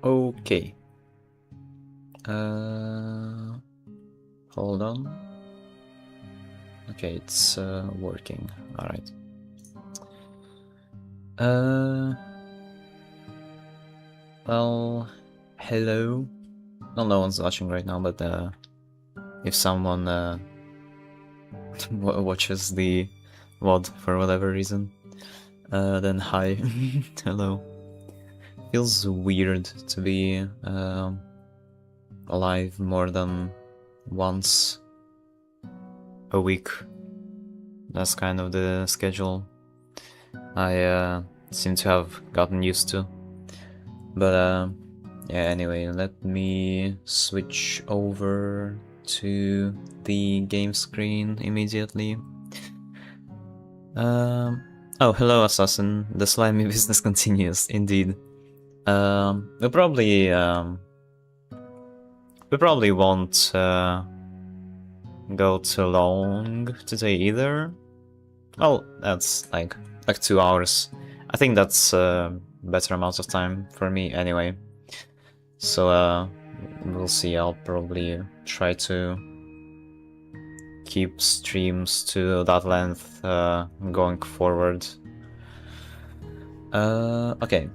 Okay. Hold on. Okay, it's working. All right. Well, hello. Well, no one's watching right now, but if someone watches the VOD for whatever reason, then hi. Hello. Feels weird to be alive more than once a week. That's kind of the schedule I seem to have gotten used to. But yeah, anyway, let me switch over to the game screen immediately. Oh, hello, Assassin. The slimy business continues, indeed. We probably won't go too long today either. Well, that's like 2 hours. I think that's a better amount of time for me anyway. So we'll see. I'll probably try to keep streams to that length going forward. Okay.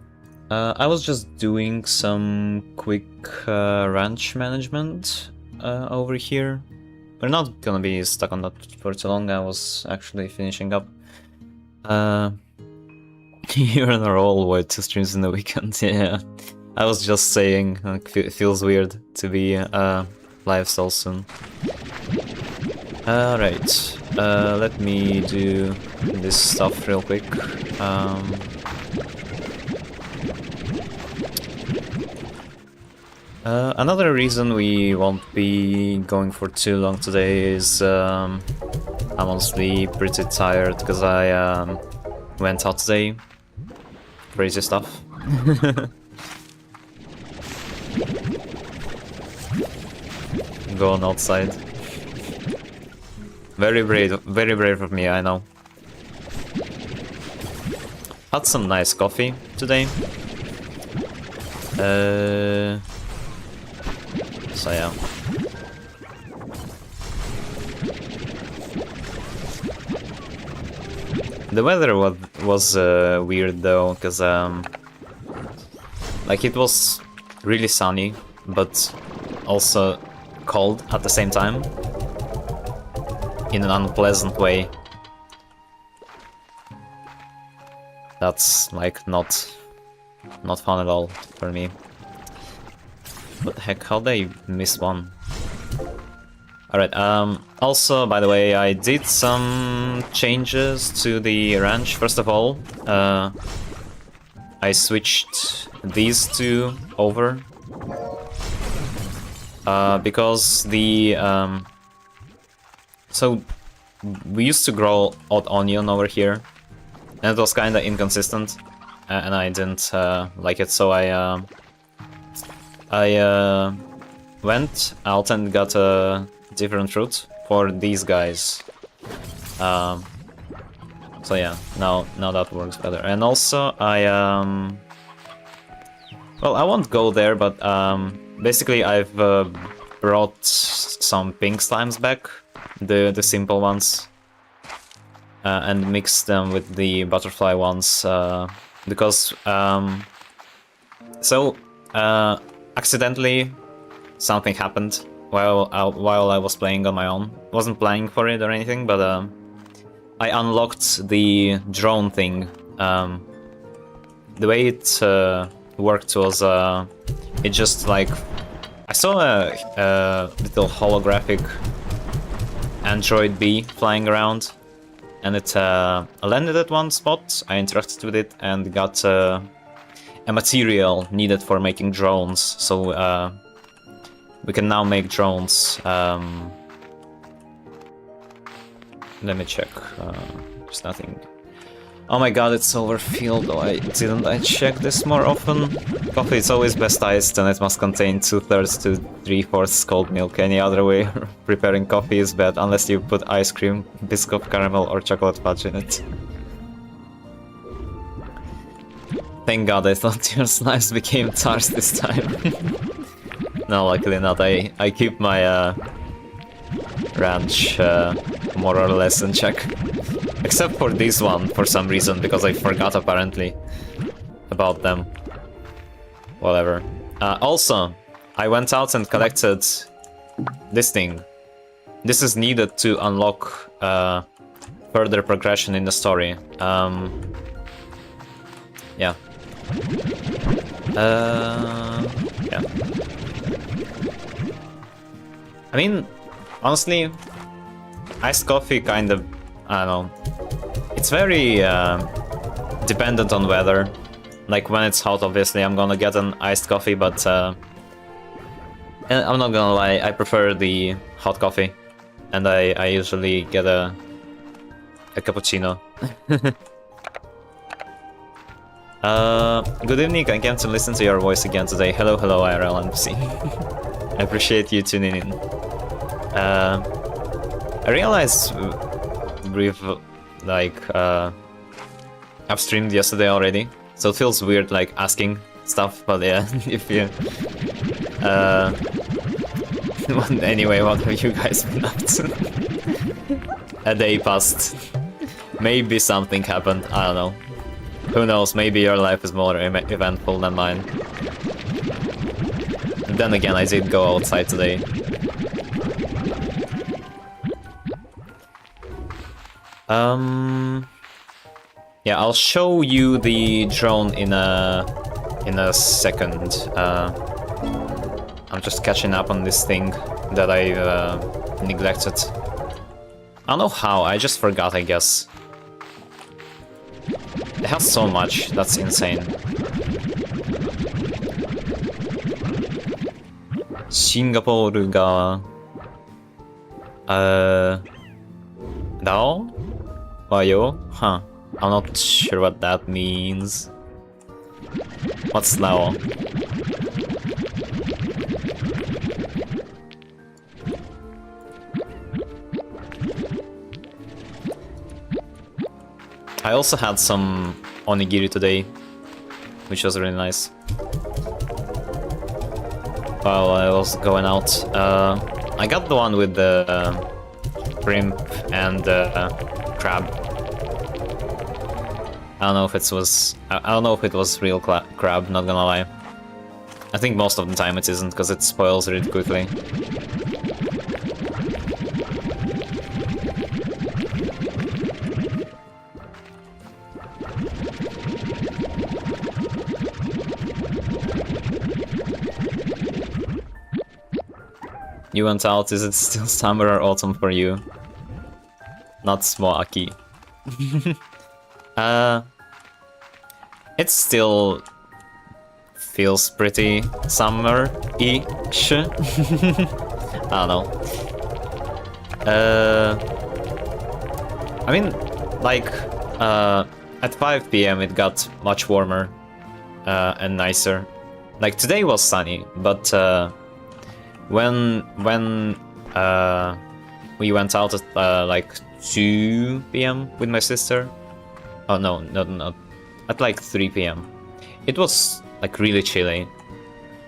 I was just doing some quick ranch management over here. We're not gonna be stuck on that for too long. I was actually finishing up. You're on a roll with 2 streams in the weekend. Yeah, I was just saying, like, it feels weird to be live so soon. Alright, let me do this stuff real quick. Another reason we won't be going for too long today is I'm honestly pretty tired because I went out today. Crazy stuff. Going outside. Very brave of me, I know. Had some nice coffee today. So yeah. The weather was weird though, because like it was really sunny, but also cold at the same time, in an unpleasant way. That's like not fun at all for me. What the heck, how'd I miss one? Alright, also, by the way, I did some changes to the ranch. First of all, I switched these two over. Because the... so, we used to grow odd onion over here, and it was kinda inconsistent, and I didn't like it, so I went out and got a different route for these guys. So yeah, now that works better. And also well, I won't go there, but basically I've brought some pink slimes back, the simple ones, and mixed them with the butterfly ones, because accidentally something happened while I was playing on my own. Wasn't planning for it or anything, but I unlocked the drone thing. The way it worked was it just like I saw a little holographic android bee flying around, and it landed at one spot. I interacted with it and got a material needed for making drones. So we can now make drones. Let me check. There's nothing. Oh my god, it's overfilled. Why didn't I check this more often? Coffee is always best iced, and it must contain 2/3 to 3/4 cold milk. Any other way of preparing coffee is bad, unless you put ice cream, biscuit, caramel, or chocolate fudge in it. Thank God I thought your slimes became tars this time. No, luckily not. I keep my ranch more or less in check. Except for this one, for some reason, because I forgot apparently about them. Whatever. Also, I went out and collected this thing. This is needed to unlock further progression in the story. Yeah. Yeah. I mean, honestly, iced coffee kind of, I don't know. It's very dependent on weather. Like when it's hot, obviously I'm gonna get an iced coffee, but and I'm not gonna lie, I prefer the hot coffee, and I usually get a cappuccino. Good evening, I came to listen to your voice again today. Hello, hello, IRL NPC. I appreciate you tuning in. I realized we've, like, I've streamed yesterday already, so it feels weird, like, asking stuff, but yeah, if you... Anyway, what have you guys been up to? A day passed. Maybe something happened, I don't know. Who knows, maybe your life is more eventful than mine. And then again, I did go outside today. Yeah, I'll show you the drone in a second. I'm just catching up on this thing that I neglected. I don't know how, I just forgot, I guess. It has so much, that's insane. Singapore ga... Dao? Wayo? Huh. I'm not sure what that means. What's Dao? I also had some onigiri today, which was really nice. While I was going out, I got the one with the shrimp and crab. I don't know if it was. I don't know if it was real crab. Not gonna lie. I think most of the time it isn't, because it spoils really quickly. You went out, is it still summer or autumn for you? Not Moaki. It still feels pretty summer-ish. I don't know. I mean, like, at 5 PM it got much warmer and nicer. Like, today was sunny, but when we went out at like 2 PM with my sister. Oh no, not at like 3 PM. It was like really chilly.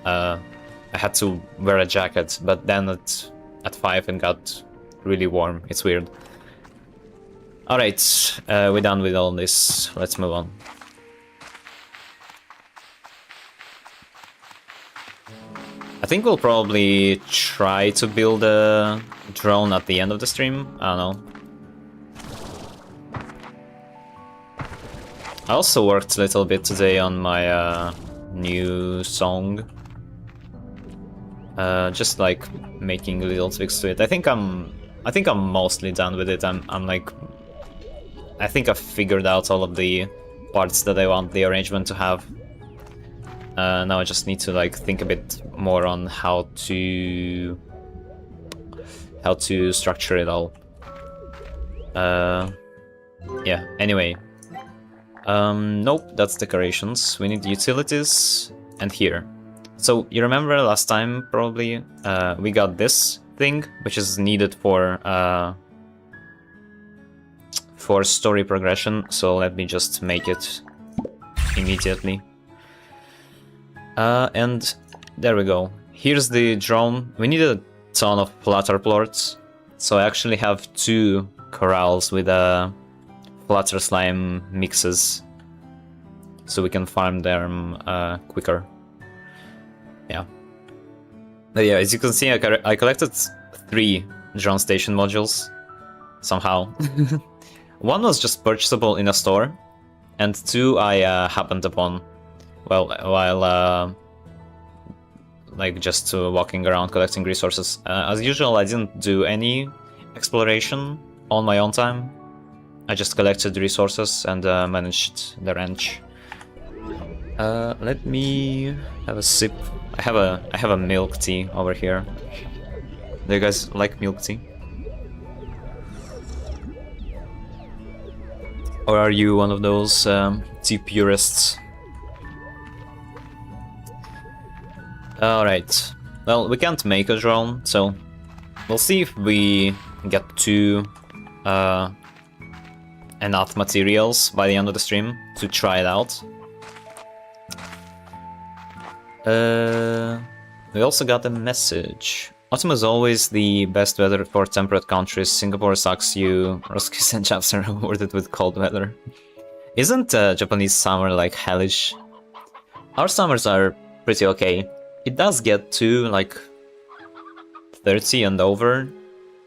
I had to wear a jacket, but then at 5 it got really warm. It's weird. Alright, we're done with all this. Let's move on. I think we'll probably try to build a drone at the end of the stream. I don't know. I also worked a little bit today on my new song. Just like making little tweaks to it. I think I'm mostly done with it. I'm like, I think I've figured out all of the parts that I want the arrangement to have. Now I just need to like think a bit more on how to structure it all. Yeah, anyway. Nope, that's decorations. We need utilities and here. So you remember last time probably we got this thing, which is needed for story progression. So let me just make it immediately. And there we go. Here's the drone. We need a ton of flutter plorts, so I actually have 2 corrals with flutter slime mixes, so we can farm them quicker. Yeah. But yeah, as you can see, I collected 3 drone station modules somehow. 1 was just purchasable in a store, and 2 I happened upon while like just walking around collecting resources. As usual, I didn't do any exploration on my own time. I just collected resources and managed the ranch. Let me have a sip. I have a milk tea over here. Do you guys like milk tea? Or are you one of those tea purists? Alright. Well, we can't make a drone, so we'll see if we get to enough materials by the end of the stream to try it out. We also got a message. Autumn is always the best weather for temperate countries. Singapore sucks you. Roskis and Japs are rewarded with cold weather. Isn't Japanese summer like hellish? Our summers are pretty okay. It does get to like 30 and over,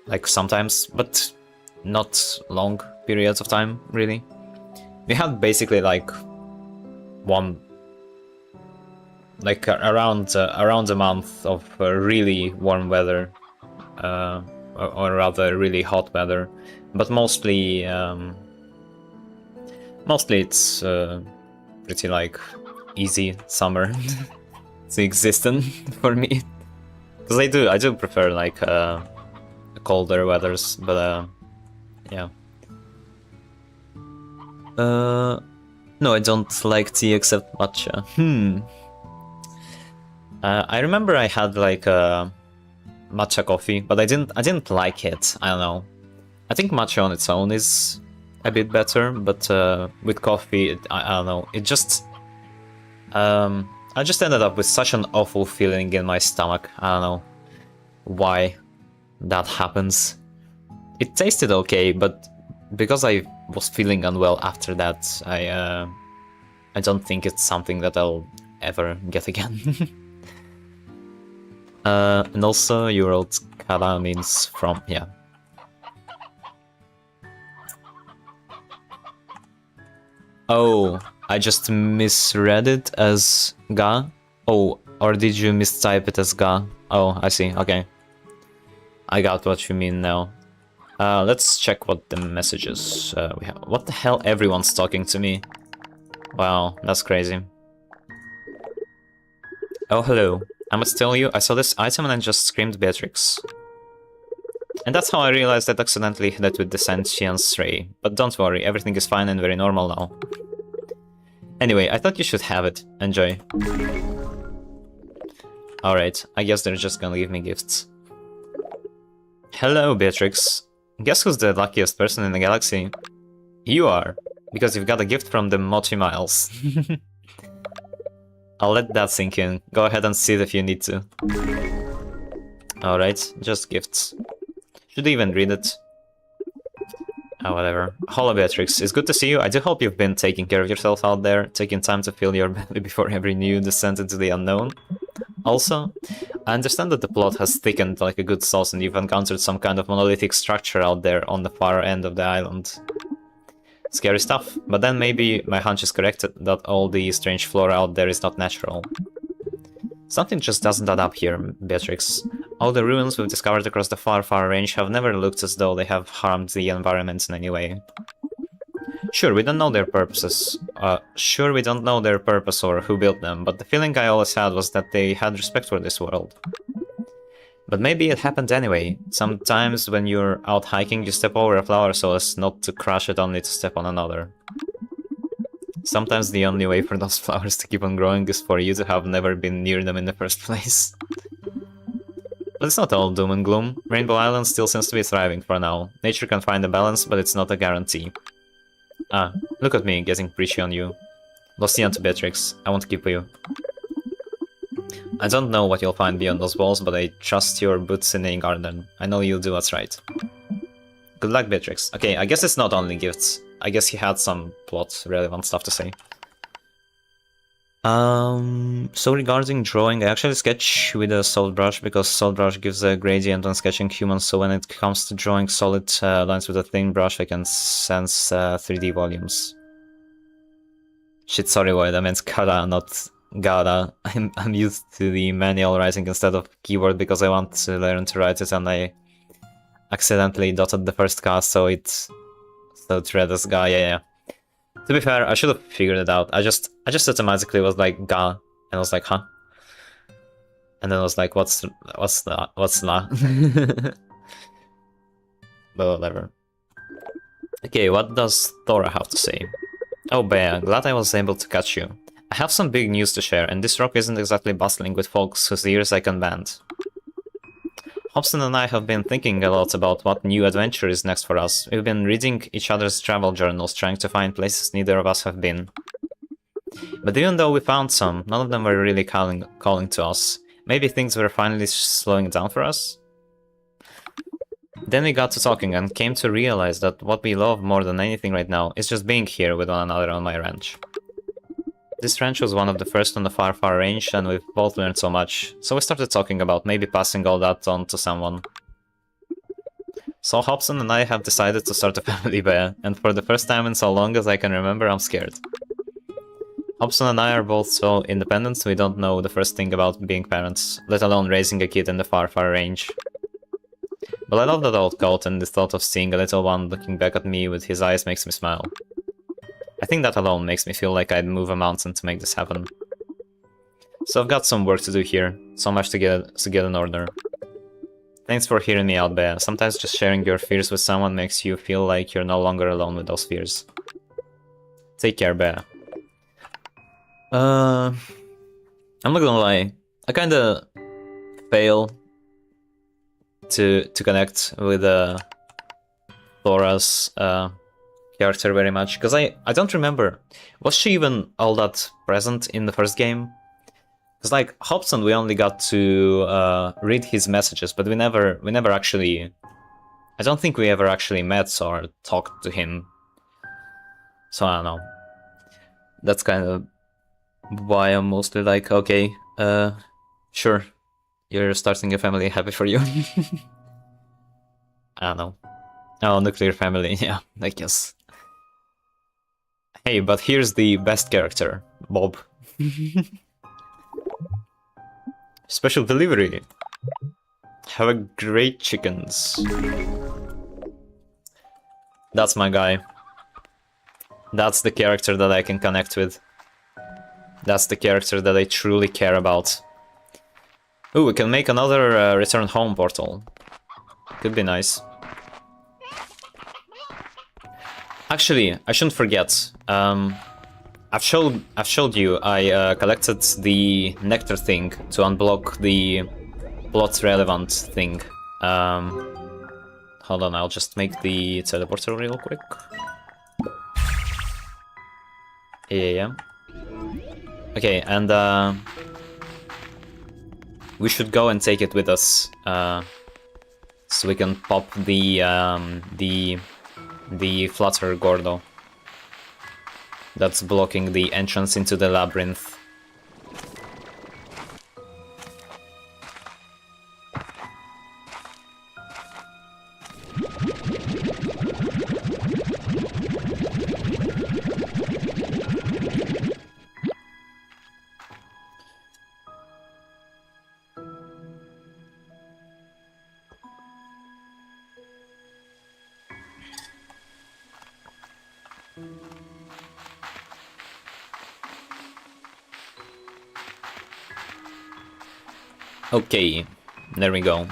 like sometimes, but not long periods of time, really. We had basically like around a month of really warm weather, or rather really hot weather, but mostly it's pretty like easy summer to existent for me, because I do prefer like colder weathers, but yeah. No, I don't like tea except matcha. I remember I had like matcha coffee, but I didn't like it. I don't know. I think matcha on its own is a bit better, but with coffee, I don't know. It just I just ended up with such an awful feeling in my stomach. I don't know why that happens. It tasted okay, but because I was feeling unwell after that, I don't think it's something that I'll ever get again. And also, you wrote Kara means from, yeah. Oh, I just misread it as Ga? Oh, or did you mistype it as Ga? Oh, I see, okay. I got what you mean now. Let's check what the messages we have. What the hell? Everyone's talking to me. Wow, that's crazy. Oh, hello. I must tell you, I saw this item and I just screamed Beatrix. And that's how I realized I'd accidentally hit it with the sentience ray. But don't worry, everything is fine and very normal now. Anyway, I thought you should have it. Enjoy. Alright, I guess they're just gonna give me gifts. Hello, Beatrix. Guess who's the luckiest person in the galaxy? You are, because you've got a gift from the Mochi Miles. I'll let that sink in. Go ahead and see it if you need to. Alright, just gifts. Should even read it. Oh, whatever. Hello, Beatrix. It's good to see you. I do hope you've been taking care of yourself out there, taking time to fill your belly before every new descent into the unknown. Also, I understand that the plot has thickened like a good sauce and you've encountered some kind of monolithic structure out there on the far end of the island. Scary stuff, but then maybe my hunch is correct that all the strange flora out there is not natural. Something just doesn't add up here, Beatrix. All the ruins we've discovered across the far, far range have never looked as though they have harmed the environment in any way. Sure, we don't know their purposes. Sure, we don't know their purpose or who built them, but the feeling I always had was that they had respect for this world. But maybe it happened anyway. Sometimes when you're out hiking, you step over a flower so as not to crush it, only to step on another. Sometimes the only way for those flowers to keep on growing is for you to have never been near them in the first place. But it's not all doom and gloom. Rainbow Island still seems to be thriving for now. Nature can find a balance, but it's not a guarantee. Ah, look at me, getting preachy on you. Lo siento, Beatrix. I won't keep you. I don't know what you'll find beyond those walls, but I trust your boots in a garden. I know you'll do what's right. Good luck, Beatrix. Okay, I guess it's not only gifts. I guess he had some plot-relevant stuff to say. So regarding drawing, I actually sketch with a solid brush because solid brush gives a gradient on sketching humans, so when it comes to drawing solid lines with a thin brush, I can sense 3D volumes. Shit, sorry, Void, I meant kara, not gara. I'm used to the manual writing instead of keyboard because I want to learn to write it, and I accidentally dotted the first cast, so it's read as ga, yeah. To be fair, I should have figured it out. I just automatically was like ga, and I was like, huh? And then I was like, what's la? But whatever. Okay, what does Thora have to say? Oh, Bea, glad I was able to catch you. I have some big news to share, and this rock isn't exactly bustling with folks whose ears I can bend. Hobson and I have been thinking a lot about what new adventure is next for us. We've been reading each other's travel journals, trying to find places neither of us have been. But even though we found some, none of them were really calling to us. Maybe things were finally slowing down for us? Then we got to talking and came to realize that what we love more than anything right now is just being here with one another on my ranch. This ranch was one of the first on the far range, and we've both learned so much, so we started talking about maybe passing all that on to someone. So Hobson and I have decided to start a family, Bea, and for the first time in so long as I can remember, I'm scared. Hobson and I are both so independent, we don't know the first thing about being parents, let alone raising a kid in the far range. But I love that old coat, and the thought of seeing a little one looking back at me with his eyes makes me smile. I think that alone makes me feel like I'd move a mountain to make this happen. So I've got some work to do here, so much to get in order. Thanks for hearing me out, Bea. Sometimes just sharing your fears with someone makes you feel like you're no longer alone with those fears. Take care, Bea. I'm not gonna lie, I kinda fail to connect with Thora's character very much, because I don't remember, was she even all that present in the first game? Because like Hobson, we only got to read his messages, but we never actually, I don't think we ever actually met or talked to him. So I don't know. That's kind of why I'm mostly like, okay, sure, you're starting a family, happy for you. I don't know. Oh, nuclear family, yeah, I guess. Hey, but here's the best character, Bob. Special delivery. Have a great chickens. That's my guy. That's the character that I can connect with. That's the character that I truly care about. Ooh, we can make another return home portal. Could be nice. Actually, I shouldn't forget. I've showed you. I collected the nectar thing to unblock the plot relevant thing. Hold on, I'll just make the teleporter real quick. Yeah. Okay, and we should go and take it with us, so we can pop the Flutter Gordo that's blocking the entrance into the labyrinth. Okay, there we go.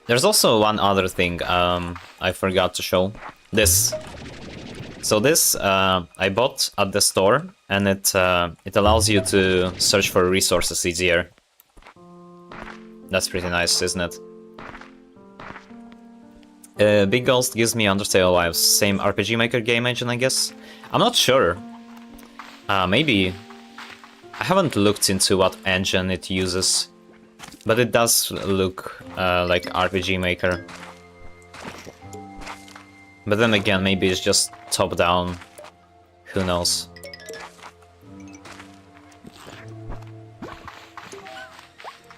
There's also one other thing I forgot to show. This. So this I bought at the store, and it allows you to search for resources easier. That's pretty nice, isn't it? Big Ghost gives me Undertale vibes. Same RPG Maker game engine, I guess. I'm not sure. Maybe I haven't looked into what engine it uses, but it does look like RPG Maker. But then again, maybe it's just top-down. Who knows?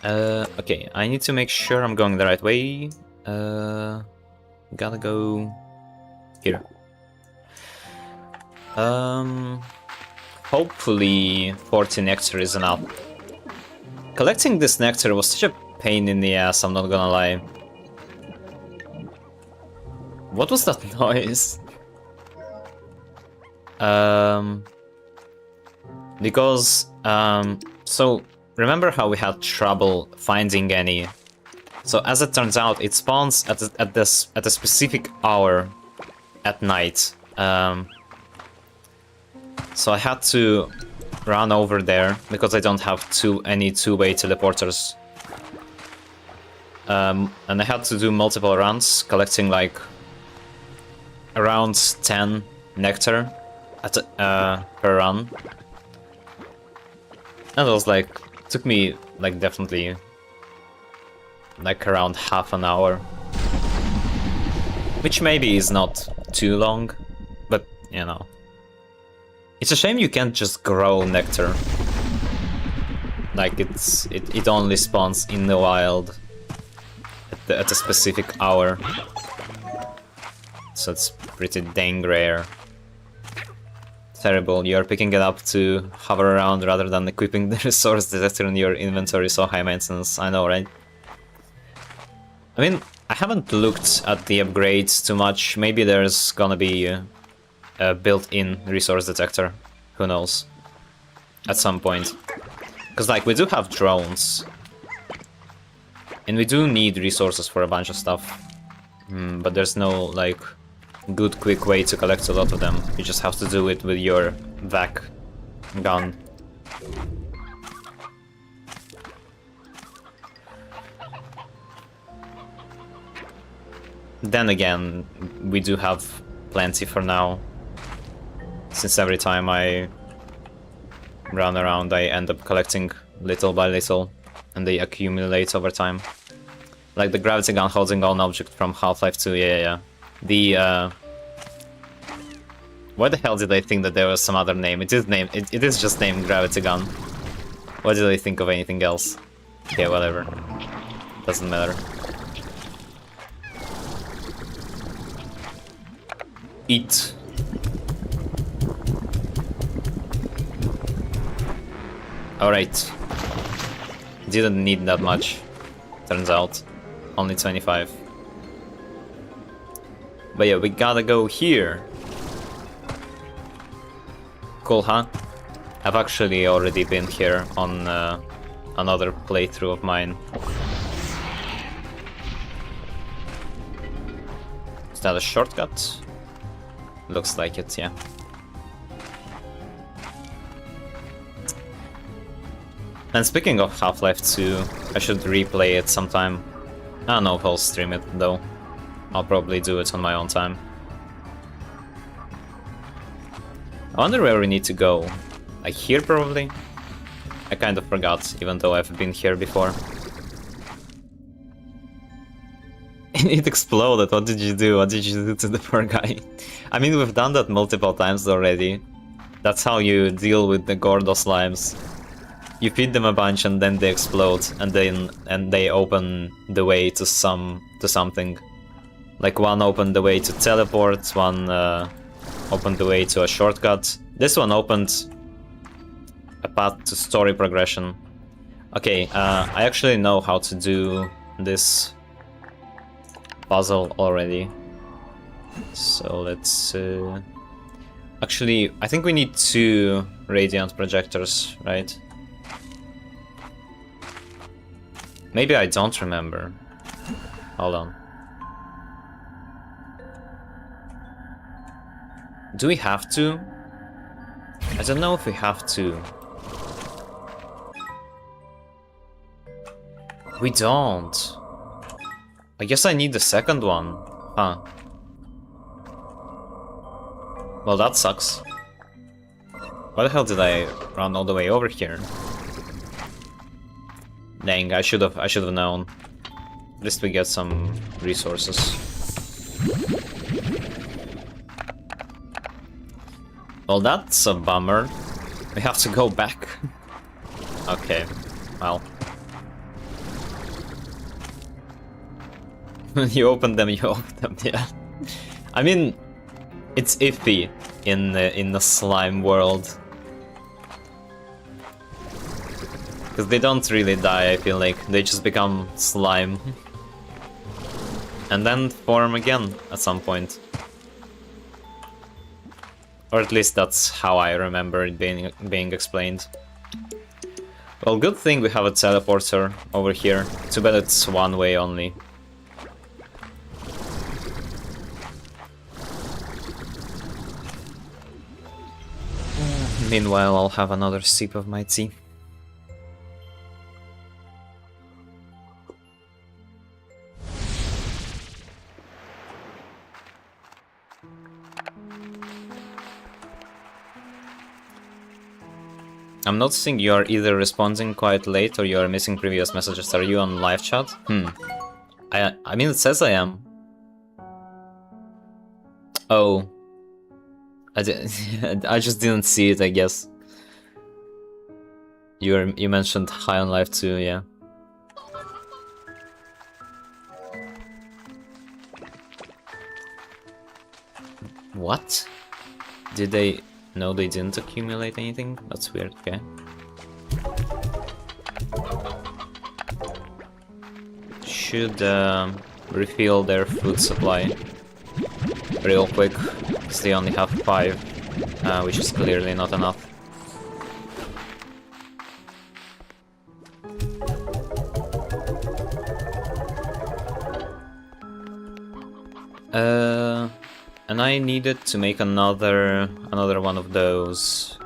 Okay, I need to make sure I'm going the right way. Gotta go here. Hopefully 40 nectar is enough. Collecting this nectar was such a pain in the ass, I'm not gonna lie. What was that noise? Because, so remember how we had trouble finding any? So as it turns out, it spawns at a specific hour at night. So I had to run over there because I don't have any two-way teleporters. And I had to do multiple runs, collecting like around 10 nectar at per run. And it was like, took me like definitely like around half an hour. Which maybe is not too long, but you know. It's a shame you can't just grow nectar. Like it only spawns in the wild at a specific hour. So it's pretty dang rare. Terrible, you're picking it up to hover around rather than equipping the resource detector in your inventory, so high maintenance, I know, right? I mean, I haven't looked at the upgrades too much, maybe there's gonna be a built-in resource detector, who knows, at some point. Because like, we do have drones, and we do need resources for a bunch of stuff, but there's no like good quick way to collect a lot of them. You just have to do it with your vac gun. Then again, we do have plenty for now, since every time I run around I end up collecting little by little, and they accumulate over time. Like the gravity gun holding on object from Half-Life 2, yeah. The, why the hell did I think that there was some other name? It is just named Gravity Gun. Why did I think of anything else? Okay, whatever. Doesn't matter. Eat. Alright. Didn't need that much, turns out. Only 25. But yeah, we gotta go here. Cool, huh? I've actually already been here on another playthrough of mine. Is that a shortcut? Looks like it, yeah. And speaking of Half-Life 2, I should replay it sometime. I don't know if I'll stream it though. I'll probably do it on my own time. I wonder where we need to go. Like here probably? I kind of forgot, even though I've been here before. It exploded, what did you do? What did you do to the poor guy? I mean, we've done that multiple times already. That's how you deal with the Gordo slimes. You feed them a bunch and then they explode, and they open the way to something. Like one opened the way to teleport, one opened the way to a shortcut. This one opened a path to story progression. Okay, I actually know how to do this puzzle already. So let's... Actually, I think we need 2 radiant projectors, right? Maybe I don't remember. Hold on. Do we have to? I don't know if we have to. We don't. I guess I need the second one. Huh. Well, that sucks. Why the hell did I run all the way over here? Dang, I should have known. At least we get some resources. Well, that's a bummer. We have to go back. Okay, well. When you open them, yeah. I mean, it's iffy in the slime world. Because they don't really die, I feel like. They just become slime. And then form again at some point. Or at least that's how I remember it being explained. Well, good thing we have a teleporter over here. Too bad it's one way only. Meanwhile, I'll have another sip of my tea. I'm noticing you are either responding quite late or you are missing previous messages. Are you on live chat? I mean, it says I am. Oh. I just didn't see it, I guess. You mentioned hi on live too, yeah. What? Did they... No, they didn't accumulate anything? That's weird, okay. Should refill their food supply real quick, because they only have 5, which is clearly not enough. And I needed to make another one of those.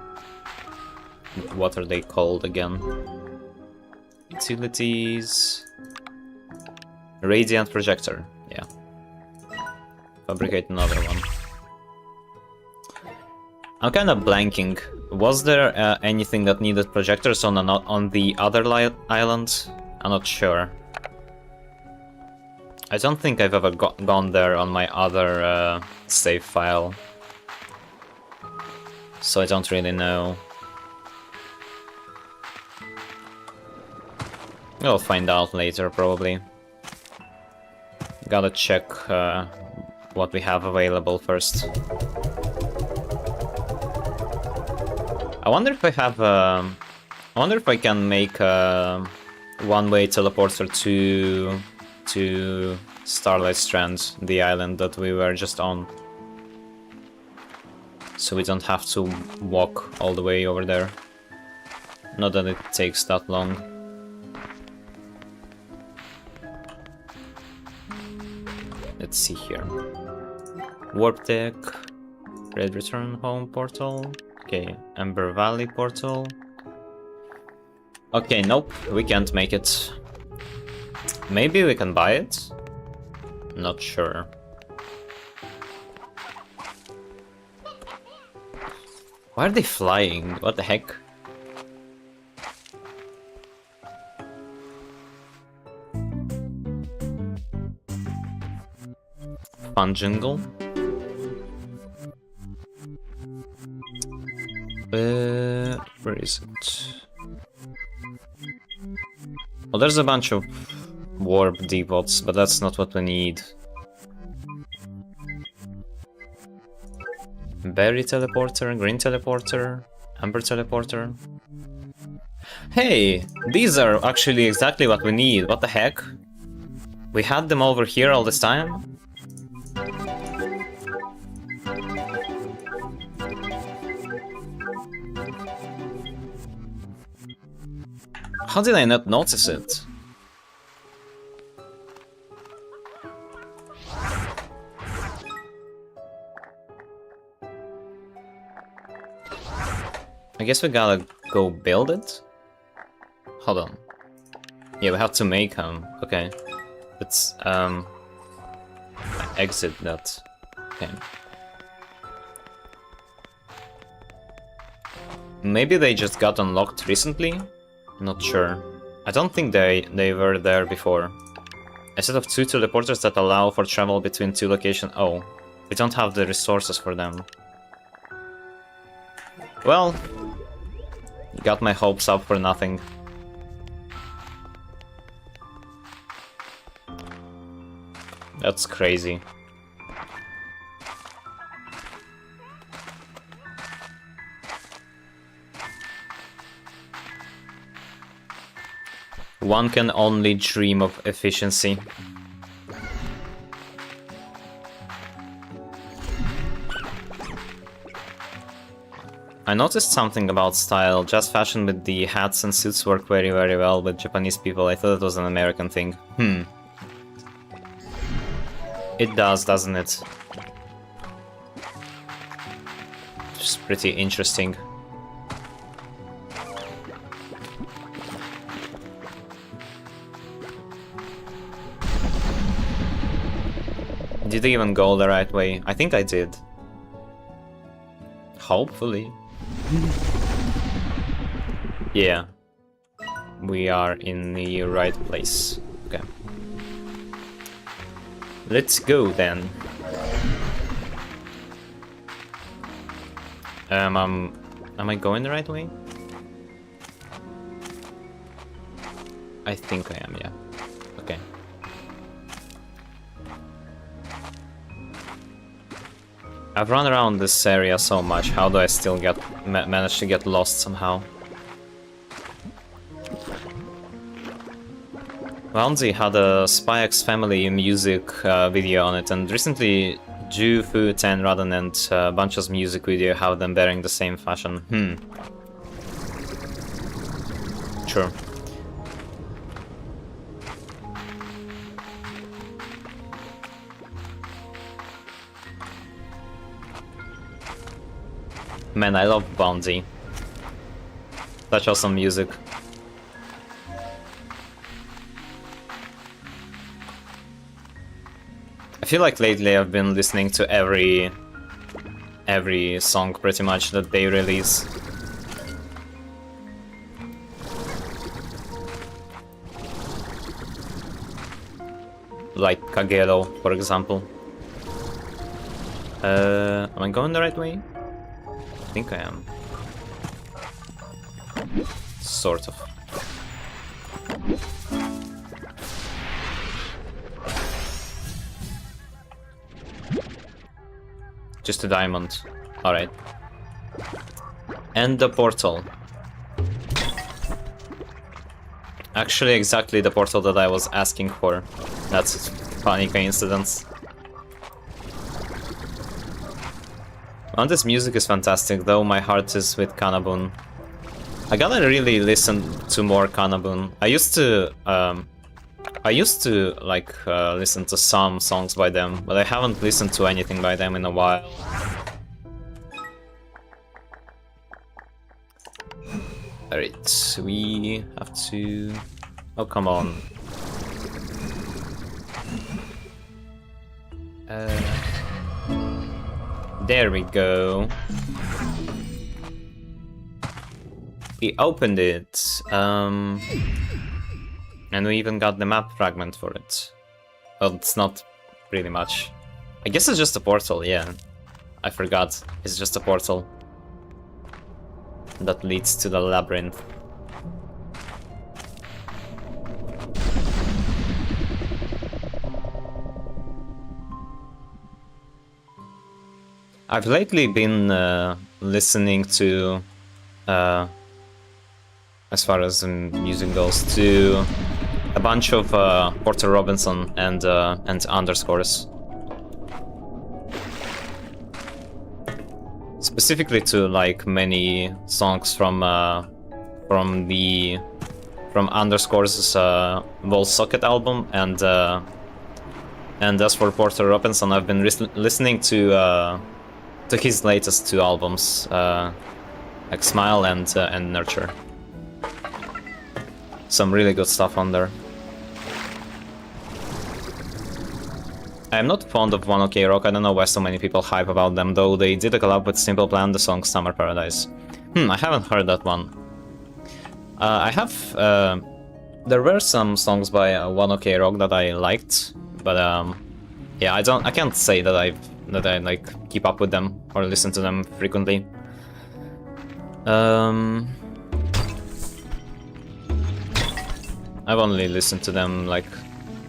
What are they called again? Utilities. Radiant projector. Yeah. Fabricate another one. I'm kind of blanking. Was there anything that needed projectors on the other island? I'm not sure. I don't think I've ever gone there on my other save file. So I don't really know. We'll find out later, probably. Gotta check what we have available first. I wonder if I have I wonder if I can make a one-way teleporter to Starlight Strand, the island that we were just on. So we don't have to walk all the way over there. Not that it takes that long. Let's see here. Warp deck, Red Return Home portal. Okay, Ember Valley portal. Okay, nope, we can't make it. Maybe we can buy it? Not sure. Why are they flying? What the heck? Fun jungle. Where is it? Well, there's a bunch of warp depots, but that's not what we need. Berry teleporter, green teleporter, amber teleporter. Hey, these are actually exactly what we need. What the heck? We had them over here all this time? How did I not notice it? I guess we gotta go build it? Hold on. Yeah, we have to make them. Okay. Let's exit that. Okay. Maybe they just got unlocked recently? Not sure. I don't think they were there before. A set of 2 teleporters that allow for travel between 2 locations. Oh, we don't have the resources for them. Well, got my hopes up for nothing. That's crazy. One can only dream of efficiency. I noticed something about style. Jazz fashion with the hats and suits work very well with Japanese people. I thought it was an American thing. It does, doesn't it? It's pretty interesting. Did I even go the right way? I think I did. Hopefully. Yeah. We are in the right place. Okay. Let's go then. Am I going the right way? I think I am, yeah. Okay. I've run around this area so much, how do I still manage to get lost somehow? Bouncy had a Spy X Family music video on it, and recently Ju, Fu, Ten, Radan and Bunch's music video have them wearing the same fashion. Sure. Man, I love Bouncy. Such awesome music. I feel like lately I've been listening to every song pretty much that they release. Like Kagero, for example. Am I going the right way? I think I am. Sort of. Just a diamond. Alright. And the portal. Actually, exactly the portal that I was asking for. That's a funny coincidence. And this music is fantastic, though my heart is with Kanabun. I gotta really listen to more Kanabun. I used to listen to some songs by them, but I haven't listened to anything by them in a while. Alright, we have to... Oh, come on. There we go. We opened it. And we even got the map fragment for it. Well, it's not really much. I guess it's just a portal, yeah. I forgot. It's just a portal that leads to the labyrinth. I've lately been listening to, as far as music goes, to a bunch of Porter Robinson and underscores. Specifically to like many songs from underscores' Wall Socket album, and as for Porter Robinson, I've been listening to his latest 2 albums, like Smile and Nurture. Some really good stuff on there. I'm not fond of One OK Rock. I don't know why so many people hype about them, though they did a collab with Simple Plan, the song Summer Paradise. I haven't heard that one. I have... there were some songs by 1OK Rock that I liked, but yeah, I can't say that I like keep up with them or listen to them frequently. I've only listened to them like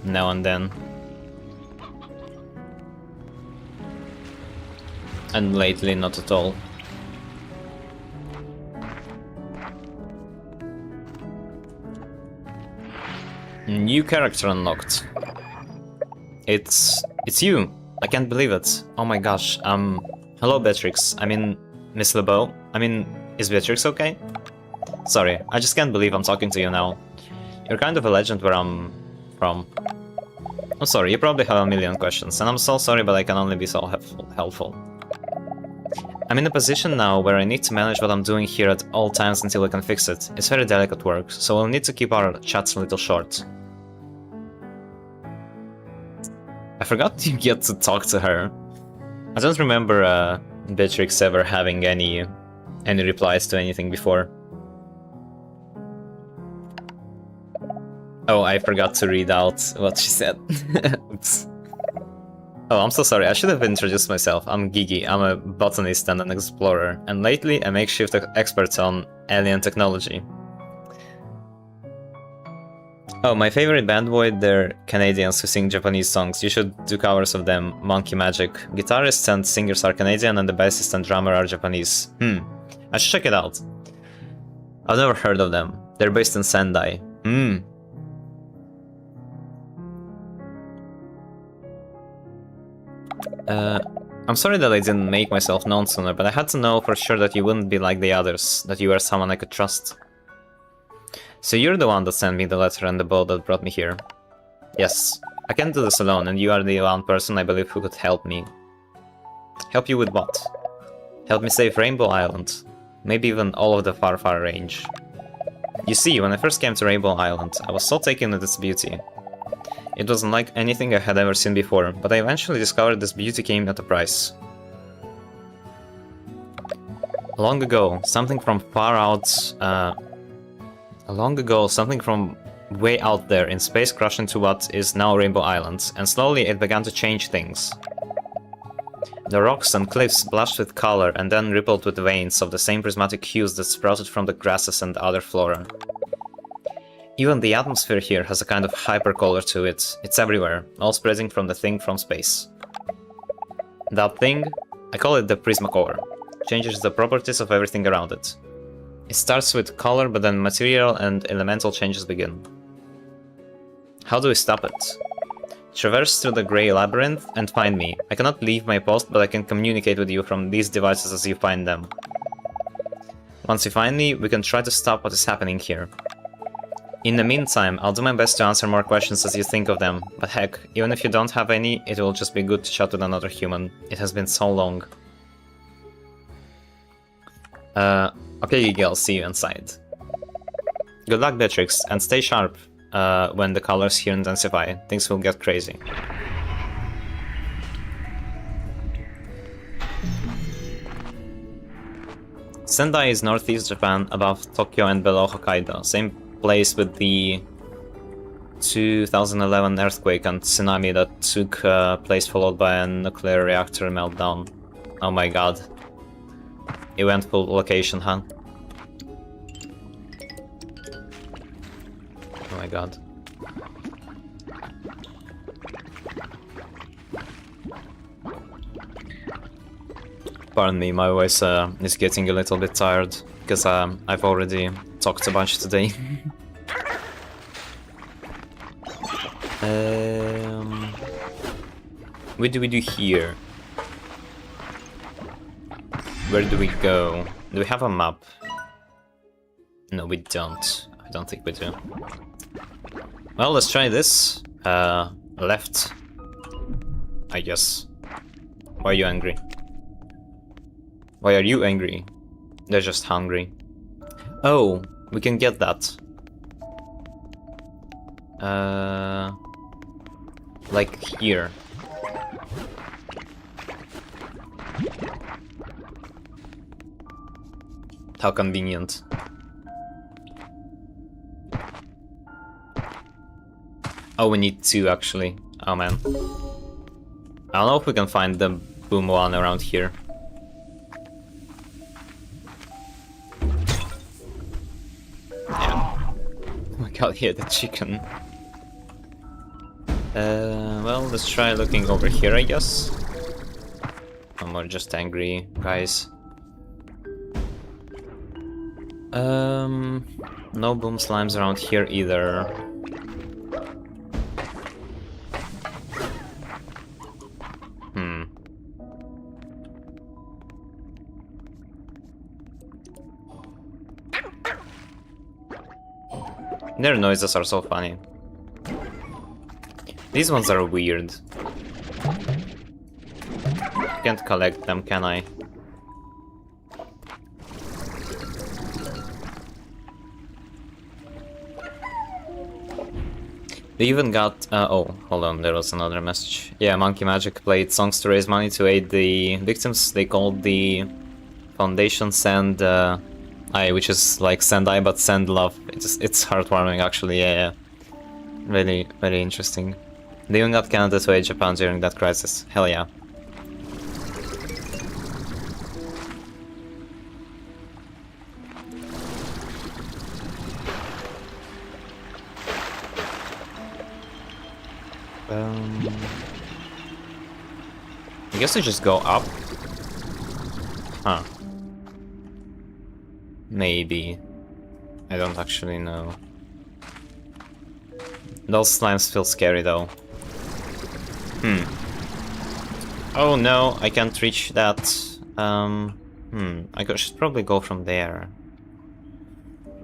now and then. And lately, not at all. New character unlocked. It's you. I can't believe it. Oh my gosh. Hello Beatrix. I mean, Miss LeBeau. I mean, is Beatrix okay? Sorry, I just can't believe I'm talking to you now. You're kind of a legend where I'm from. I'm sorry, you probably have a million questions, and I'm so sorry, but I can only be so helpful. I'm in a position now where I need to manage what I'm doing here at all times until I can fix it. It's very delicate work, so we'll need to keep our chats a little short. I forgot you get to talk to her. I don't remember Beatrix ever having any replies to anything before. Oh, I forgot to read out what she said. Oops. Oh, I'm so sorry, I should have introduced myself. I'm Gigi, I'm a botanist and an explorer, and lately a makeshift expert on alien technology. Oh, my favorite band, boy, they're Canadians who sing Japanese songs. You should do covers of them. Monkey Magic. Guitarists and singers are Canadian and the bassist and drummer are Japanese. I should check it out. I've never heard of them. They're based in Sendai. I'm sorry that I didn't make myself known sooner, but I had to know for sure that you wouldn't be like the others, that you were someone I could trust. So you're the one that sent me the letter and the boat that brought me here. Yes, I can't do this alone, and you are the one person I believe who could help me. Help you with what? Help me save Rainbow Island. Maybe even all of the far, far range. You see, when I first came to Rainbow Island, I was so taken with its beauty. It wasn't like anything I had ever seen before, but I eventually discovered this beauty came at a price. Long ago, something from way out there in space crashed into what is now Rainbow Island, and slowly it began to change things. The rocks and cliffs splashed with color and then rippled with veins of the same prismatic hues that sprouted from the grasses and other flora. Even the atmosphere here has a kind of hypercolor to it. It's everywhere, all spreading from the thing from space. That thing, I call it the Prismacolor, changes the properties of everything around it. It starts with color, but then material and elemental changes begin. How do we stop it? Traverse through the grey labyrinth and find me. I cannot leave my post, but I can communicate with you from these devices as you find them. Once you find me, we can try to stop what is happening here. In the meantime, I'll do my best to answer more questions as you think of them, but heck, even if you don't have any, it will just be good to chat with another human. It has been so long. Okay, Gigi, I'll see you inside. Good luck, Beatrix, and stay sharp when the colors here intensify. Things will get crazy. Sendai is northeast Japan, above Tokyo and below Hokkaido. Same place with the 2011 earthquake and tsunami that took place, followed by a nuclear reactor meltdown. Oh my god. Eventful location, huh? Oh my god. Pardon me, my voice is getting a little bit tired, because I've already talked a bunch today. What do we do here? Where do we go? Do we have a map? No, we don't. I don't think we do. Well, let's try this. Left. I guess. Why are you angry? Why are you angry? They're just hungry. Oh, we can get that. Like here. How convenient. Oh, we need 2 actually. Oh man. I don't know if we can find the boom one around here. Yeah. Oh my god, here the chicken. Well, let's try looking over here, I guess. I'm more just angry, guys. No boom slimes around here either. Their noises are so funny. These ones are weird. Can't collect them, can I? They even got... oh, hold on, there was another message. Yeah, Monkey Magic played songs to raise money to aid the victims. They called the foundation Send... which is like Sendai, but Send Love. It's heartwarming, actually, yeah. Really, very interesting. They even got Canada to aid Japan during that crisis. Hell yeah. I guess I just go up. Huh. Maybe. I don't actually know. Those slimes feel scary though. Oh no, I can't reach that. I should probably go from there.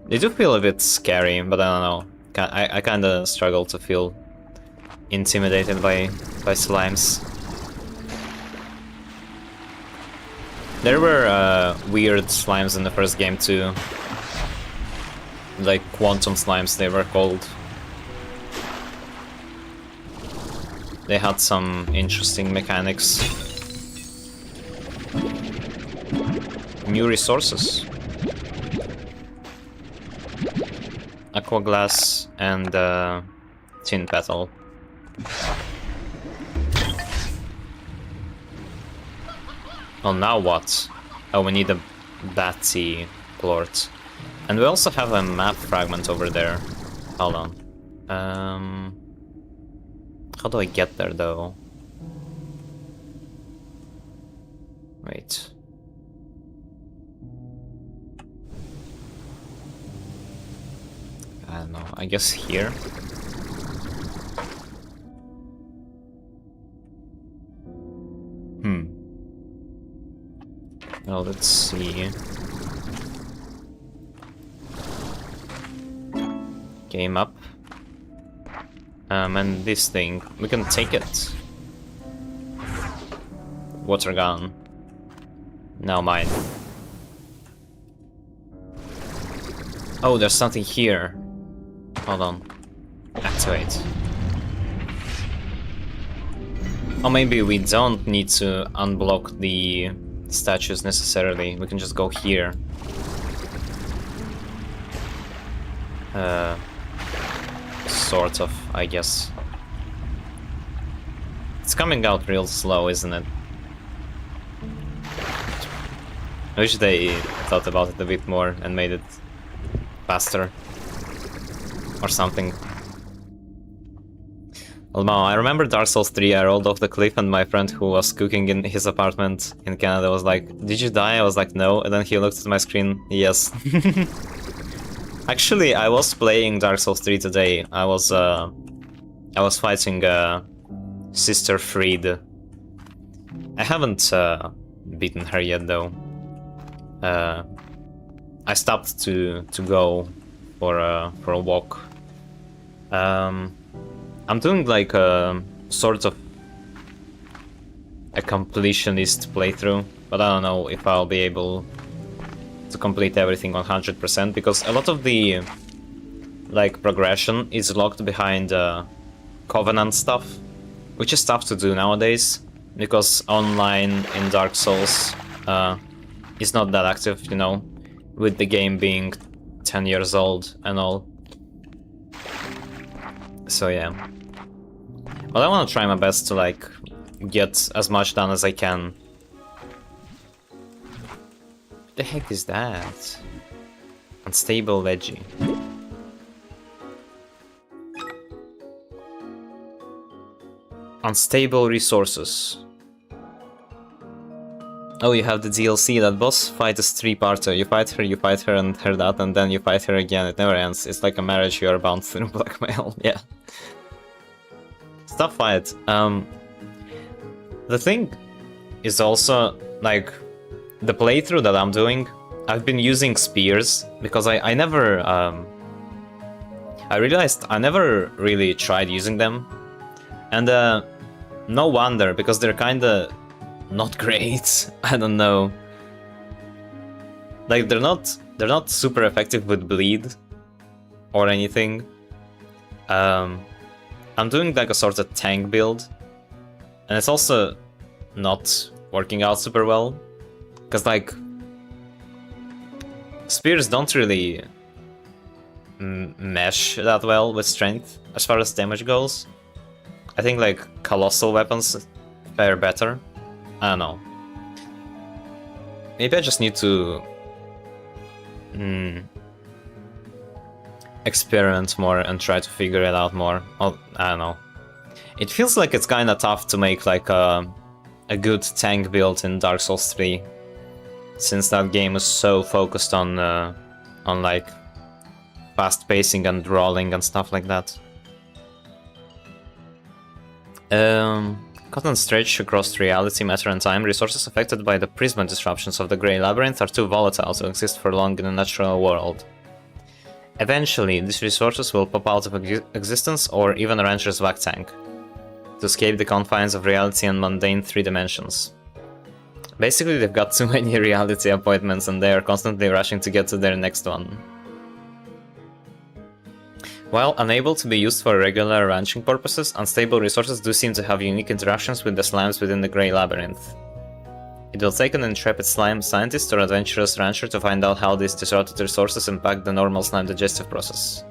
They do feel a bit scary, but I don't know. I kinda struggle to feel intimidated by slimes. There were weird slimes in the first game too. Like quantum slimes they were called. They had some interesting mechanics. New resources. Aqua glass and tin petal. Oh, now what? Oh, we need a Batsy plort. And we also have a map fragment over there. Hold on. How do I get there, though? Wait. I don't know. I guess here? Well, let's see. Game up. And this thing, we can take it. Water gun. Now mine. Oh, there's something here. Hold on. Activate. Or maybe we don't need to unblock the statues necessarily. We can just go here. Sort of, I guess. It's coming out real slow, isn't it? I wish they thought about it a bit more and made it faster. Or something. Although, I remember Dark Souls 3, I rolled off the cliff and my friend who was cooking in his apartment in Canada was like, "Did you die?" I was like, "No," and then he looked at my screen, "Yes." Actually, I was playing Dark Souls 3 today. I was fighting Sister Fried. I haven't beaten her yet though. I stopped to go for a walk. I'm doing like a sort of a completionist playthrough, but I don't know if I'll be able to complete everything 100% because a lot of the like progression is locked behind Covenant stuff, which is tough to do nowadays because online in Dark Souls is not that active, you know. with the game being 10 years old and all. So yeah. Well, I want to try my best to like get as much done as I can. What the heck is that? Unstable veggie. Unstable resources. Oh, you have the DLC. That boss fight is 3-parter. You fight her, and her that, and then you fight her again. It never ends. It's like a marriage you are bound through blackmail. Yeah. Tough fight. The thing is also, like, the playthrough that I'm doing, I've been using spears, because I never, I realized I never really tried using them. And, no wonder, because they're kinda not great. I don't know. Like, they're not super effective with bleed or anything. I'm doing like a sort of tank build, and it's also not working out super well, because like spears don't really mesh that well with strength as far as damage goes. I think like colossal weapons fare better. I don't know. Maybe I just need to experiment more and try to figure it out more. Oh, I don't know. It feels like it's kind of tough to make like a good tank build in Dark Souls 3, since that game is so focused on like fast pacing and rolling and stuff like that. Cut and stretch across reality, matter and time. Resources affected by the prisma disruptions of the Grey Labyrinth are too volatile to exist for long in a natural world. Eventually, these resources will pop out of existence or even a rancher's vac tank to escape the confines of reality and mundane 3 dimensions. Basically, they've got too many reality appointments and they are constantly rushing to get to their next one. While unable to be used for regular ranching purposes, unstable resources do seem to have unique interactions with the slimes within the Grey Labyrinth. It will take an intrepid slime scientist or adventurous rancher to find out how these disrupted resources impact the normal slime digestive process.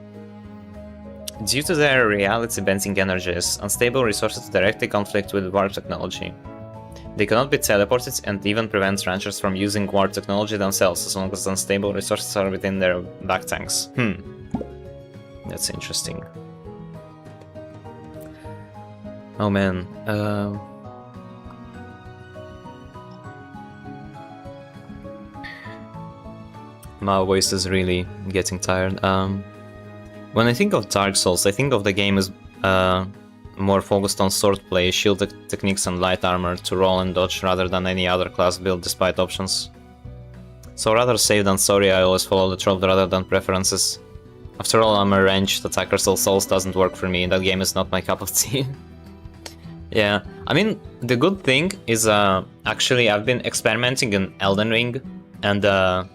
Due to their reality-bending energies, unstable resources directly conflict with warp technology. They cannot be teleported and even prevent ranchers from using warp technology themselves as long as unstable resources are within their back tanks. That's interesting. Oh man, my voice is really getting tired. When I think of Dark Souls, I think of the game as more focused on swordplay, shield techniques and light armor to roll and dodge rather than any other class build despite options. So rather safe than sorry, I always follow the trope rather than preferences. After all, I'm a ranged attacker, so Souls doesn't work for me. That game is not my cup of tea. Yeah, I mean, the good thing is actually I've been experimenting in Elden Ring, and I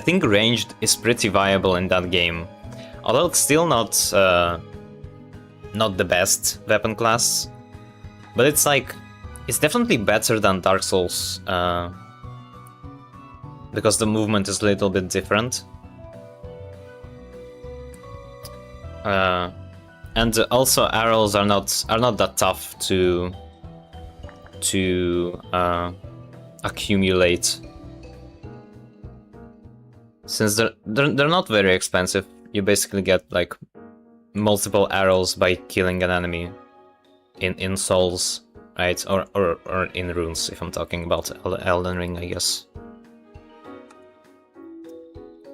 think ranged is pretty viable in that game. Although it's still not the best weapon class, but it's like, it's definitely better than Dark Souls, because the movement is a little bit different. And also arrows are not that tough to accumulate, since they're not very expensive. You basically get like multiple arrows by killing an enemy in Souls, right? Or in runes, if I'm talking about Elden Ring, I guess.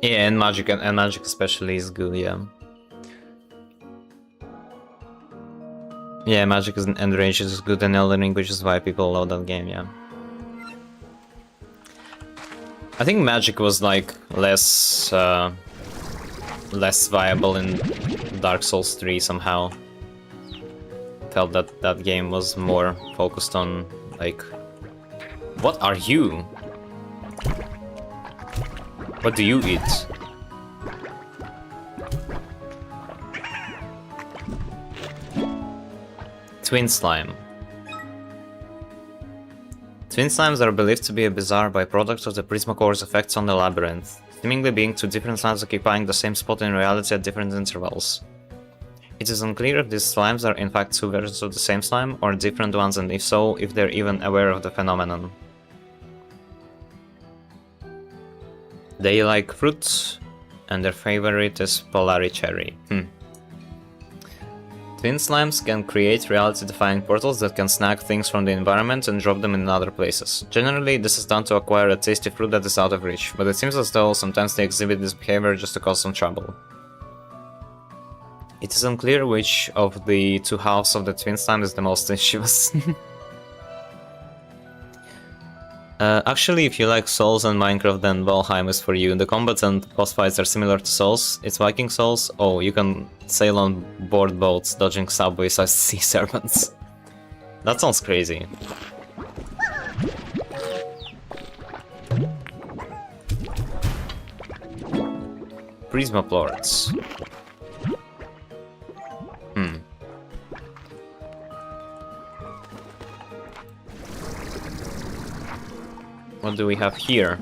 Yeah, and magic especially is good, yeah. Yeah, magic and range is good in Elden Ring, which is why people love that game, yeah. I think magic was like less viable in Dark Souls 3 somehow. Felt that that game was more focused on like, what are you? What do you eat? Twin slime. Twin slimes are believed to be a bizarre byproduct of the Prismacore's effects on the labyrinth, seemingly being two different slimes occupying the same spot in reality at different intervals. It is unclear if these slimes are in fact two versions of the same slime, or different ones, and if so, if they're even aware of the phenomenon. They like fruits, and their favorite is Polari Cherry. Twin slimes can create reality-defying portals that can snag things from the environment and drop them in other places. Generally, this is done to acquire a tasty fruit that is out of reach, but it seems as though sometimes they exhibit this behavior just to cause some trouble. It is unclear which of the two halves of the twin slime is the most mischievous. Actually, if you like Souls and Minecraft, then Valheim is for you. The combat and boss fights are similar to Souls. It's Viking Souls. Oh, you can sail on board boats, dodging subway-sized sea serpents. That sounds crazy. Prismaplords. What do we have here?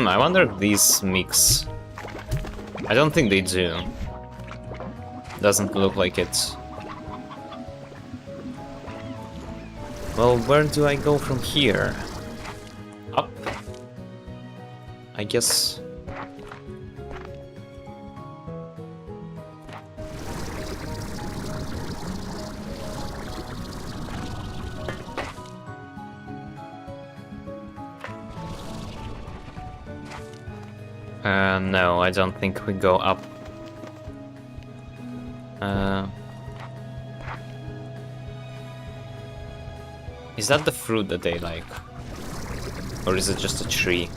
I wonder if these mix. I don't think they do. Doesn't look like it. Well, where do I go from here? Up? I guess... no, I don't think we go up. Is that the fruit that they like? Or is it just a tree?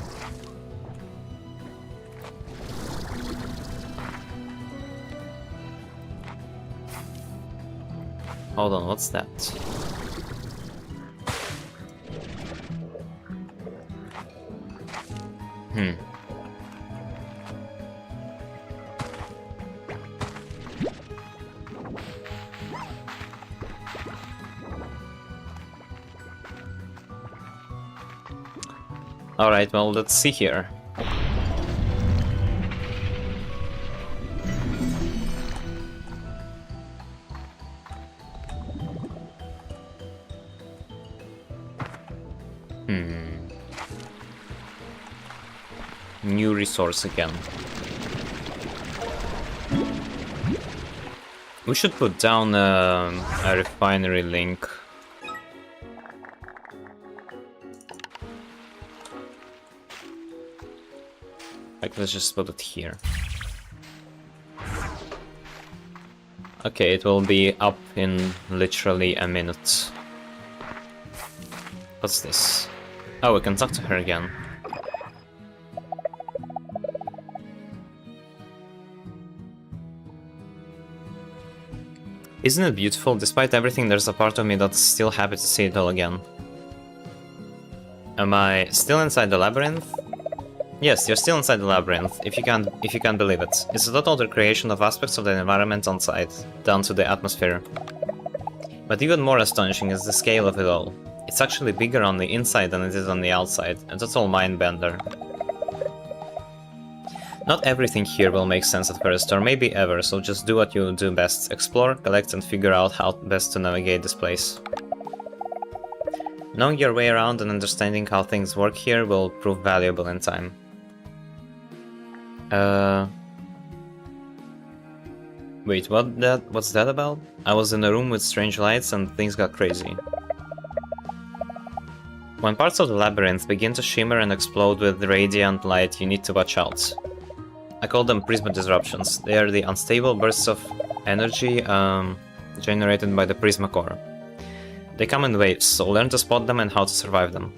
Hold on, what's that? Alright, well, let's see here. New resource again. We should put down a refinery link. Like, let's just put it here. Okay, it will be up in literally a minute. What's this? Oh, we can talk to her again. Isn't it beautiful? Despite everything, there's a part of me that's still happy to see it all again. Am I still inside the labyrinth? Yes, you're still inside the labyrinth, if you can't believe it. It's a total recreation of aspects of the environment on site, down to the atmosphere. But even more astonishing is the scale of it all. It's actually bigger on the inside than it is on the outside, a total mind-bender. Not everything here will make sense at first, or maybe ever, so just do what you do best. Explore, collect, and figure out how best to navigate this place. Knowing your way around and understanding how things work here will prove valuable in time. Wait, what's that about? I was in a room with strange lights and things got crazy. When parts of the labyrinth begin to shimmer and explode with radiant light, you need to watch out. I call them prisma disruptions. They are the unstable bursts of energy generated by the prisma core. They come in waves, so learn to spot them and how to survive them.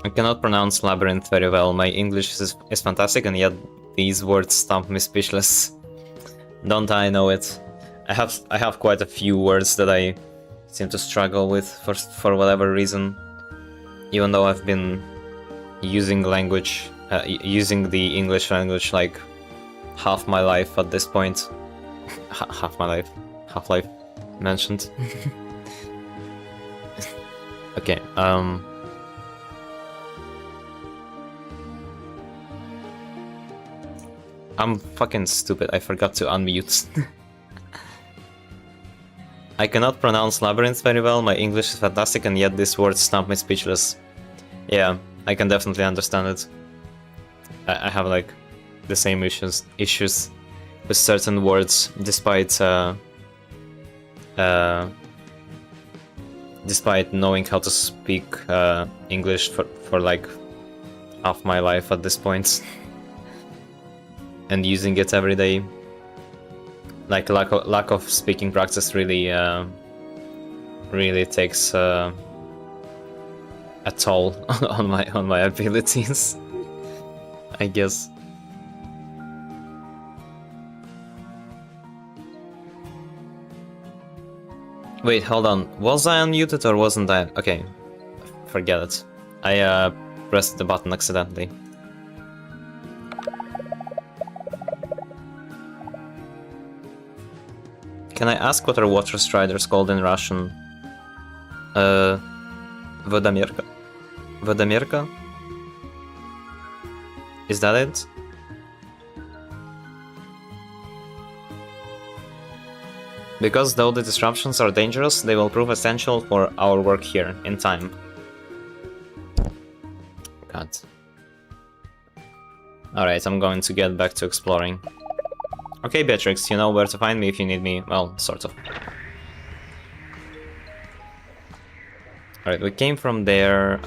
I cannot pronounce labyrinth very well. My English is fantastic, and yet these words stump me speechless. Don't I know it? I have quite a few words that I seem to struggle with for whatever reason, even though I've been using using the English language like half my life at this point. Half my life, half-life mentioned. Okay. I'm fucking stupid. I forgot to unmute. I cannot pronounce labyrinths very well. My English is fantastic, and yet this word stumped me speechless. Yeah, I can definitely understand it. I have like the same issues with certain words, despite knowing how to speak English for like half my life at this point, and using it every day. Like lack of speaking practice really takes a toll on my abilities, I guess. Wait, hold on. Was I unmuted or wasn't I? Okay, forget it. I pressed the button accidentally. Can I ask what are water striders called in Russian? Vodomerka? Vodomerka? Is that it? Because though the disruptions are dangerous, they will prove essential for our work here, in time. God. Alright, I'm going to get back to exploring. Okay, Beatrix, you know where to find me if you need me. Well, sort of. Alright, we came from there.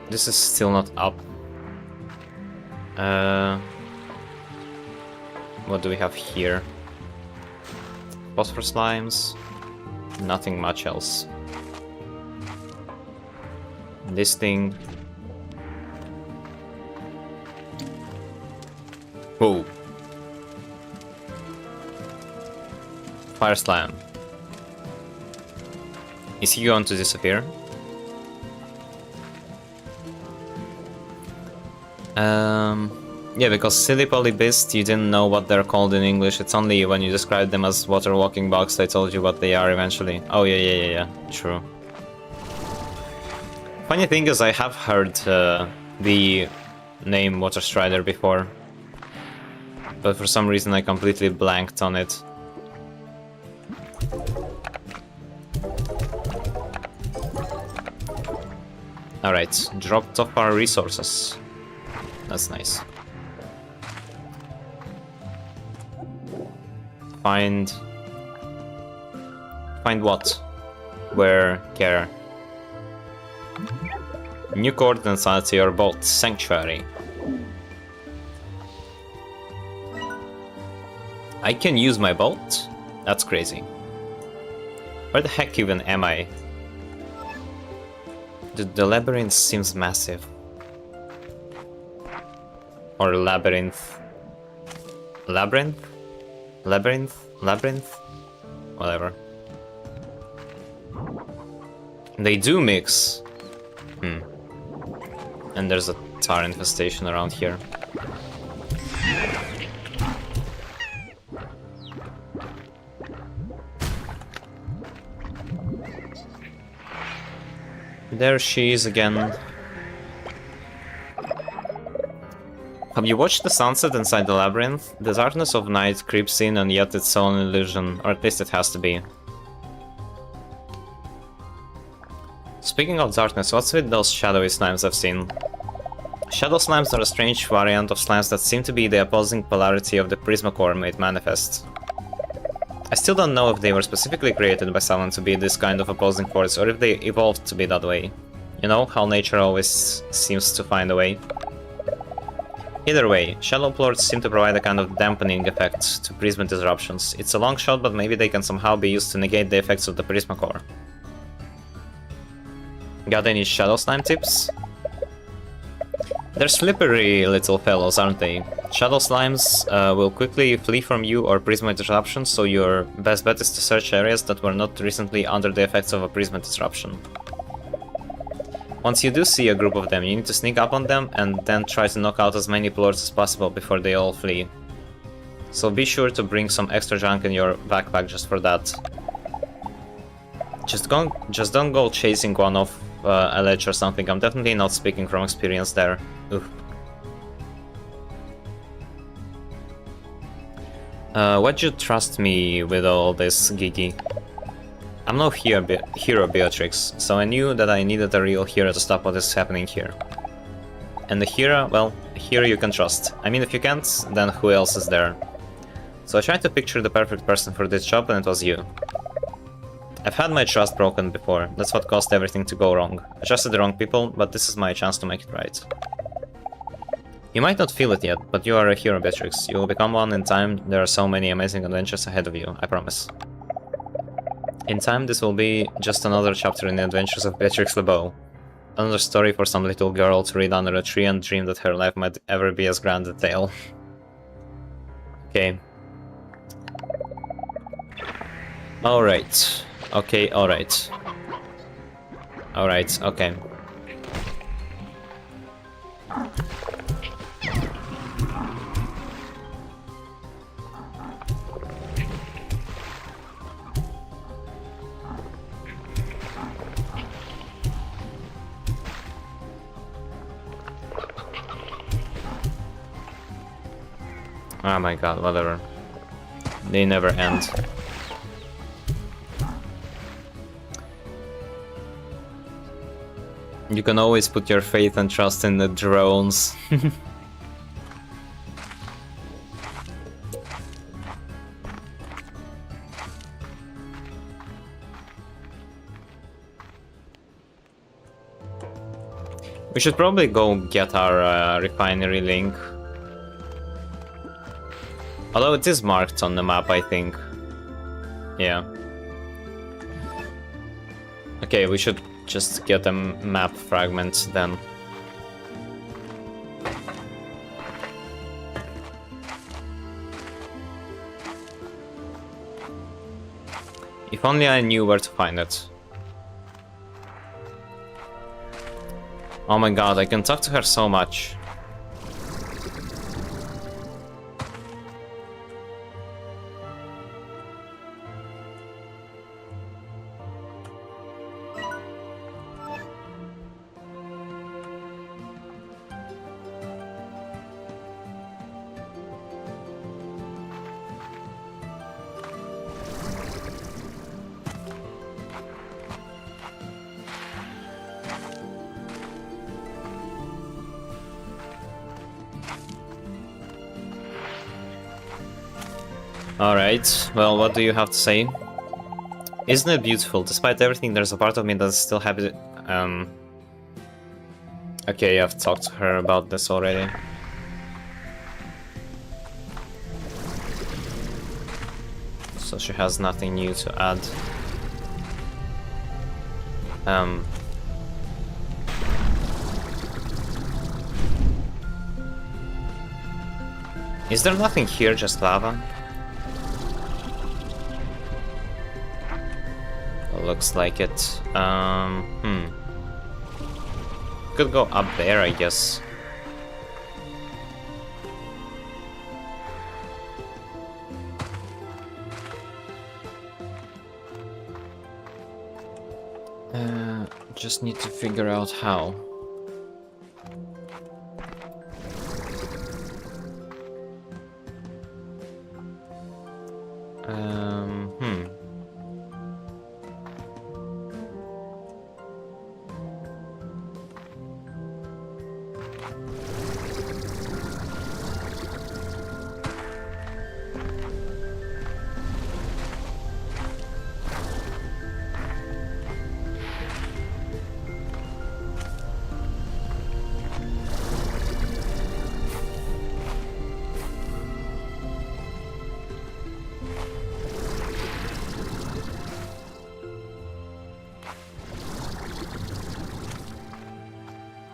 This is still not up. What do we have here? Phosphor slimes. Nothing much else. This thing. Whoa. Fire slime. Is he going to disappear? Yeah, because silly polybyst, you didn't know what they're called in English. It's only when you describe them as water walking bugs I told you what they are eventually. Oh yeah, true. Funny thing is, I have heard the name Water Strider before, but for some reason I completely blanked on it. Alright, dropped off our resources. That's nice. Find what? Where? Care? New coordinates added to your boat. Sanctuary. I can use my boat? That's crazy. Where the heck even am I? The labyrinth seems massive. Or labyrinth. Labyrinth? Labyrinth? Labyrinth? Whatever. They do mix. And there's a tar infestation around here. There she is again. Have you watched the sunset inside the labyrinth? The darkness of night creeps in, and yet it's all an illusion, or at least it has to be. Speaking of darkness, what's with those shadowy slimes I've seen? Shadow slimes are a strange variant of slimes that seem to be the opposing polarity of the Prismacore made manifest. I still don't know if they were specifically created by someone to be this kind of opposing force, or if they evolved to be that way. You know, how nature always seems to find a way. Either way, shadow plorts seem to provide a kind of dampening effect to prisma disruptions. It's a long shot, but maybe they can somehow be used to negate the effects of the Prismacore. Got any shadow slime tips? They're slippery little fellows, aren't they? Shadow slimes will quickly flee from you or prisma disruption, so your best bet is to search areas that were not recently under the effects of a prisma disruption. Once you do see a group of them, you need to sneak up on them and then try to knock out as many plorts as possible before they all flee. So be sure to bring some extra junk in your backpack just for that. Just don't go chasing one off a ledge or something. I'm definitely not speaking from experience there. Oof. Why'd you trust me with all this, Gigi? I'm no hero, Beatrix, so I knew that I needed a real hero to stop what is happening here. And the hero, well, a hero you can trust. I mean, if you can't, then who else is there? So I tried to picture the perfect person for this job, and it was you. I've had my trust broken before, that's what caused everything to go wrong. I trusted the wrong people, but this is my chance to make it right. You might not feel it yet, but you are a hero, Beatrix. You will become one in time. There are so many amazing adventures ahead of you, I promise. In time, this will be just another chapter in the adventures of Beatrix LeBeau. Another story for some little girl to read under a tree and dream that her life might ever be as grand a tale. Okay. Alright. Okay, alright. Alright, okay. Oh my god, whatever. They never end. You can always put your faith and trust in the drones. We should probably go get our refinery link. Although it is marked on the map, I think. Yeah. Okay, we should just get a map fragment then. If only I knew where to find it. Oh my god, I can talk to her so much. Alright, well, what do you have to say? Isn't it beautiful? Despite everything, there's a part of me that's still happy to... Okay, I've talked to her about this already. So she has nothing new to add. Is there nothing here, just lava? Looks like it. Could go up there, I guess. Just need to figure out how.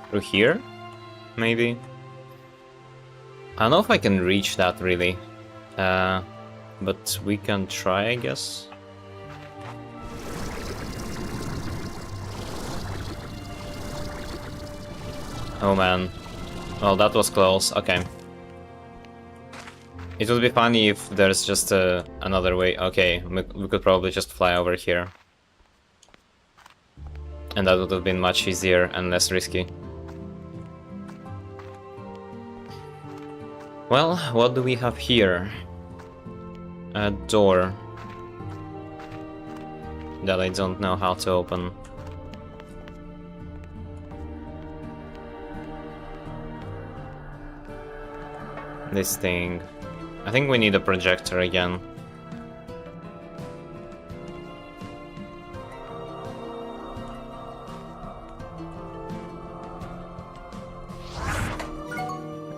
Through here? maybe. I don't know if I can reach that really, but we can try, I guess. Oh man. Well, that was close. Okay. It would be funny if there's just another way. Okay, we could probably just fly over here. And that would have been much easier and less risky. Well, what do we have here? A door that I don't know how to open. This thing. I think we need a projector again.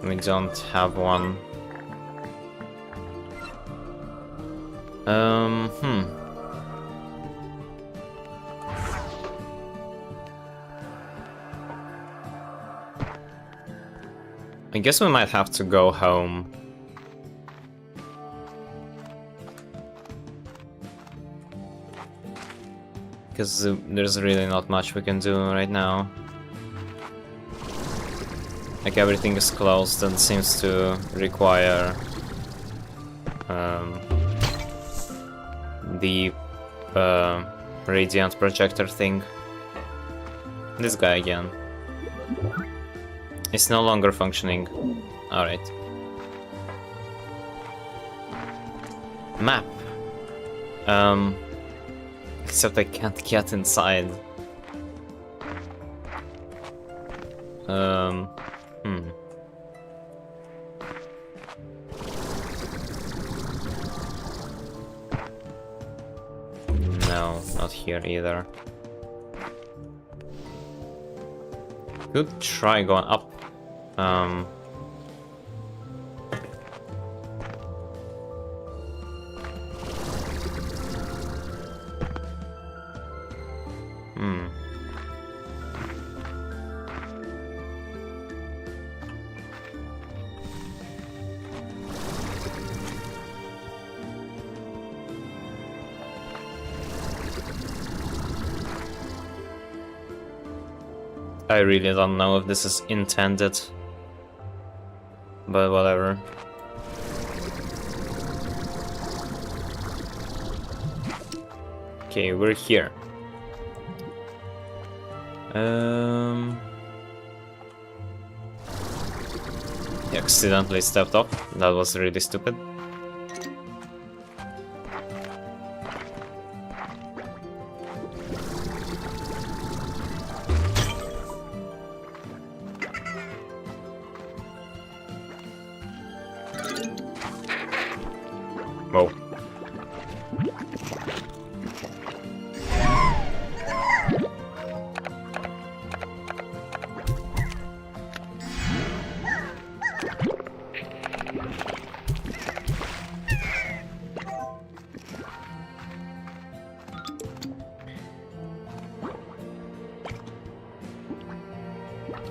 We don't have one. I guess we might have to go home. Because there's really not much we can do right now. Like everything is closed and seems to require the radiant projector thing. This guy again. It's no longer functioning. Alright. Map. Except I can't get inside. No, not here either. Could try going up. I really don't know if this is intended, but whatever. Okay, we're here. Accidentally stepped off. That was really stupid. Whoa.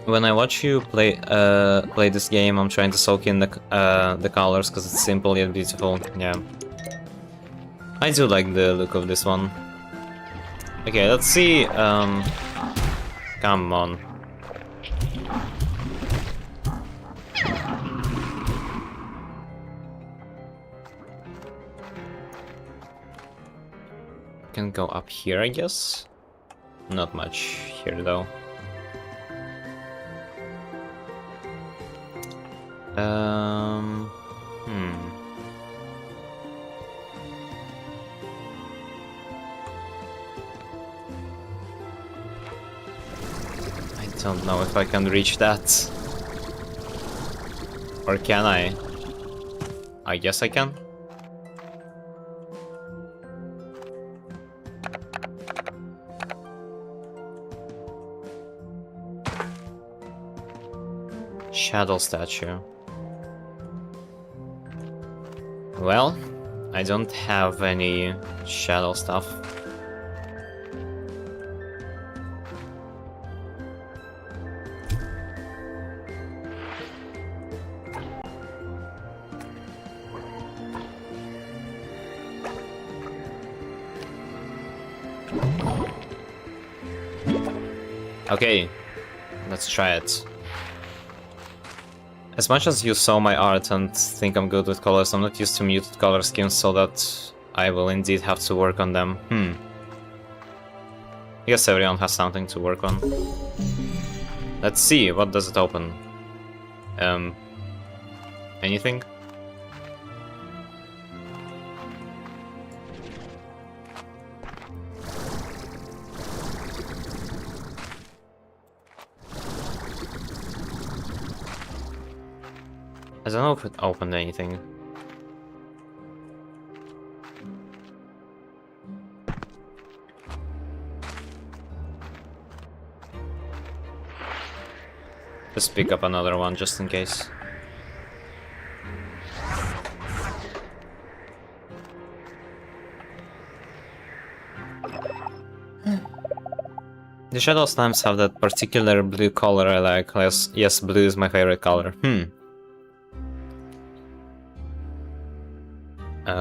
When I watch you play this game, I'm trying to soak in the colors because it's simple yet beautiful. Yeah, I do like the look of this one. Okay, let's see. Come on. Can go up here, I guess. Not much here though. I don't know if I can reach that. Or can I? I guess I can. Shadow statue. Well, I don't have any shadow stuff. Okay, let's try it. As much as you saw my art and think I'm good with colors, I'm not used to muted color schemes, so that I will indeed have to work on them. I guess everyone has something to work on. Let's see, what does it open? Anything? I don't know if it opened anything. Just pick up another one just in case. The shadow slimes have that particular blue color I like. Yes, blue is my favorite color.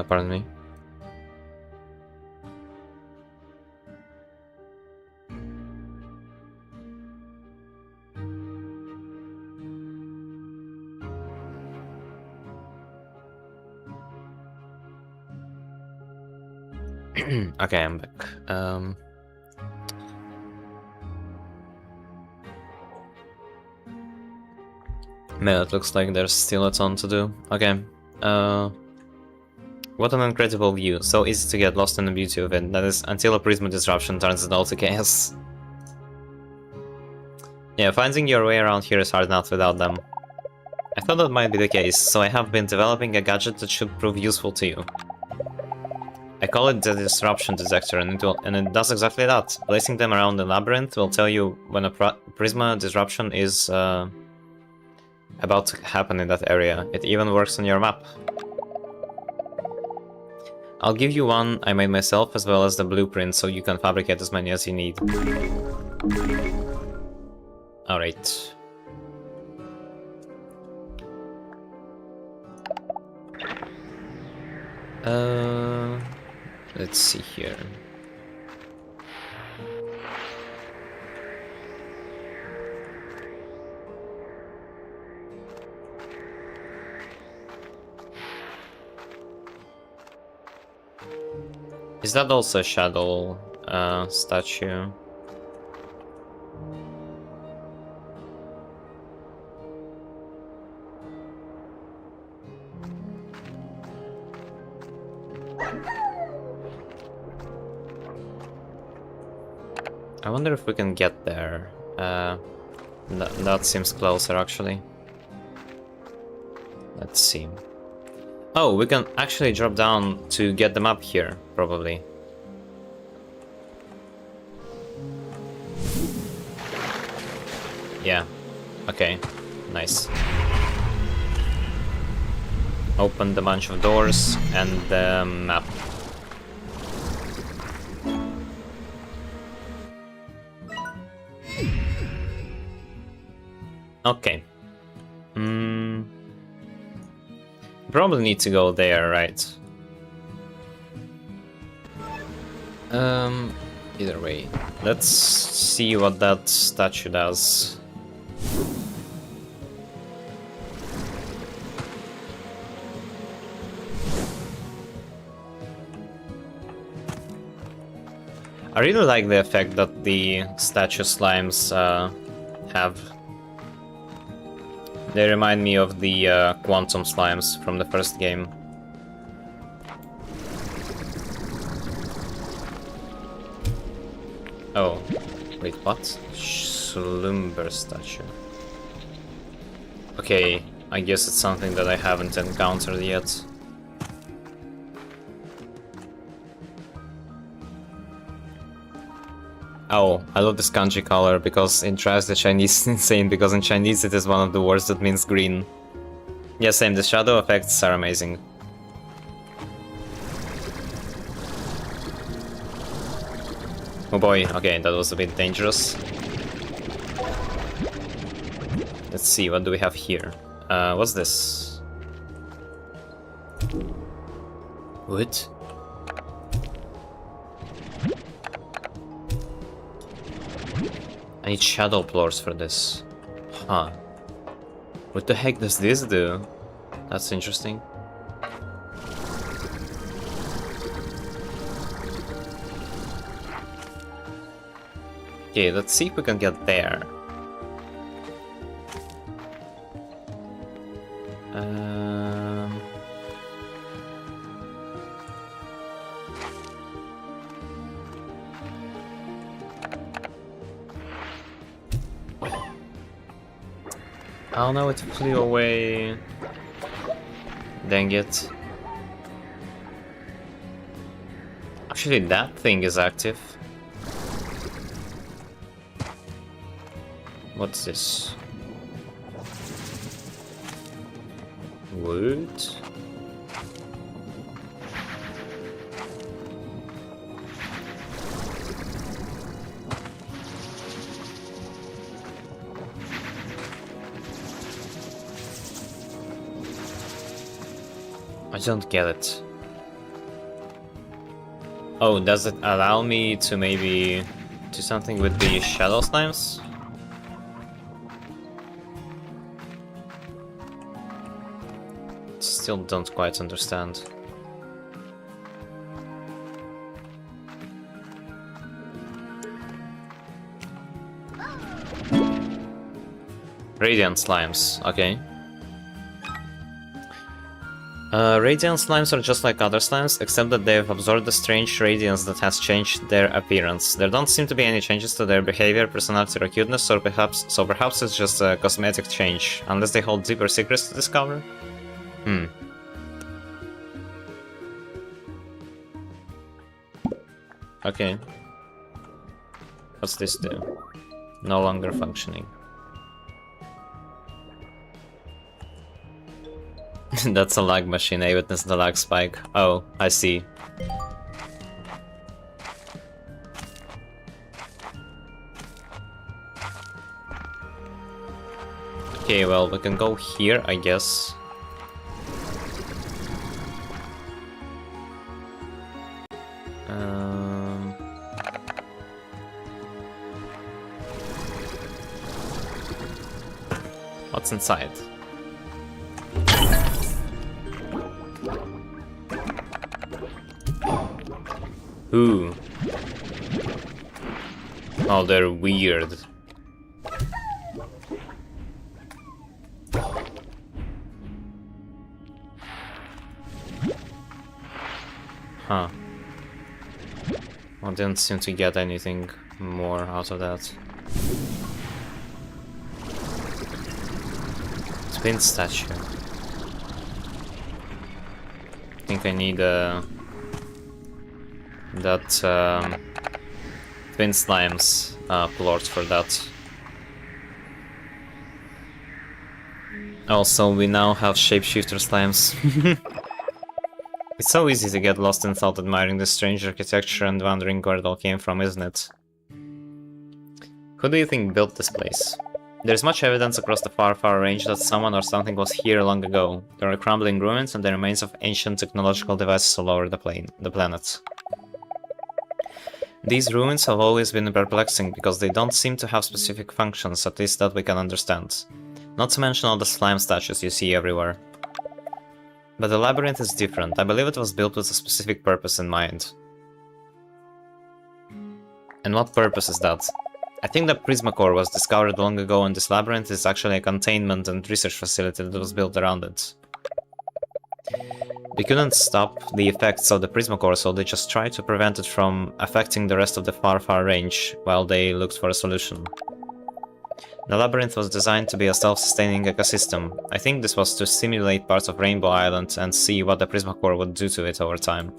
Pardon me. Okay, I'm back. Man, it looks like there's still a ton to do. Okay. What an incredible view. So easy to get lost in the beauty of it. That is, until a prisma disruption turns it all to chaos. Yeah, finding your way around here is hard enough without them. I thought that might be the case, so I have been developing a gadget that should prove useful to you. I call it the disruption detector, and it does exactly that. Placing them around the labyrinth will tell you when a prisma disruption is about to happen in that area. It even works on your map. I'll give you one I made myself, as well as the blueprint, so you can fabricate as many as you need. Alright. Let's see here. Is that also a shadow statue? I wonder if we can get there. That seems closer, actually. Let's see. Oh, we can actually drop down to get them up here, probably. Yeah. Okay. Nice. Opened a bunch of doors and the map. Okay. Probably need to go there, right? Either way. Let's see what that statue does. I really like the effect that the statue slimes have. They remind me of the quantum slimes from the first game. Oh, wait, what? Slumber statue. Okay, I guess it's something that I haven't encountered yet. Oh, I love this kanji color because it drives the Chinese insane, because in Chinese it is one of the words that means green. Yeah, same, the shadow effects are amazing. Oh boy, okay, that was a bit dangerous. Let's see, what do we have here? What's this? Wood? I need shadow floors for this. Huh. What the heck does this do? That's interesting. Okay, let's see if we can get there. Oh no, it flew away. Dang it. Actually, that thing is active. What's this? What? I don't get it. Oh, does it allow me to maybe do something with the shadow slimes? Still don't quite understand. Radiant slimes, okay. Radiant slimes are just like other slimes, except that they've absorbed the strange radiance that has changed their appearance. There don't seem to be any changes to their behavior, personality, or cuteness, or perhaps it's just a cosmetic change, unless they hold deeper secrets to discover? Okay. What's this do? No longer functioning. That's a lag machine. I witnessed the lag spike. Oh, I see. Okay, well, we can go here, I guess. What's inside? Ooh. Oh, they're weird. Huh. I didn't seem to get anything more out of that. Twin statue. I think I need that twin slimes plort for that. Also, we now have shapeshifter slimes. It's so easy to get lost in thought admiring this strange architecture and wondering where it all came from, isn't it? Who do you think built this place? There's much evidence across the far range that someone or something was here long ago. There are crumbling ruins and the remains of ancient technological devices all over the planet. These ruins have always been perplexing because they don't seem to have specific functions, at least that we can understand. Not to mention all the slime statues you see everywhere. But the labyrinth is different. I believe it was built with a specific purpose in mind. And what purpose is that? I think the Prismacore was discovered long ago and this labyrinth is actually a containment and research facility that was built around it. They couldn't stop the effects of the Prismacore, so they just tried to prevent it from affecting the rest of the far range while they looked for a solution. The labyrinth was designed to be a self-sustaining ecosystem. I think this was to simulate parts of Rainbow Island and see what the Prismacore would do to it over time.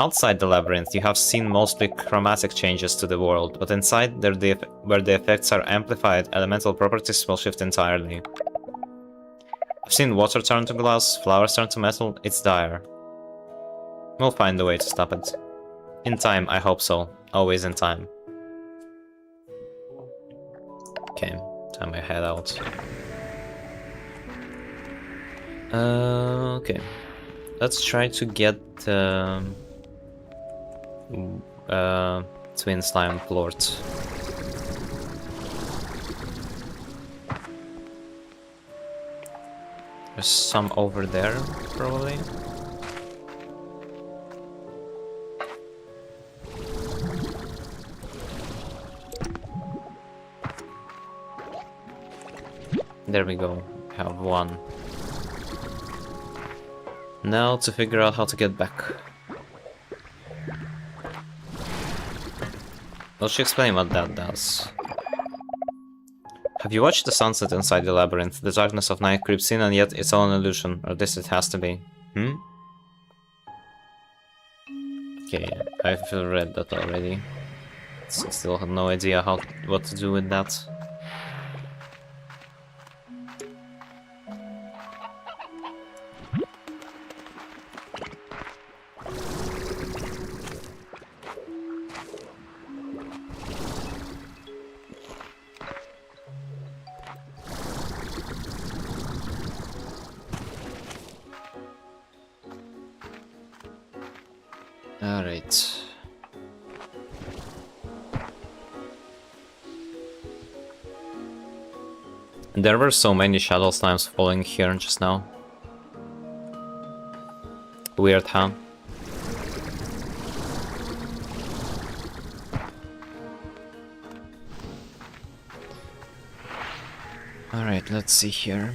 Outside the labyrinth, you have seen mostly chromatic changes to the world, but inside, where the effects are amplified, elemental properties will shift entirely. I've seen water turn to glass, flowers turn to metal, it's dire. We'll find a way to stop it. In time, I hope so. Always in time. Okay, time I head out. Okay. Let's try to get twin slime plort. There's some over there, probably. There we go. Have one. Now to figure out how to get back. Will she explain what that does? Have you watched the sunset inside the labyrinth? The darkness of night creeps in and yet it's all an illusion. Or this it has to be. Hmm? Okay, I've read that already. So still have no idea what to do with that. Alright. There were so many shadow slimes falling here just now. Weird, huh? Alright, let's see here.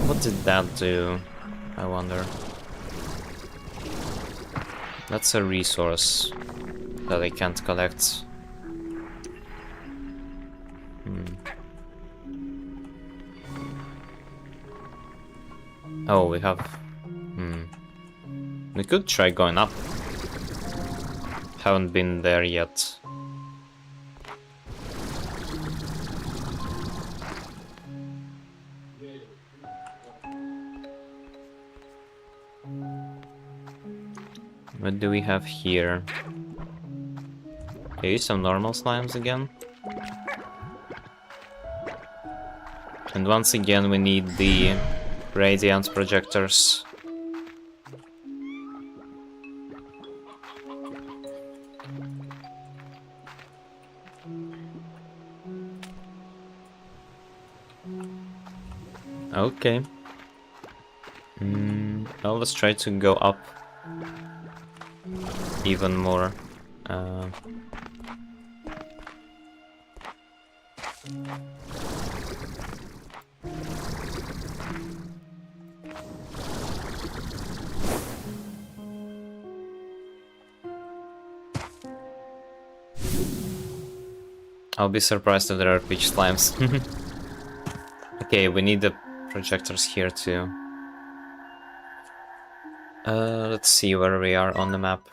What did that do? I wonder. That's a resource that I can't collect. Oh, we have... We could try going up. Haven't been there yet. What do we have here? Okay, some normal slimes again. And once again we need the radiant projectors. Okay. Now let's try to go up even more. I'll be surprised if there are peach slimes. Okay, we need the projectors here too. Let's see where we are on the map.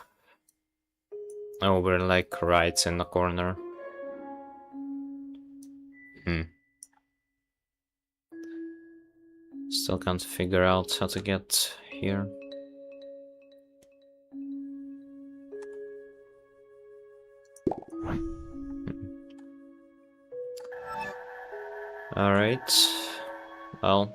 Oh, we're like right in the corner. Still can't figure out how to get here. Alright. Well.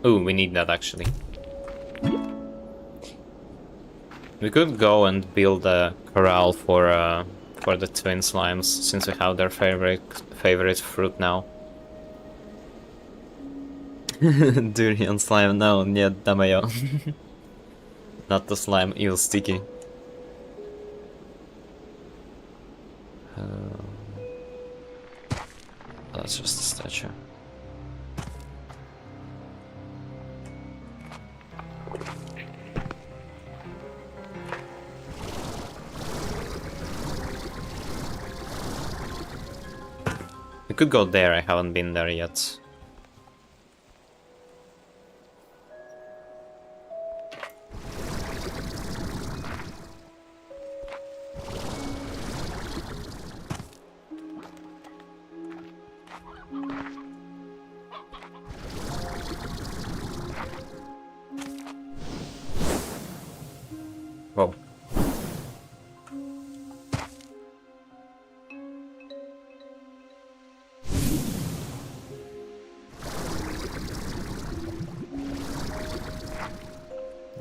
Ooh, we need that actually. We could go and build a corral for the twin slimes, since we have their favorite fruit now. Durian slime, no, nie, damayo. Not the slime, ew, sticky. That's just a statue. We could go there, I haven't been there yet.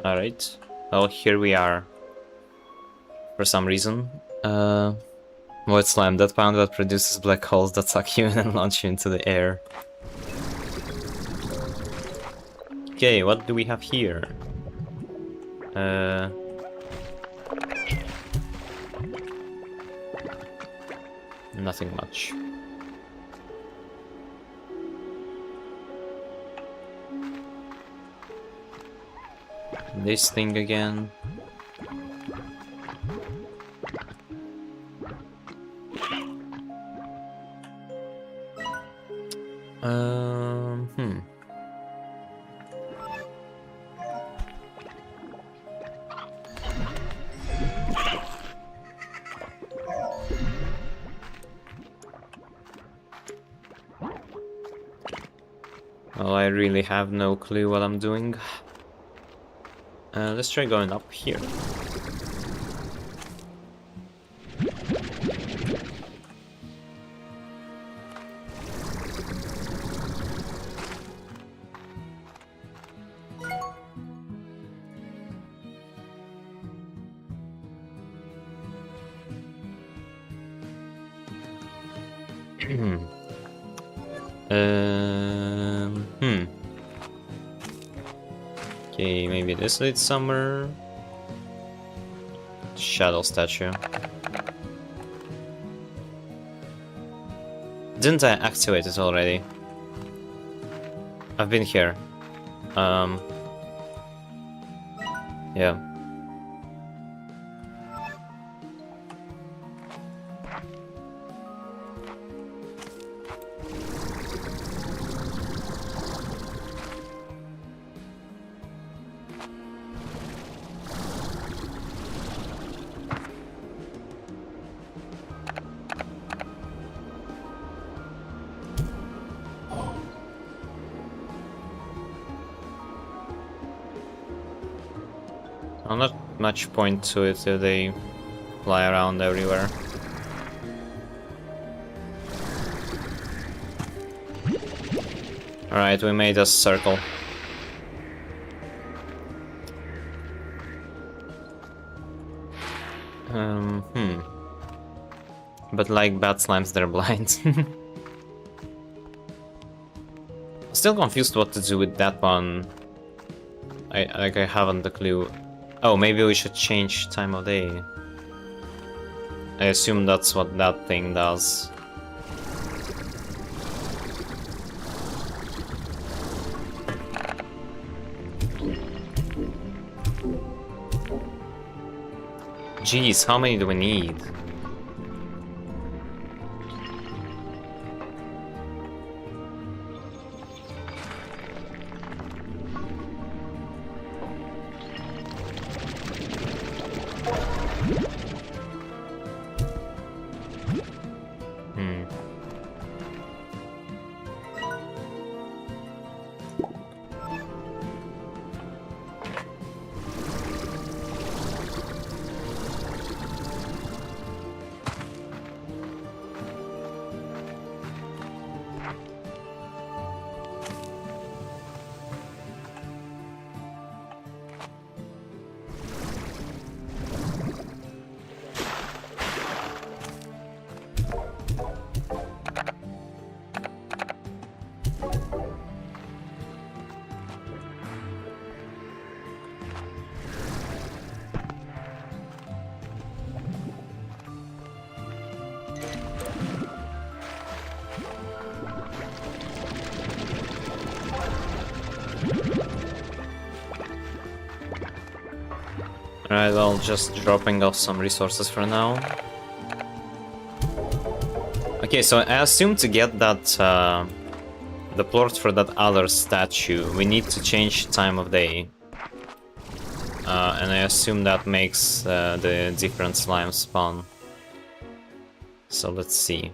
Alright. Well, here we are. For some reason. Void slime, that pound that produces black holes that suck you in and launch you into the air. Okay, what do we have here? Nothing much. This thing again. Hmm. Well, I really have no clue what I'm doing. Let's try going up here. Okay, maybe this leads somewhere. Shadow statue. Didn't I activate it already? I've been here. Yeah. Not much point to it if they fly around everywhere. Alright, we made a circle. But like bad slimes, they're blind. Still confused what to do with that one. I haven't a clue. Oh, maybe we should change time of day. I assume that's what that thing does. Jeez, how many do we need? Alright, well, just dropping off some resources for now. Okay, so I assume to get that, the plort for that other statue, we need to change time of day. And I assume that makes the different slimes spawn. So let's see.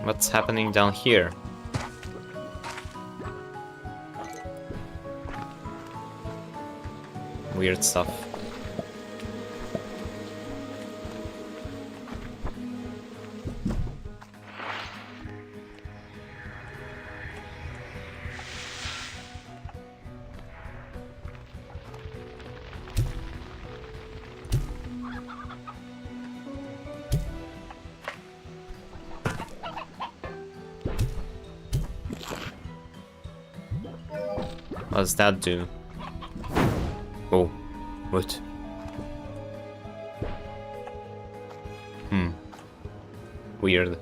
What's happening down here? Weird stuff. What does that do? Oh, what? Weird.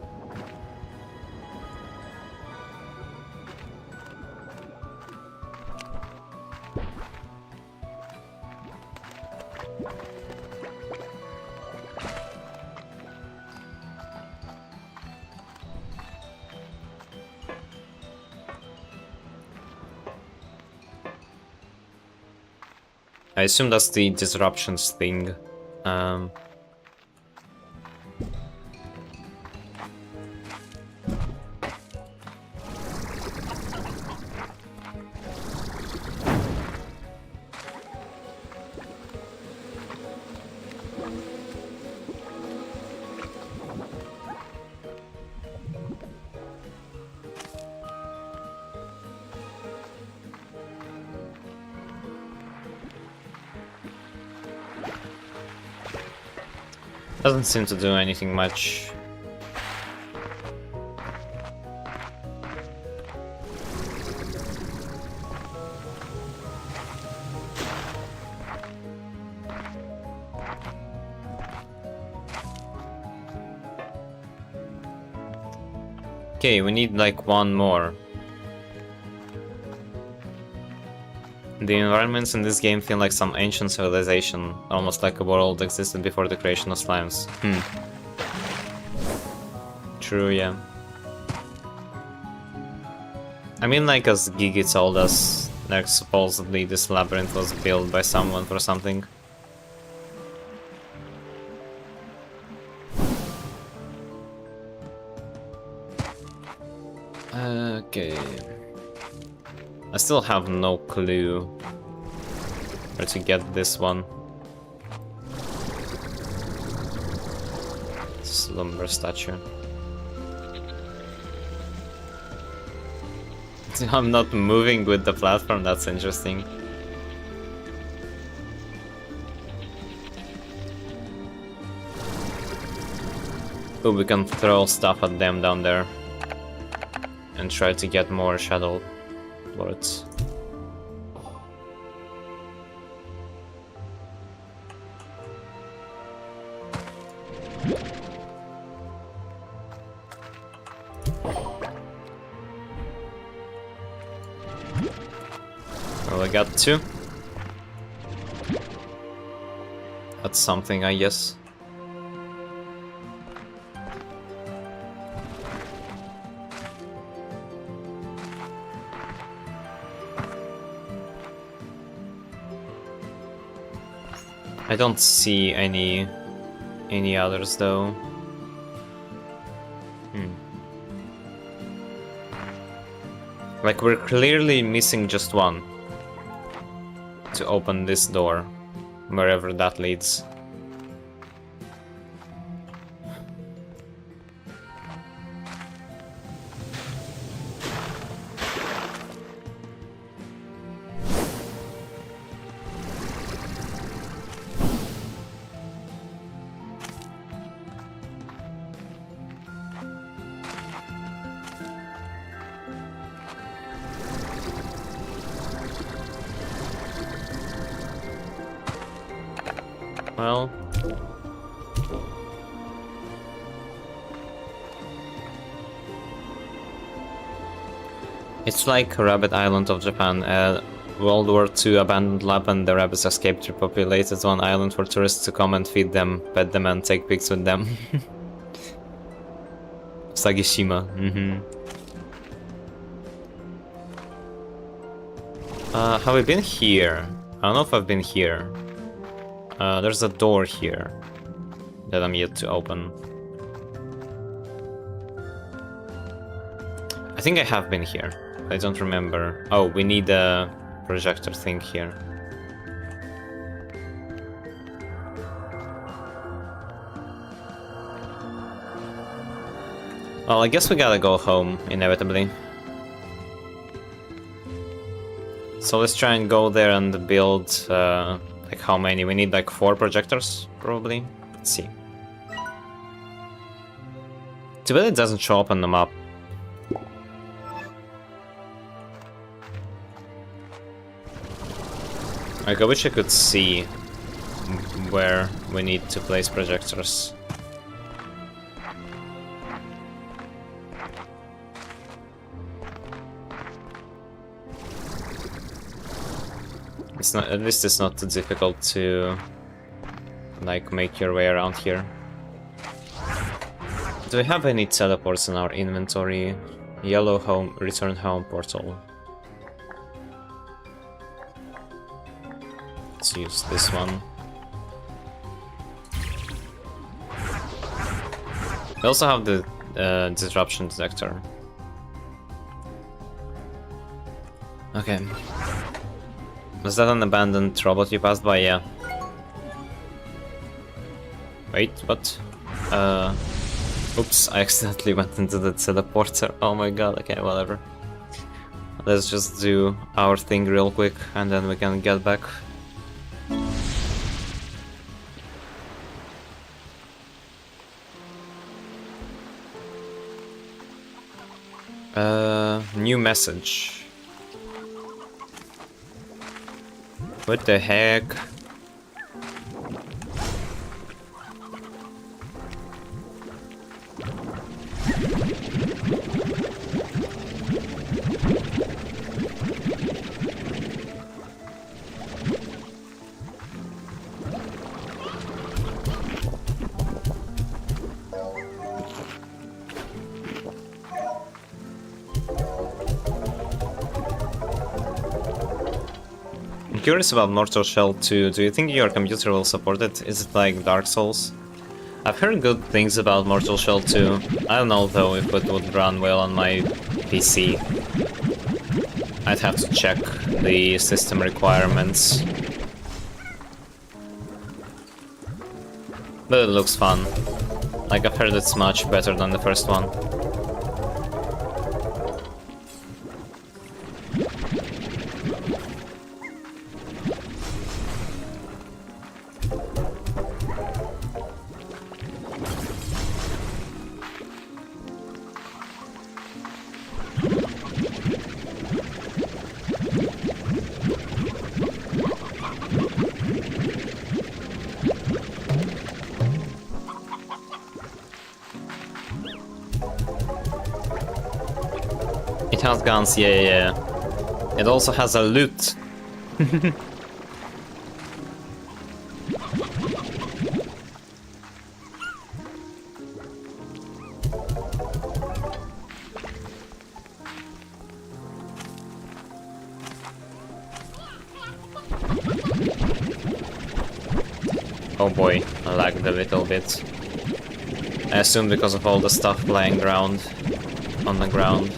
I assume that's the disruptions thing. Doesn't seem to do anything much. Okay, we need like one more. The environments in this game feel like some ancient civilization, almost like a world existed before the creation of slimes. True, yeah. I mean, like, as Gigi told us, like, supposedly this labyrinth was built by someone for something. Okay. I still have no clue where to get this one. Slumber statue. I'm not moving with the platform, that's interesting. Oh, we can throw stuff at them down there and try to get more shadow lords. Well, I got two. That's something, I guess. I don't see any others though. Like, we're clearly missing just one to open this door, wherever that leads. Well, it's like Rabbit Island of Japan, a World War II abandoned lab, and the rabbits escaped repopulated one island for tourists to come and feed them, pet them, and take pics with them. Sagishima. Have we been here? I don't know if I've been here. There's a door here. that I'm yet to open. I think I have been here. I don't remember. Oh, we need a projector thing here. Well, I guess we gotta go home, inevitably. So let's try and go there and build, like how many? We need like 4 projectors, probably. Let's see. Too bad it doesn't show up on the map. Like, I wish I could see where we need to place projectors. It's not, at least it's not too difficult to like make your way around here. Do we have any teleports in our inventory? Yellow home, return home portal. Let's use this one. We also have the disruption detector. Okay. Was that an abandoned robot you passed by? Yeah. Wait, what? Oops, I accidentally went into the teleporter. Oh my god, okay, whatever. Let's just do our thing real quick and then we can get back. New message. What the heck? I'm curious about Mortal Shell 2. Do you think your computer will support it? Is it like Dark Souls? I've heard good things about Mortal Shell 2. I don't know though if it would run well on my PC. I'd have to check the system requirements. But it looks fun. Like, I've heard it's much better than the first one. It has guns, yeah. It also has a loot. Oh boy, I lagged a little bit. I assume because of all the stuff lying around on the ground.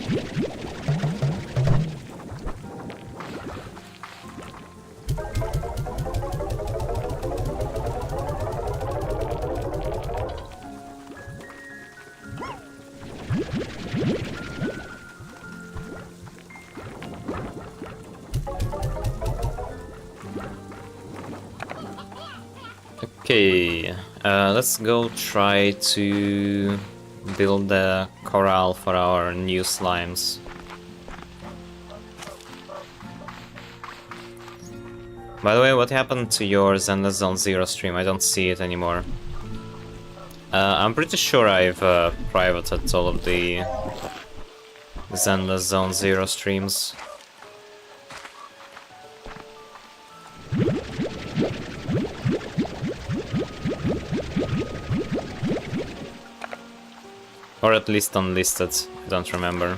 Okay, let's go try to build a corral for our new slimes. By the way, what happened to your Zenless Zone Zero stream? I don't see it anymore. I'm pretty sure I've privated all of the Zenless Zone Zero streams. Or at least unlisted, I don't remember.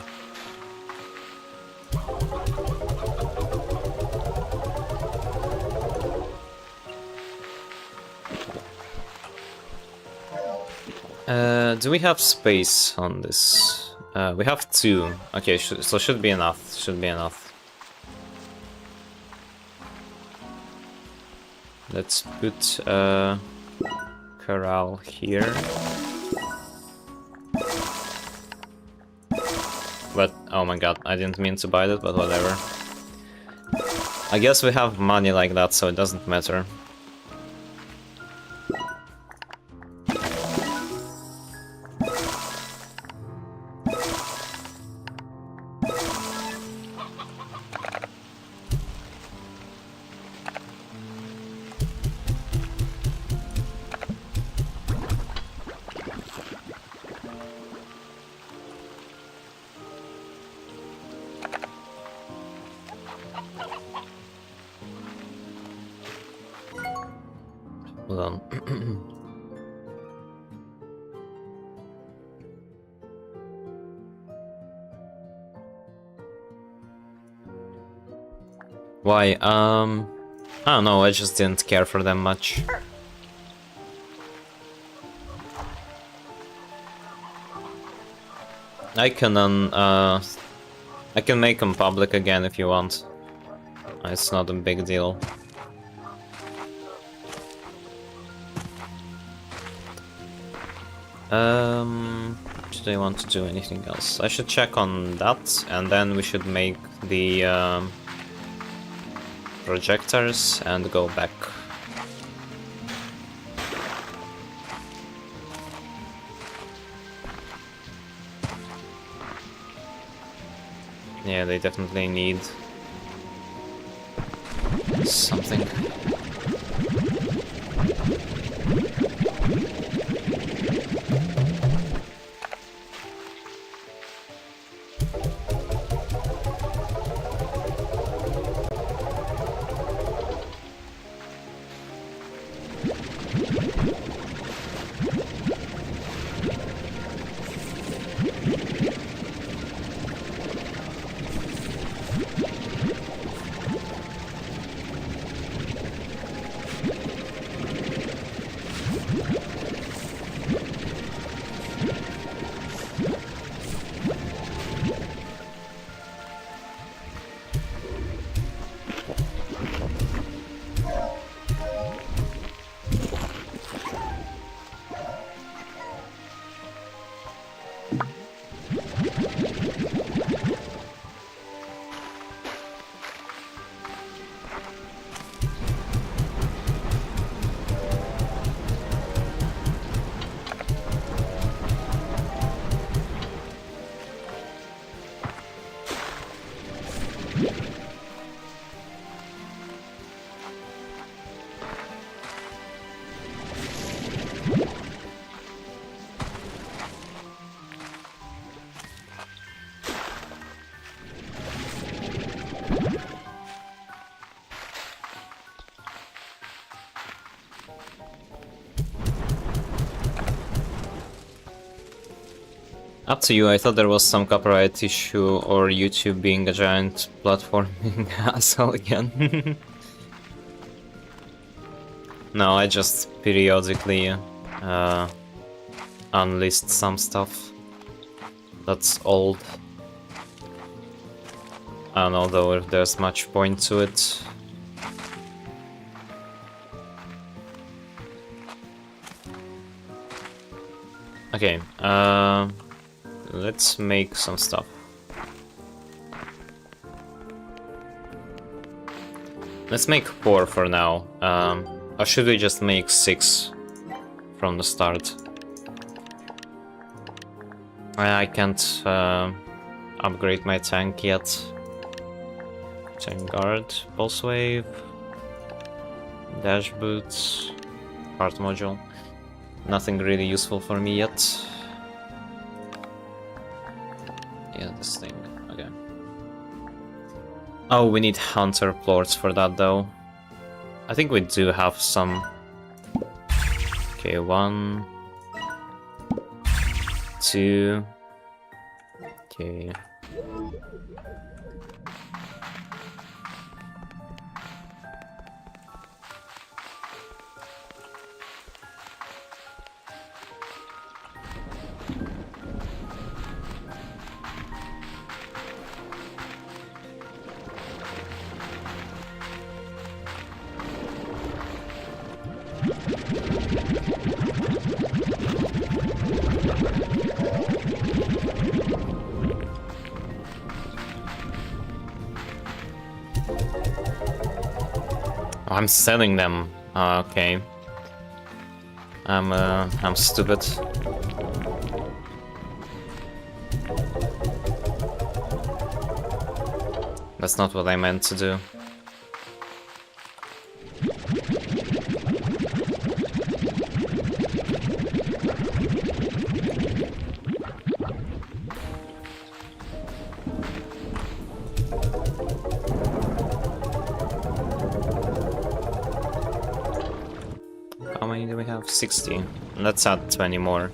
Do we have space on this? We have 2. Okay, so should be enough. Should be enough. Let's put a corral here. But, oh my god, I didn't mean to buy that, but whatever. I guess we have money like that, so it doesn't matter. Hold on. Why? I don't know, I just didn't care for them much. I can make them public again if you want. It's not a big deal. Should I want to do anything else? I should check on that, and then we should make the projectors and go back. Yeah, they definitely need something. Up to you, I thought there was some copyright issue or YouTube being a giant platforming asshole again. No, I just periodically unlist some stuff that's old. I don't know though if there's much point to it. Okay, let's make some stuff. Let's make 4 for now. Or should we just make 6 from the start? I can't upgrade my tank yet. Tank guard, pulse wave, dash boots, part module. Nothing really useful for me yet. Yeah, this thing. Okay. Oh, we need hunter plorts for that though. I think we do have some. Okay, 1, 2. Okay. Oh, I'm selling them. Okay. I'm stupid. That's not what I meant to do. How many do we have? 60. Let's add 20 more.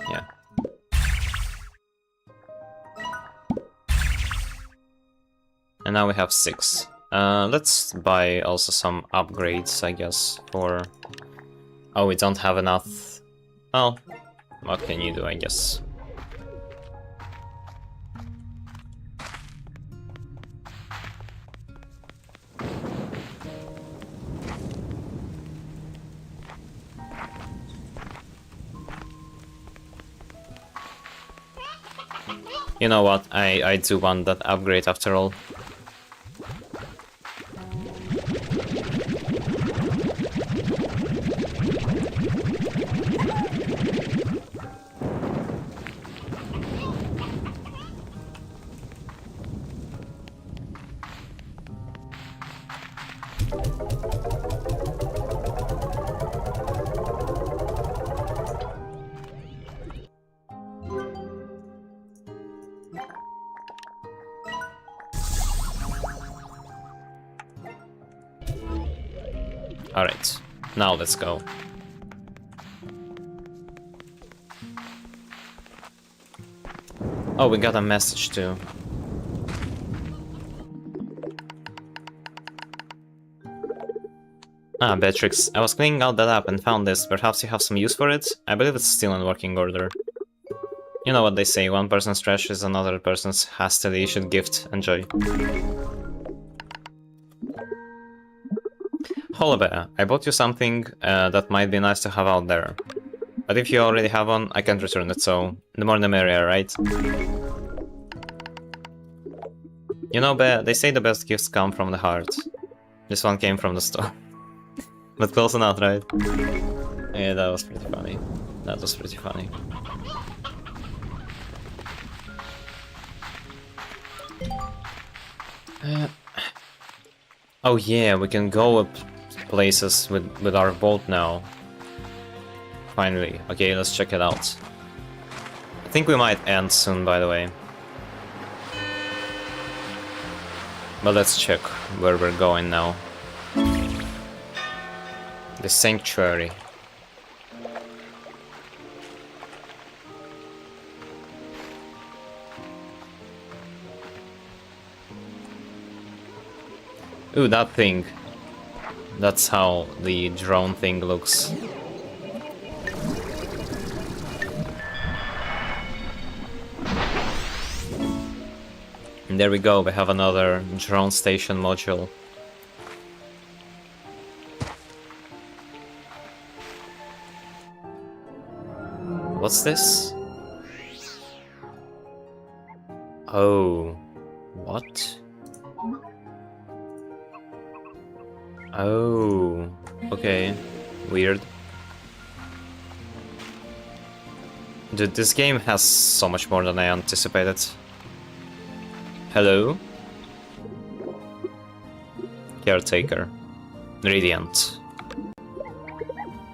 Yeah. And now we have 6. Let's buy also some upgrades, I guess, for... Oh, we don't have enough. Well, what can you do, I guess? You know what, I do want that upgrade after all. Alright, now let's go. Oh, we got a message too. Ah, Beatrix, I was cleaning out that app and found this. Perhaps you have some use for it? I believe it's still in working order. You know what they say, one person's trash is another person's hastily issued gift. Enjoy. Holloway, I bought you something that might be nice to have out there. But if you already have one, I can't return it, so the more the merrier, right? You know, they say the best gifts come from the heart. This one came from the store. But close enough, right? Yeah, that was pretty funny. That was pretty funny. Oh yeah, we can go up places with our boat now. Finally. Okay, let's check it out. I think we might end soon, by the way. But let's check where we're going now. The sanctuary. Ooh, that thing. That's how the drone thing looks. And there we go, we have another drone station module. What's this? Oh, what? Oh, okay, weird. Dude, this game has so much more than I anticipated. Hello? Caretaker. Radiant.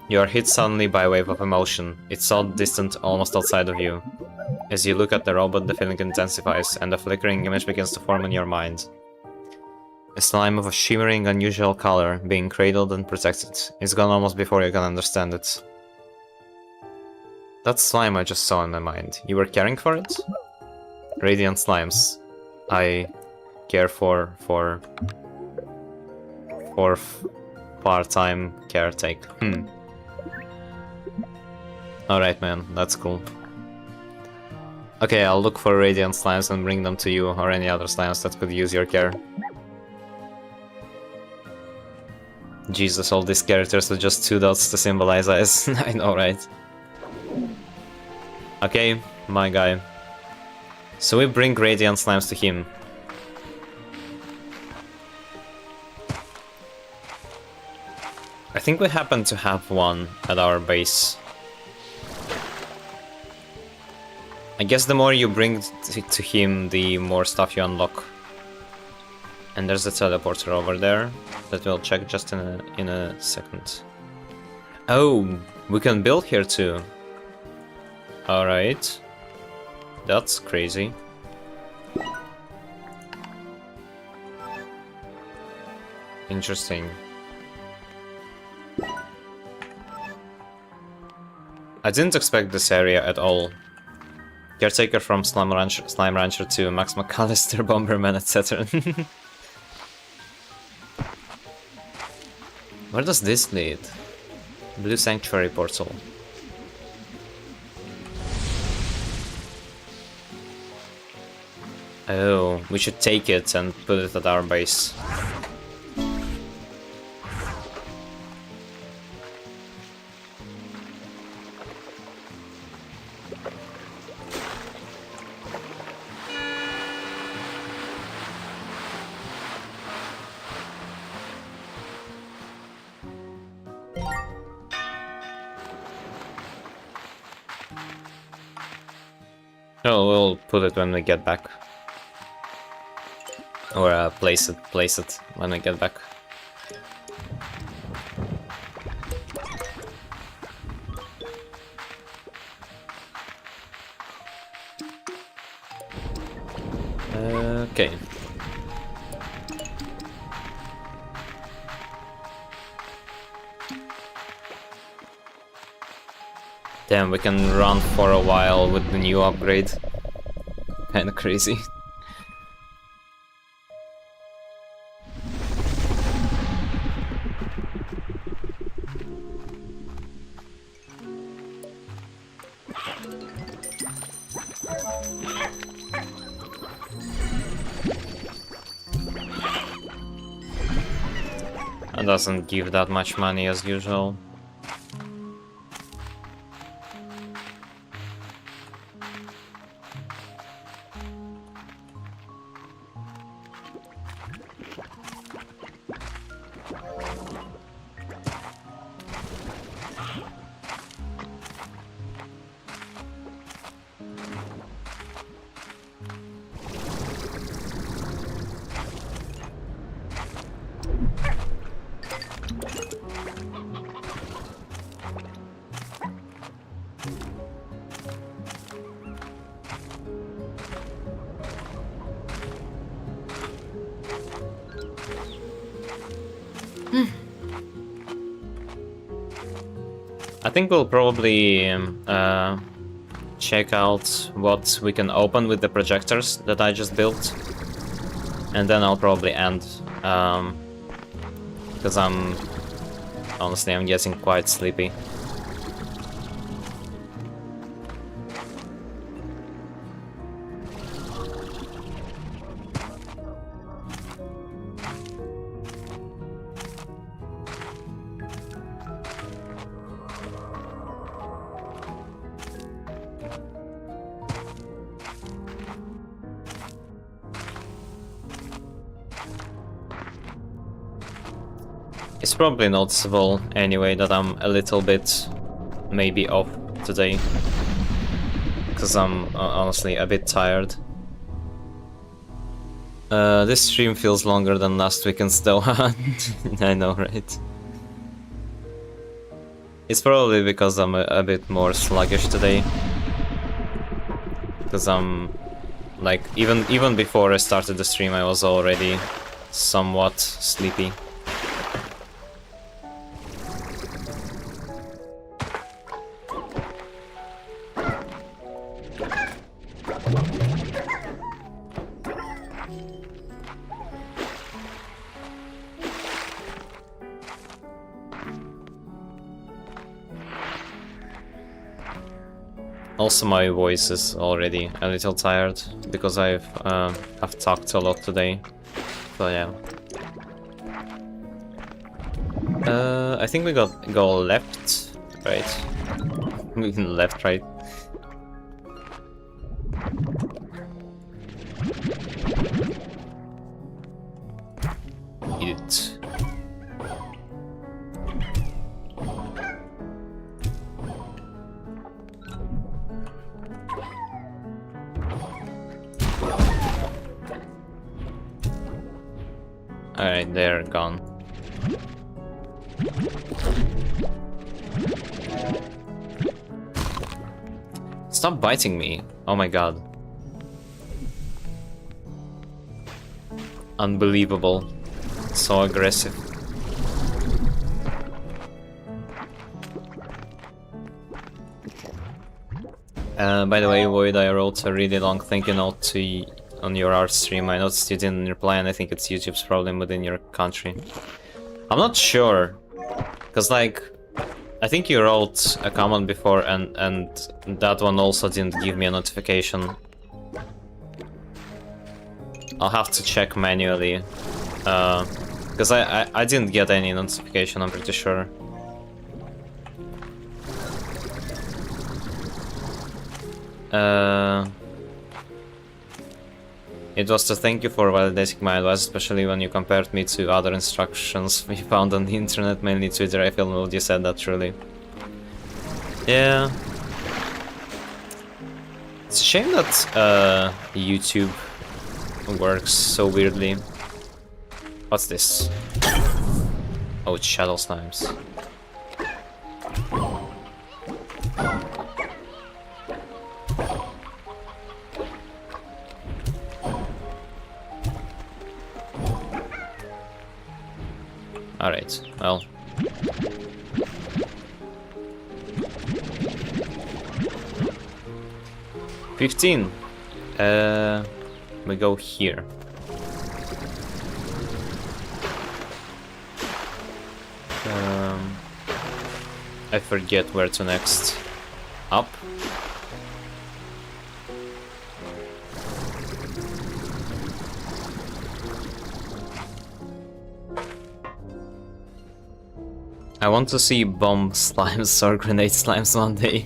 You are hit suddenly by a wave of emotion. It's so distant, almost outside of you. As you look at the robot, the feeling intensifies, and a flickering image begins to form in your mind. A slime of a shimmering, unusual color, being cradled and protected. It's gone almost before you can understand it. That slime I just saw in my mind. You were caring for it? Radiant slimes. I care for part-time caretake. Alright, man, that's cool. Okay, I'll look for radiant slimes and bring them to you, or any other slimes that could use your care. Jesus, all these characters with just 2 dots to symbolize eyes. I know, right? Okay, my guy. So we bring radiant slimes to him. I think we happen to have one at our base. I guess the more you bring to him, the more stuff you unlock. And there's a teleporter over there that we'll check just in a second. Oh, we can build here too. Alright. That's crazy. Interesting. I didn't expect this area at all. Caretaker from Slime Rancher to Max McAllister, Bomberman, etc. Where does this lead? Blue Sanctuary portal. Oh, we should take it and put it at our base. Oh, we'll put it when we get back. Or place it when we get back. Okay. Damn, we can run for a while with the new upgrade. Kinda crazy. That doesn't give that much money as usual. I think we'll probably check out what we can open with the projectors that I just built, and then I'll probably end, because I'm getting quite sleepy. It's probably noticeable anyway that I'm a little bit maybe off today, because I'm honestly a bit tired. This stream feels longer than last weekend's though. I know, right? It's probably because I'm a bit more sluggish today, because I'm like even before I started the stream I was already somewhat sleepy. Also, my voice is already a little tired because I've talked a lot today. So yeah. I think we go left, right? Left, right. Eat it. Alright, they're gone. Stop biting me. Oh my god. Unbelievable. So aggressive. By the way, Void, I wrote a really long thank you note to on your art stream. I noticed you didn't reply, and I think it's YouTube's problem within your country. I'm not sure, cause like, I think you wrote a comment before, and that one also didn't give me a notification. I'll have to check manually, cause I didn't get any notification. I'm pretty sure. It was to thank you for validating my advice, especially when you compared me to other instructions we found on the internet, mainly Twitter. I feel what you said that truly. Yeah. It's a shame that YouTube works so weirdly. What's this? Oh, it's shadow slimes. Alright, well. $15. We go here. I forget where to next. Up? I want to see bomb slimes or grenade slimes one day.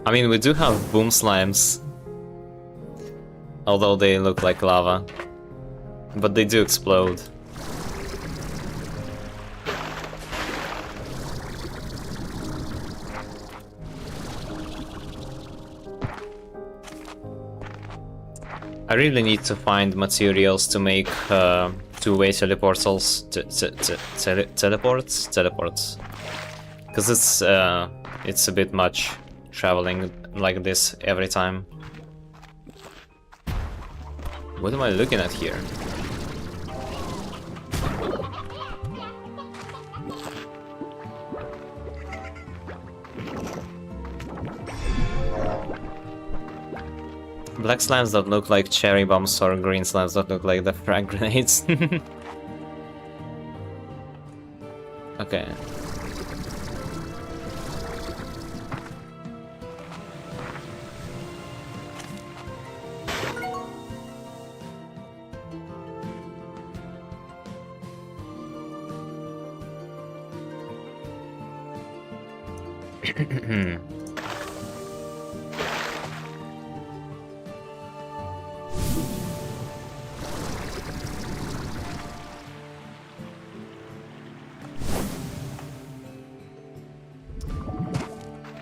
I mean, we do have boom slimes, although they look like lava, but they do explode. I really need to find materials to make two-way teleportals. Teleports. Because it's a bit much traveling like this every time. What am I looking at here? Black slimes that look like cherry bombs or green slimes that look like the frag grenades. Okay.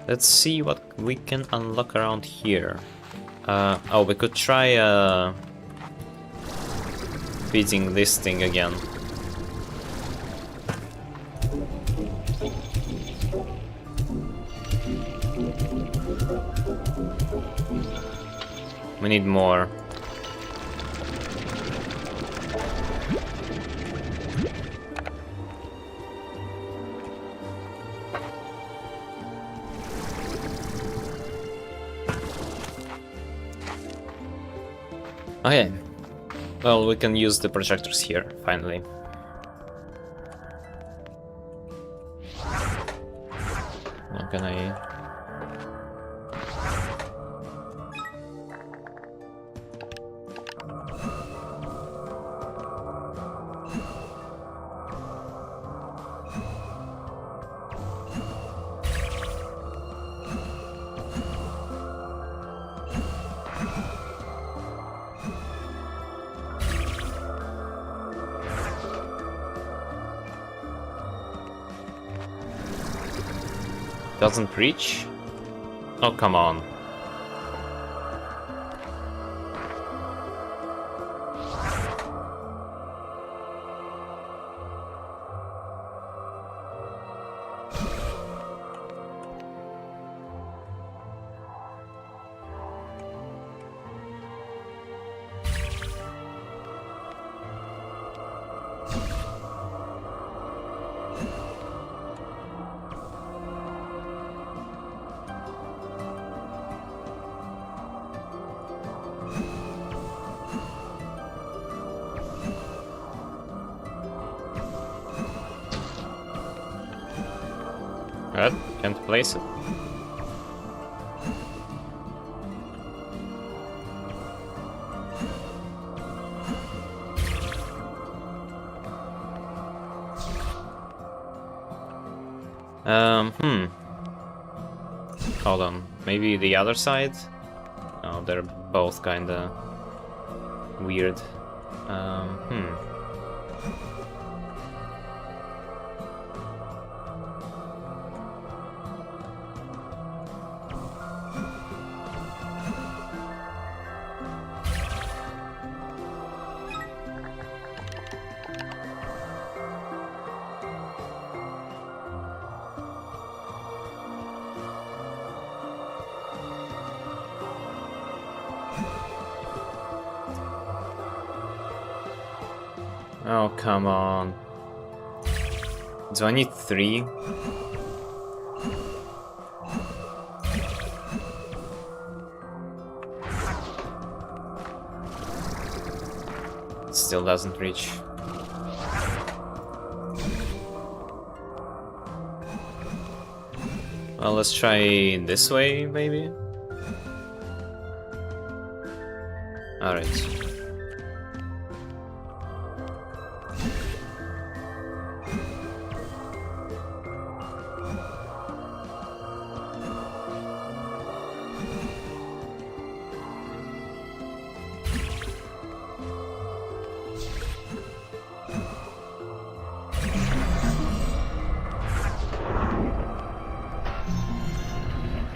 Let's see what we can unlock around here. Oh, we could try beating this thing again. We need more. Okay. Well, we can use the projectors here, finally. How can I... Doesn't reach? Oh, come on. What? Can't place it. Hold on. Maybe the other side? Oh, they're both kinda weird. Oh, come on. Do I need 3? Still doesn't reach. Well, let's try this way, maybe? Alright.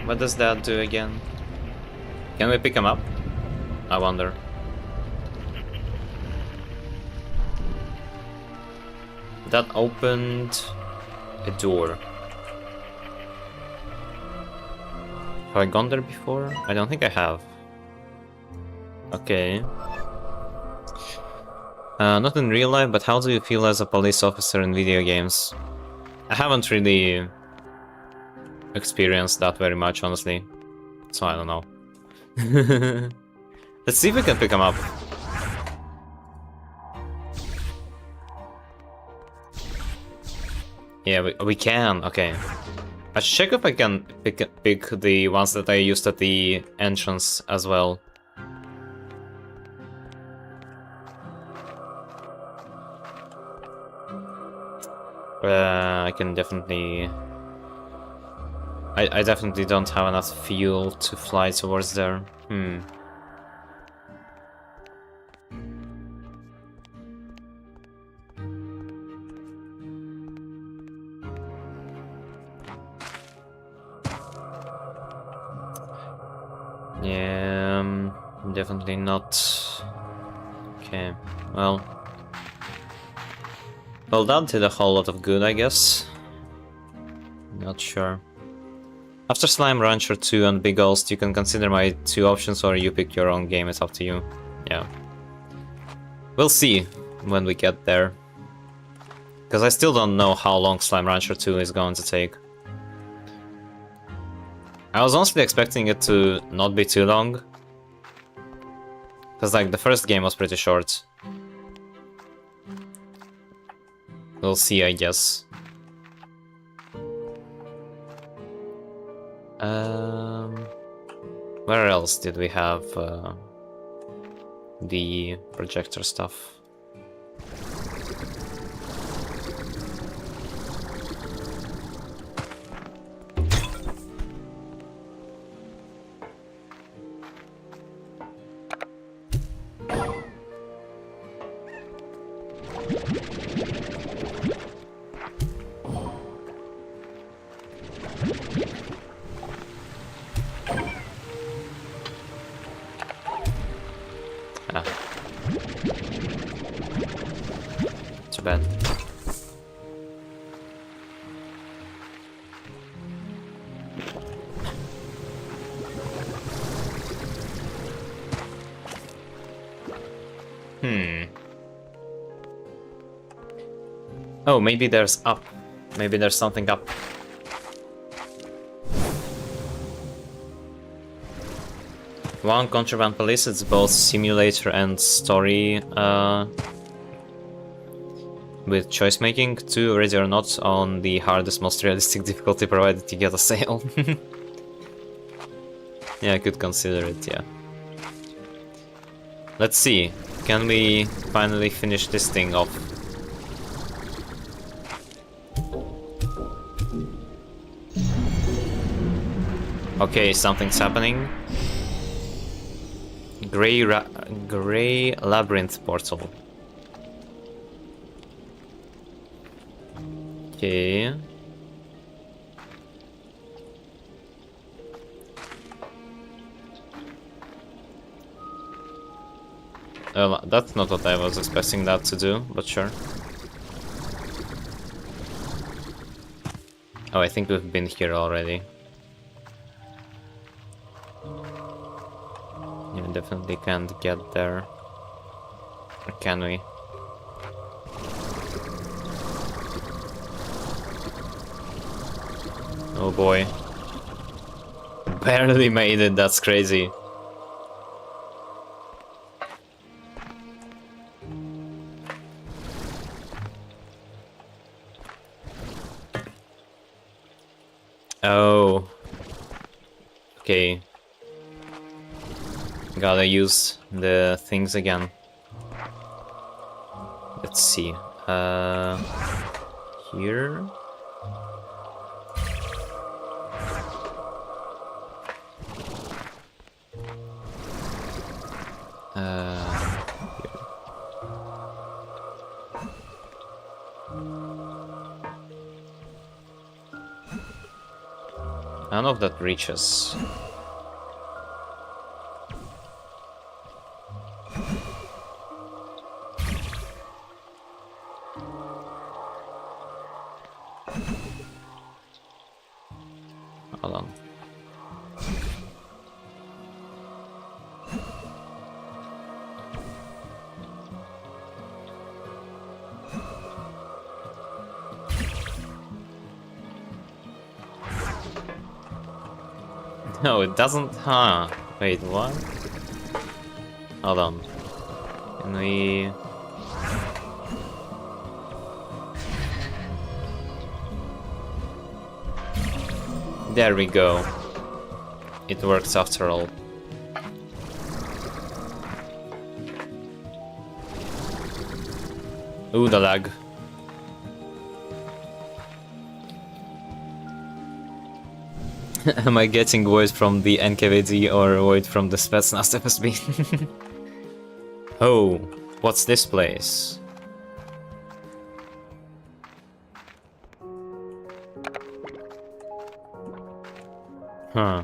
What does that do again? Can we pick him up? I wonder. That opened a door. Have I gone there before? I don't think I have. Okay. Not in real life, but how do you feel as a police officer in video games? I haven't really experienced that very much, honestly. So I don't know. Let's see if we can pick him up. Yeah, we can. Okay. I should check if I can pick the ones that I used at the entrance as well. I can definitely... I definitely don't have enough fuel to fly towards there. Yeah, definitely not. Okay, well, that did a whole lot of good, I guess. Not sure. After Slime Rancher 2 and Big Ghost, you can consider my 2 options or you pick your own game, it's up to you. Yeah. We'll see when we get there. Because I still don't know how long Slime Rancher 2 is going to take. I was honestly expecting it to not be too long. Because like the first game was pretty short. We'll see, I guess. Where else did we have the projector stuff? Too bad. Oh, maybe there's up. Maybe there's something up. One, Contraband Police, it's both simulator and story with choice making. 2, Ready or Not, on the hardest, most realistic difficulty provided you get a sale. Yeah, I could consider it, yeah. Let's see, can we finally finish this thing off? Okay, something's happening. Gray labyrinth portal. Okay. That's not what I was expecting that to do, but sure. Oh, I think we've been here already. You definitely can't get there. Or can we? Oh boy. Barely made it, that's crazy. Oh. Okay. Gotta use the things again. Let's see. Here. None of that reaches. Hold on. No, it doesn't. Huh. Wait, what? Hold on. Can we. There we go. It works after all. Ooh, the lag. Am I getting voice from the NKVD or voice from the Spetsnaz FSB? Oh, what's this place? Huh.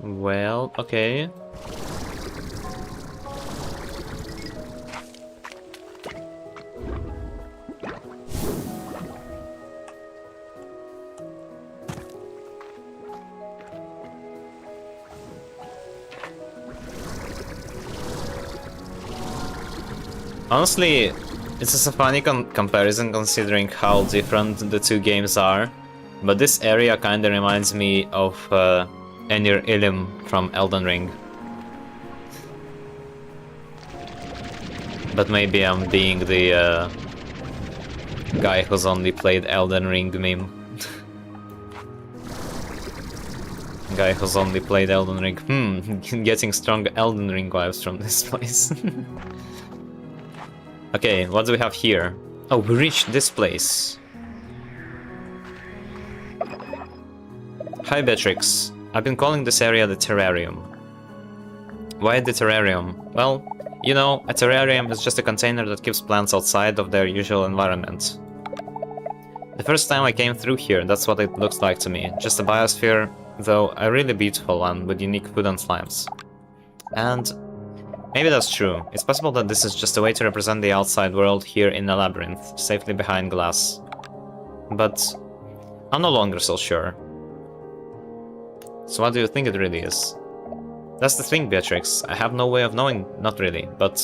Well, okay. Honestly, it's just a funny comparison considering how different the two games are, but this area kinda reminds me of Enir Ilim from Elden Ring. But maybe I'm being the guy who's only played Elden Ring meme. Guy who's only played Elden Ring. Getting strong Elden Ring vibes from this place. Okay, what do we have here? Oh, we reached this place. Hi Beatrix, I've been calling this area the terrarium. Why the terrarium? Well, you know, a terrarium is just a container that keeps plants outside of their usual environment. The first time I came through here, that's what it looks like to me. Just a biosphere, though a really beautiful one with unique food and slimes. And maybe that's true. It's possible that this is just a way to represent the outside world here in a labyrinth, safely behind glass. But I'm no longer so sure. So what do you think it really is? That's the thing, Beatrix. I have no way of knowing, not really, but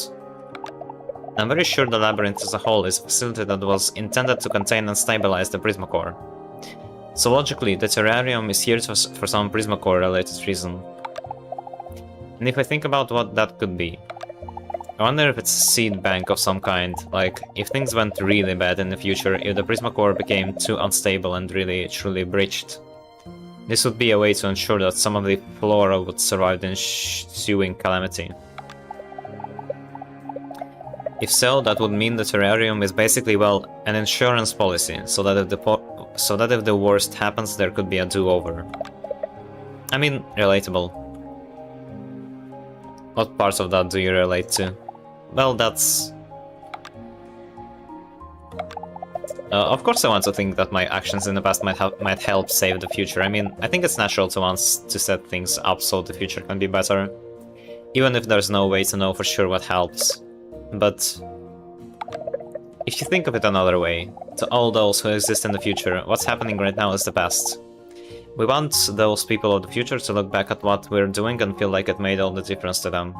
I'm very sure the labyrinth as a whole is a facility that was intended to contain and stabilize the Prismacore. So logically, the terrarium is here for some Prismacore related reason. And if I think about what that could be, I wonder if it's a seed bank of some kind, like if things went really bad in the future, if the Prismacore became too unstable and really truly breached. This would be a way to ensure that some of the flora would survive the ensuing calamity. If so, that would mean the terrarium is basically, well, an insurance policy, so that if the worst happens, there could be a do-over. I mean, relatable. What parts of that do you relate to? Well, that's... of course I want to think that my actions in the past might help save the future. I mean, I think it's natural to want to set things up so the future can be better. Even if there's no way to know for sure what helps. But if you think of it another way, to all those who exist in the future, what's happening right now is the past. We want those people of the future to look back at what we're doing and feel like it made all the difference to them.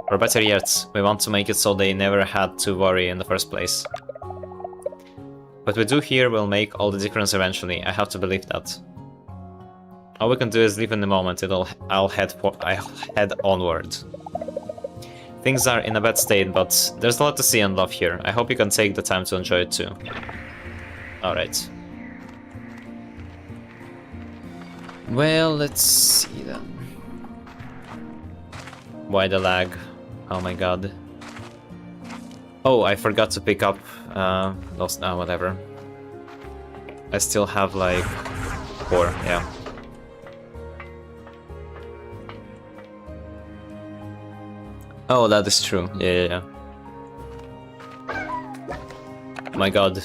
Or better yet, we want to make it so they never had to worry in the first place. What we do here will make all the difference eventually, I have to believe that. All we can do is live in the moment, I'll head onward. Things are in a bad state, but there's a lot to see and love here. I hope you can take the time to enjoy it too. Alright. Well, let's see then. Why the lag? Oh my god. Oh, I forgot to pick up those... whatever. I still have like 4, yeah. Oh, that is true. Yeah. My god.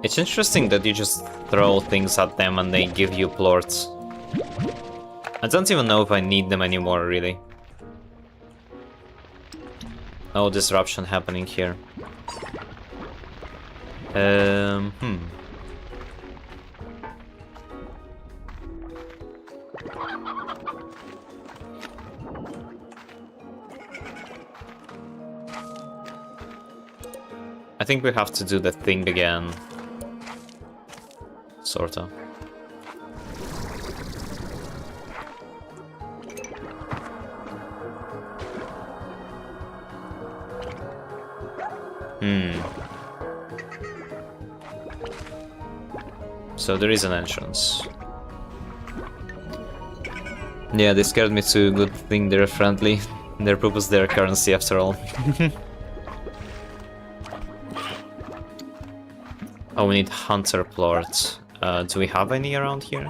It's interesting that you just throw things at them and they give you plorts. I don't even know if I need them anymore, really. No disruption happening here. I think we have to do the thing again. Sorta. So there is an entrance. Yeah, they scared me too. Good thing they're friendly. Their poop is their currency after all. Oh, we need hunter plorts. Do we have any around here?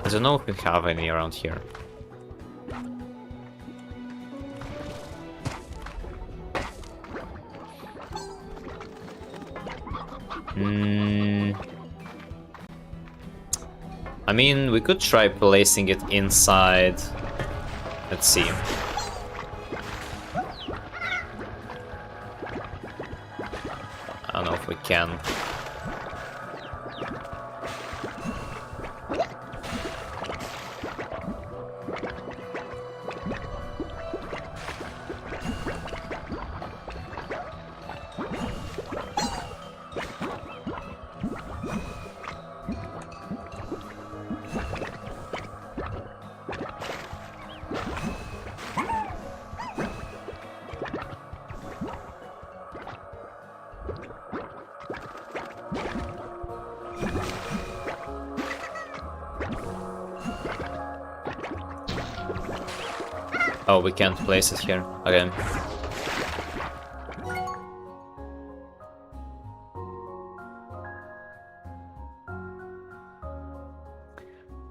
I don't know if we have any around here. I mean, we could try placing it inside. Let's see. I don't know if we can. Oh, we can't place it here. Okay.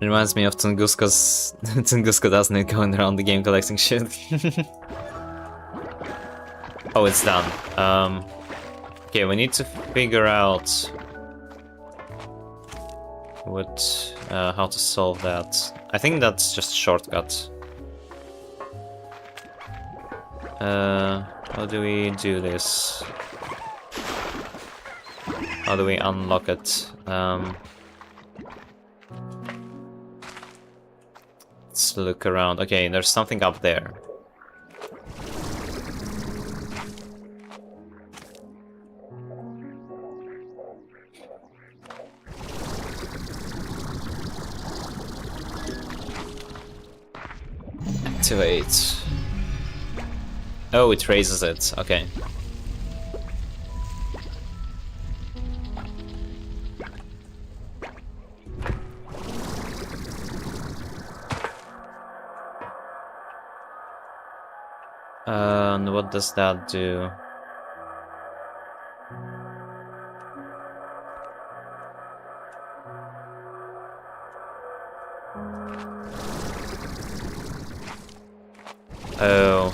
Reminds me of Tunguska's Tunguska, doesn't it, going around the game collecting shit? Oh, it's done. Okay, we need to figure out how to solve that. I think that's just a shortcut. How do we do this? How do we unlock it? Let's look around. Okay, there's something up there. Activate. Oh, it raises it. Okay. And what does that do? Oh.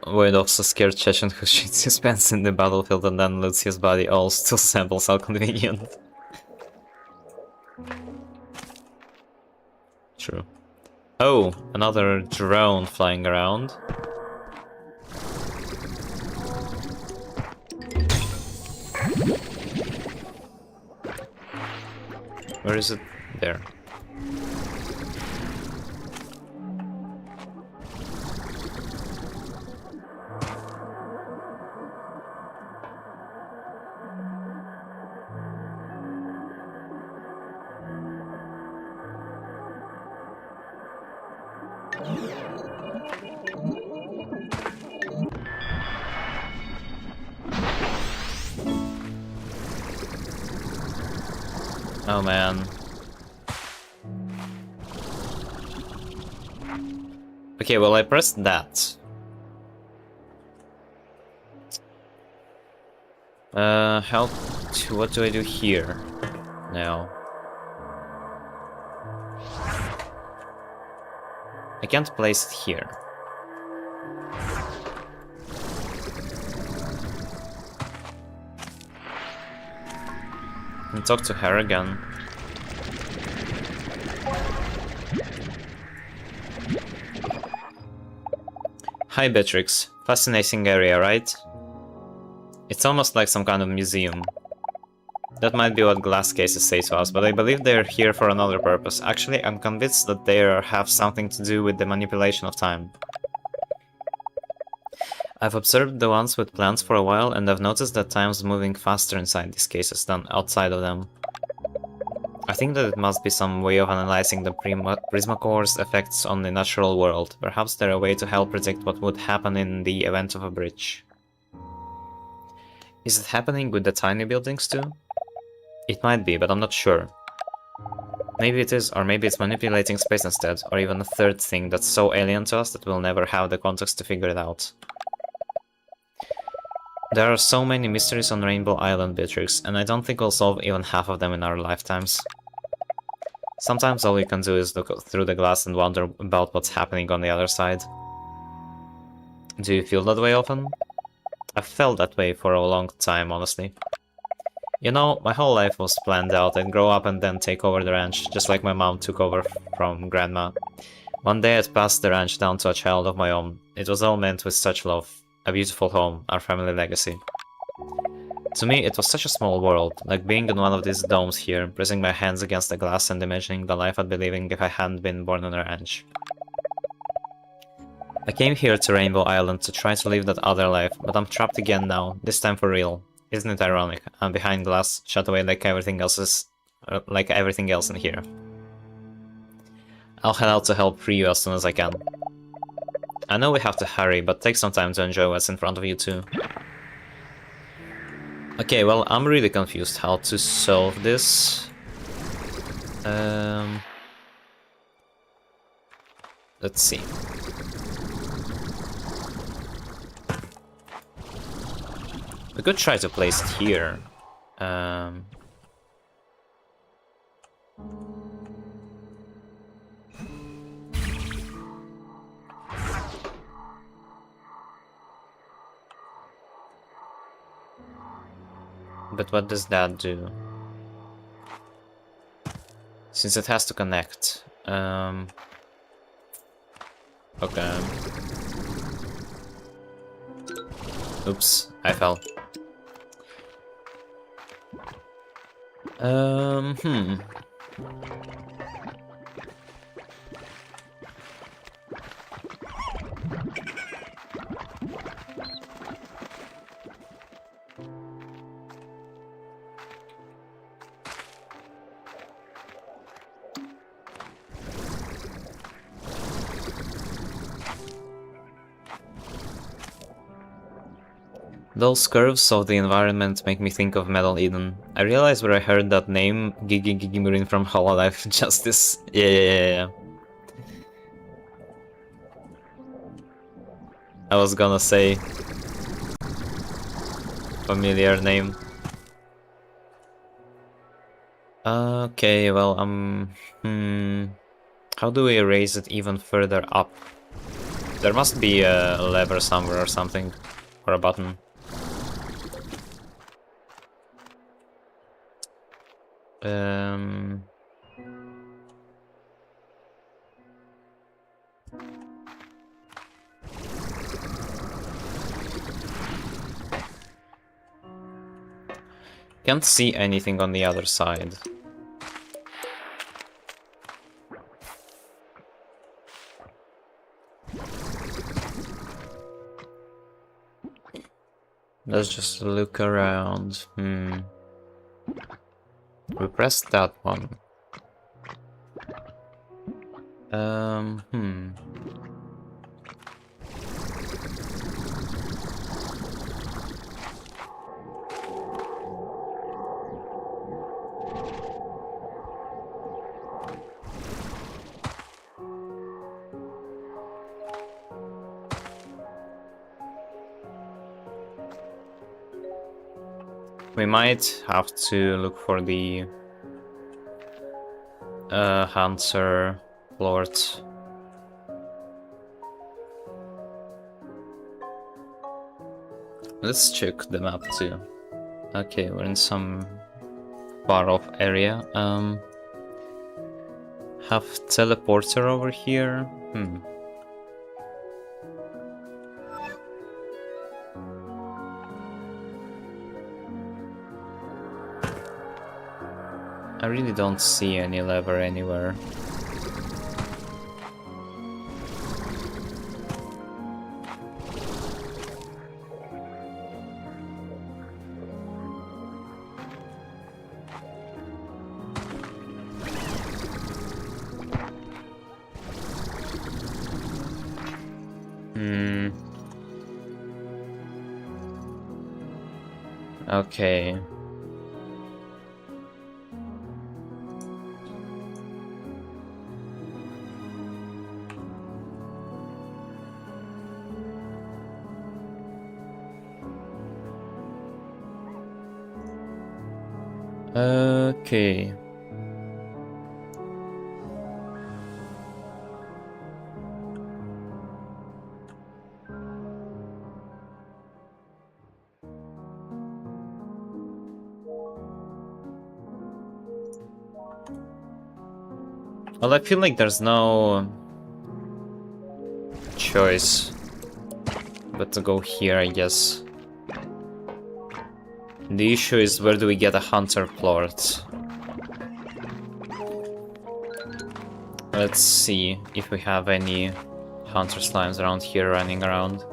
Would also scare Chechen who shoots his pants in the battlefield and then loots his body. All still samples, how convenient. True. Oh, another drone flying around. Where is it? There. Oh man. Okay, well I pressed that. What do I do here now? I can't place it here. And talk to her again. Hi Beatrix, fascinating area, right? It's almost like some kind of museum. That might be what glass cases say to us, but I believe they're here for another purpose. Actually, I'm convinced that they have something to do with the manipulation of time. I've observed the ones with plants for a while, and I've noticed that time's moving faster inside these cases than outside of them. I think that it must be some way of analyzing the Prismacore's effects on the natural world. Perhaps they're a way to help predict what would happen in the event of a breach. Is it happening with the tiny buildings too? It might be, but I'm not sure. Maybe it is, or maybe it's manipulating space instead, or even a third thing that's so alien to us that we'll never have the context to figure it out. There are so many mysteries on Rainbow Island, Beatrix, and I don't think we'll solve even half of them in our lifetimes. Sometimes all we can do is look through the glass and wonder about what's happening on the other side. Do you feel that way often? I've felt that way for a long time, honestly. You know, my whole life was planned out. I'd grow up and then take over the ranch, just like my mom took over from grandma. One day I'd pass the ranch down to a child of my own. It was all meant with such love. A beautiful home, our family legacy. To me, it was such a small world, like being in one of these domes here, pressing my hands against the glass and imagining the life I'd be living if I hadn't been born on a ranch. I came here to Rainbow Island to try to live that other life, but I'm trapped again now, this time for real. Isn't it ironic? I'm behind glass, shut away like everything else in here. I'll head out to help free you as soon as I can. I know we have to hurry, but take some time to enjoy what's in front of you too. Okay, well, I'm really confused how to solve this. Let's see. We could try to place it here. But what does that do? Since it has to connect. Okay. Oops, I fell. Those curves of the environment make me think of Metal Eden. I realized where I heard that name, Gigi Gigi Marine from Hololive Justice. Yeah. I was gonna say familiar name. Okay, well, how do we raise it even further up? There must be a lever somewhere or something, or a button. Can't see anything on the other side. Let's just look around. We pressed that one. We might have to look for the Hunter Lord. Let's check the map too. Okay, we're in some far off area. Have teleporter over here. I really don't see any lever anywhere. Okay. Okay. Well, I feel like there's no choice but to go here, I guess. The issue is, where do we get a hunter plort? Let's see if we have any hunter slimes around here running around.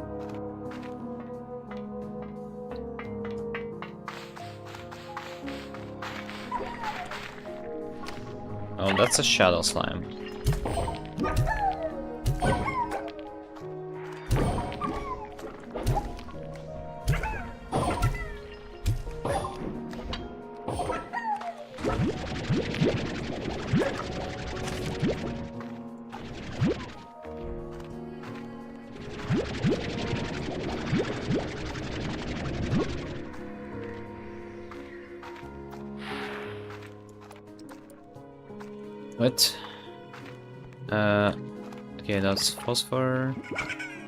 Oh, that's a shadow slime. What? Okay, that's phosphor.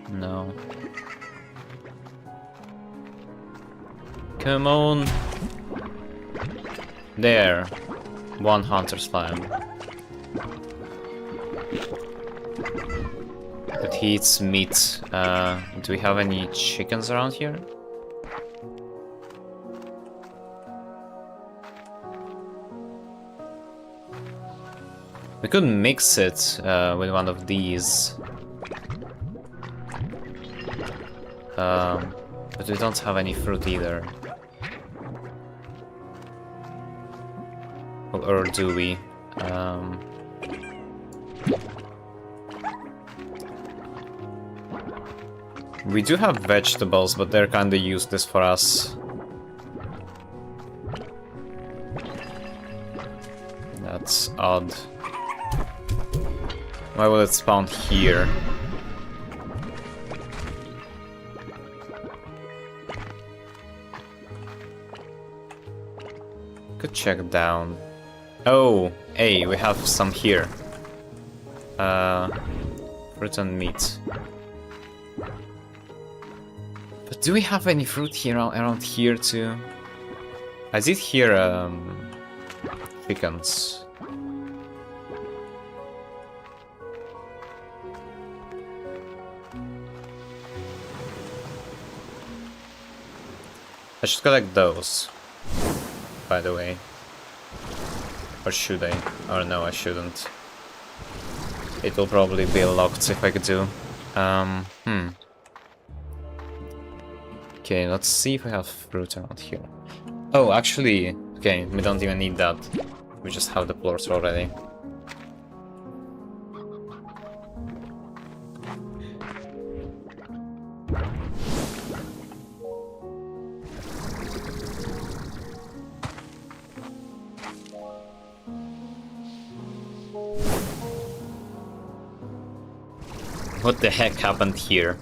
No. Come on. There. One hunter slime. But he eats meat. Do we have any chickens around here? We could mix it with one of these. But we don't have any fruit either. Or do we? We do have vegetables, but they're kinda useless for us. That's odd. Why will it spawn here? Could check down. Oh, hey, we have some here. Fruit and meat. But do we have any fruit here around here too? I did hear chickens. I should collect those, by the way. Or should I? Or no, I shouldn't. It will probably be locked if I could do. Okay, let's see if I have fruit around here. Oh, actually, okay, we don't even need that. We just have the plorts already. What the heck happened here?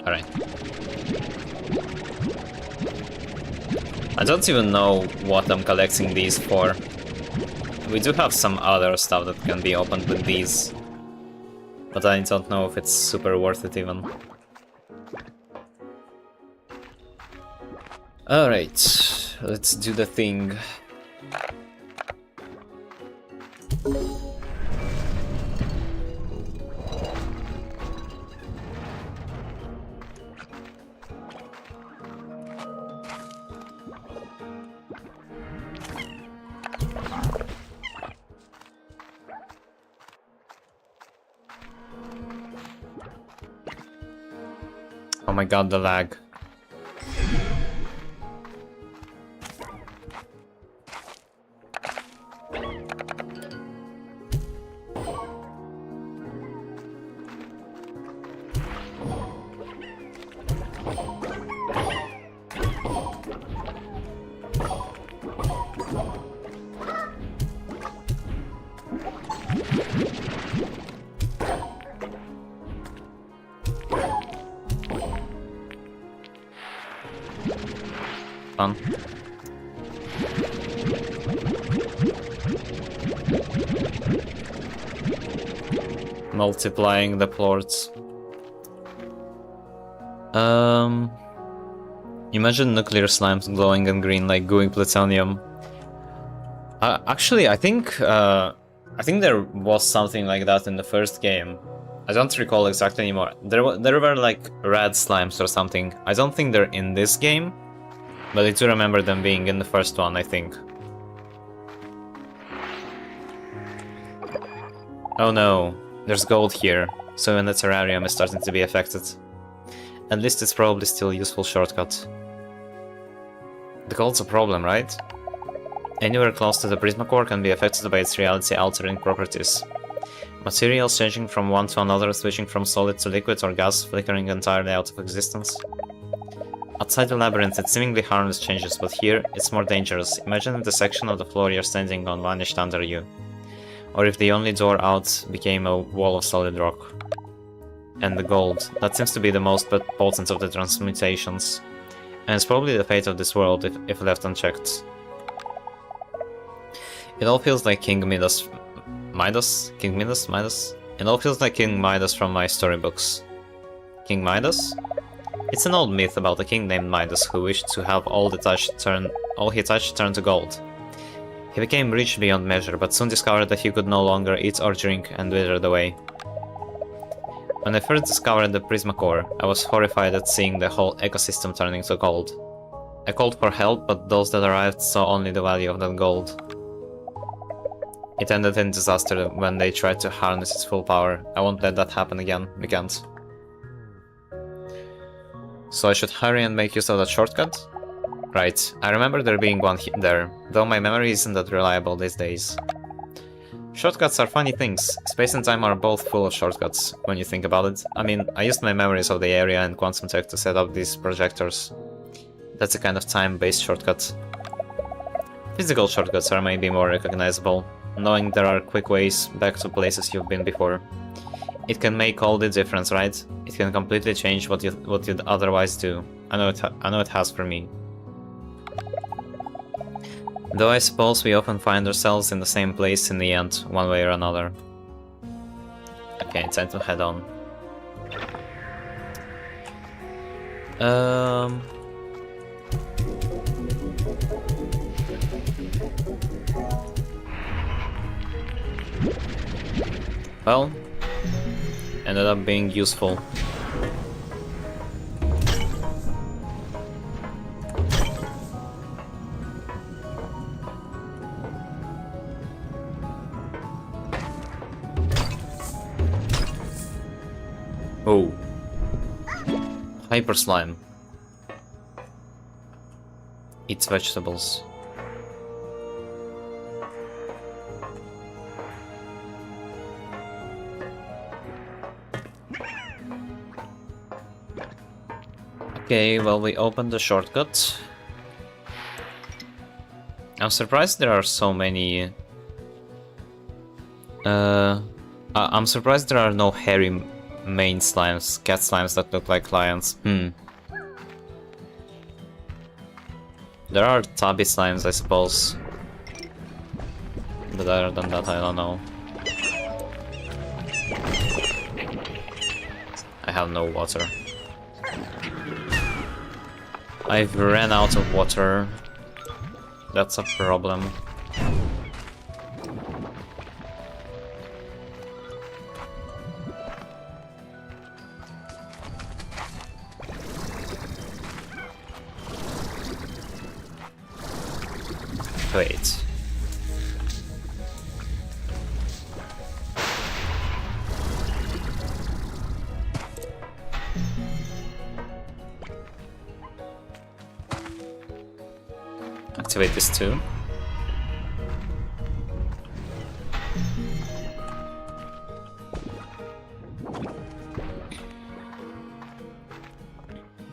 Alright. I don't even know what I'm collecting these for. We do have some other stuff that can be opened with these, but I don't know if it's super worth it even. Alright, let's do the thing. Oh my god, the lag. fun. Multiplying the plorts. Imagine nuclear slimes glowing in green like gooey plutonium. Actually, I think there was something like that in the first game. I don't recall exactly anymore. There were like red slimes or something. I don't think they're in this game, but I do remember them being in the first one, I think. Oh no, there's gold here, so when the terrarium is starting to be affected. At least it's probably still a useful shortcut. The gold's a problem, right? Anywhere close to the Prisma core can be affected by its reality-altering properties. Materials changing from one to another, switching from solid to liquid or gas, flickering entirely out of existence. Outside the labyrinth, it's seemingly harmless changes, but here, it's more dangerous. Imagine if the section of the floor you're standing on vanished under you. Or if the only door out became a wall of solid rock. And the gold. That seems to be the most potent of the transmutations. And it's probably the fate of this world if left unchecked. It all feels like King Midas. King Midas? It all feels like King Midas from my storybooks. King Midas? It's an old myth about a king named Midas who wished to have all he touched turn to gold. He became rich beyond measure, but soon discovered that he could no longer eat or drink and withered away. When I first discovered the Prisma core, I was horrified at seeing the whole ecosystem turning to gold. I called for help, but those that arrived saw only the value of that gold. It ended in disaster when they tried to harness its full power. I won't let that happen again, we can't. So I should hurry and make use of that shortcut? Right, I remember there being one there, though my memory isn't that reliable these days. Shortcuts are funny things. Space and time are both full of shortcuts, when you think about it. I mean, I used my memories of the area and quantum tech to set up these projectors. That's a kind of time-based shortcut. Physical shortcuts are maybe more recognizable, knowing there are quick ways back to places you've been before. It can make all the difference, right? It can completely change what you'd otherwise do. I know it has for me. Though I suppose we often find ourselves in the same place in the end, one way or another. Okay, time to head on. Well, ended up being useful. Oh. Hyper slime. Eats vegetables. Okay, well, we opened the shortcut. I'm surprised there are so many... I'm surprised there are no hairy main slimes, cat slimes that look like lions. There are tubby slimes, I suppose. But other than that, I don't know. I have no water. I've ran out of water. That's a problem. Wait. Activate this too.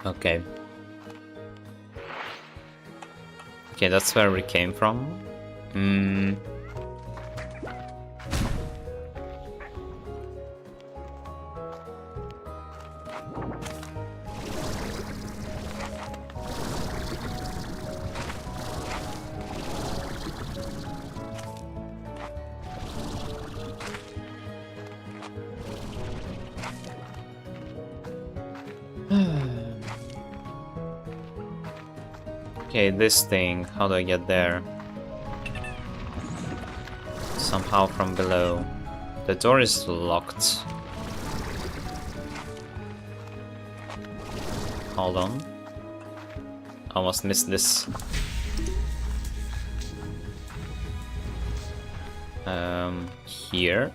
Okay. Okay, that's where we came from. Okay, this thing, how do I get there? Somehow from below. The door is locked. Hold on. Almost missed this. Here.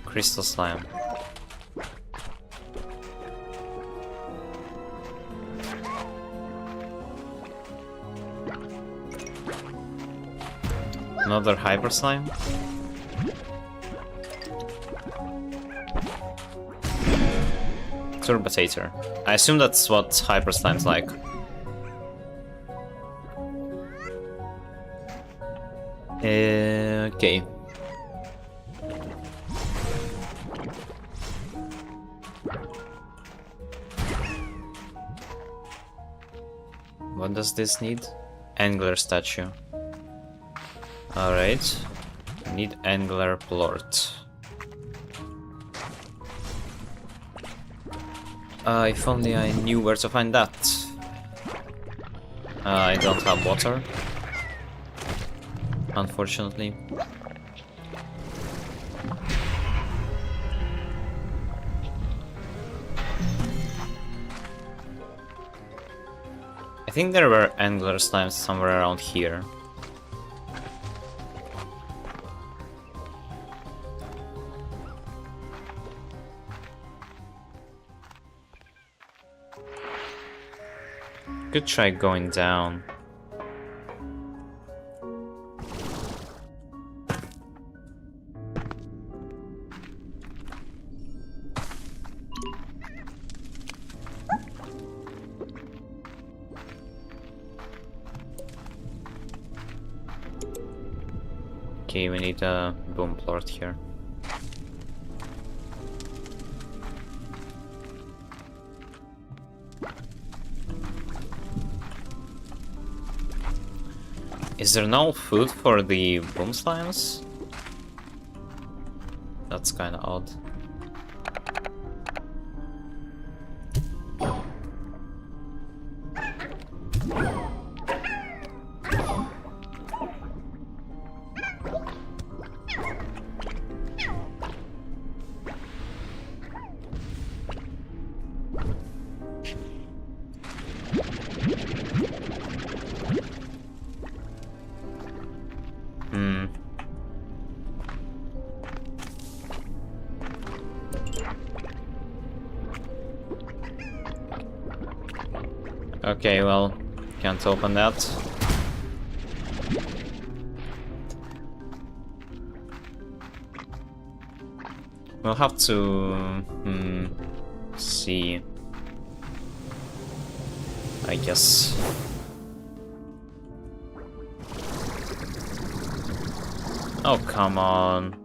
Crystal slime. Another hyper slime. Turbotator. I assume that's what hyper slime's like. Okay. What does this need? Angler statue. Alright. Need angler plort. If only I knew where to find that. I don't have water. Unfortunately. I think there were angler slimes somewhere around here. Could try going down. Okay, we need a boom plort here. Is there no food for the boom slimes? That's kinda odd. Okay, well, can't open that. We'll have to see, I guess. Oh, come on.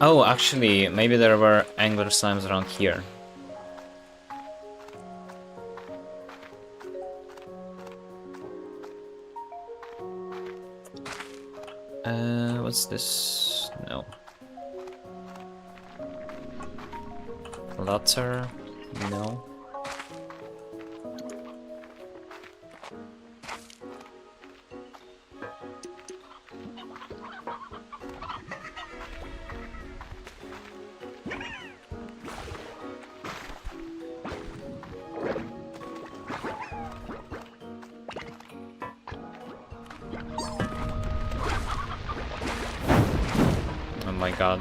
Oh, actually, maybe there were angler slimes around here. What's this? No. Flutter? No. Oh my god.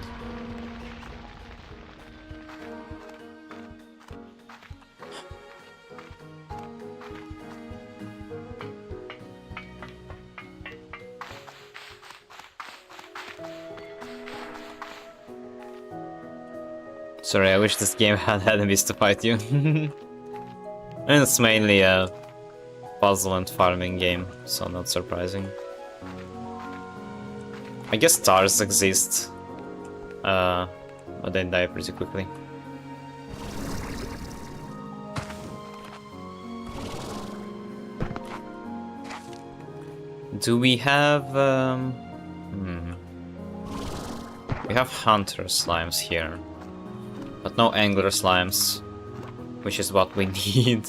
Sorry, I wish this game had enemies to fight you. And it's mainly a puzzle and farming game, so not surprising. I guess stars exist, but they die pretty quickly. Do we have... We have hunter slimes here, but no angler slimes, which is what we need.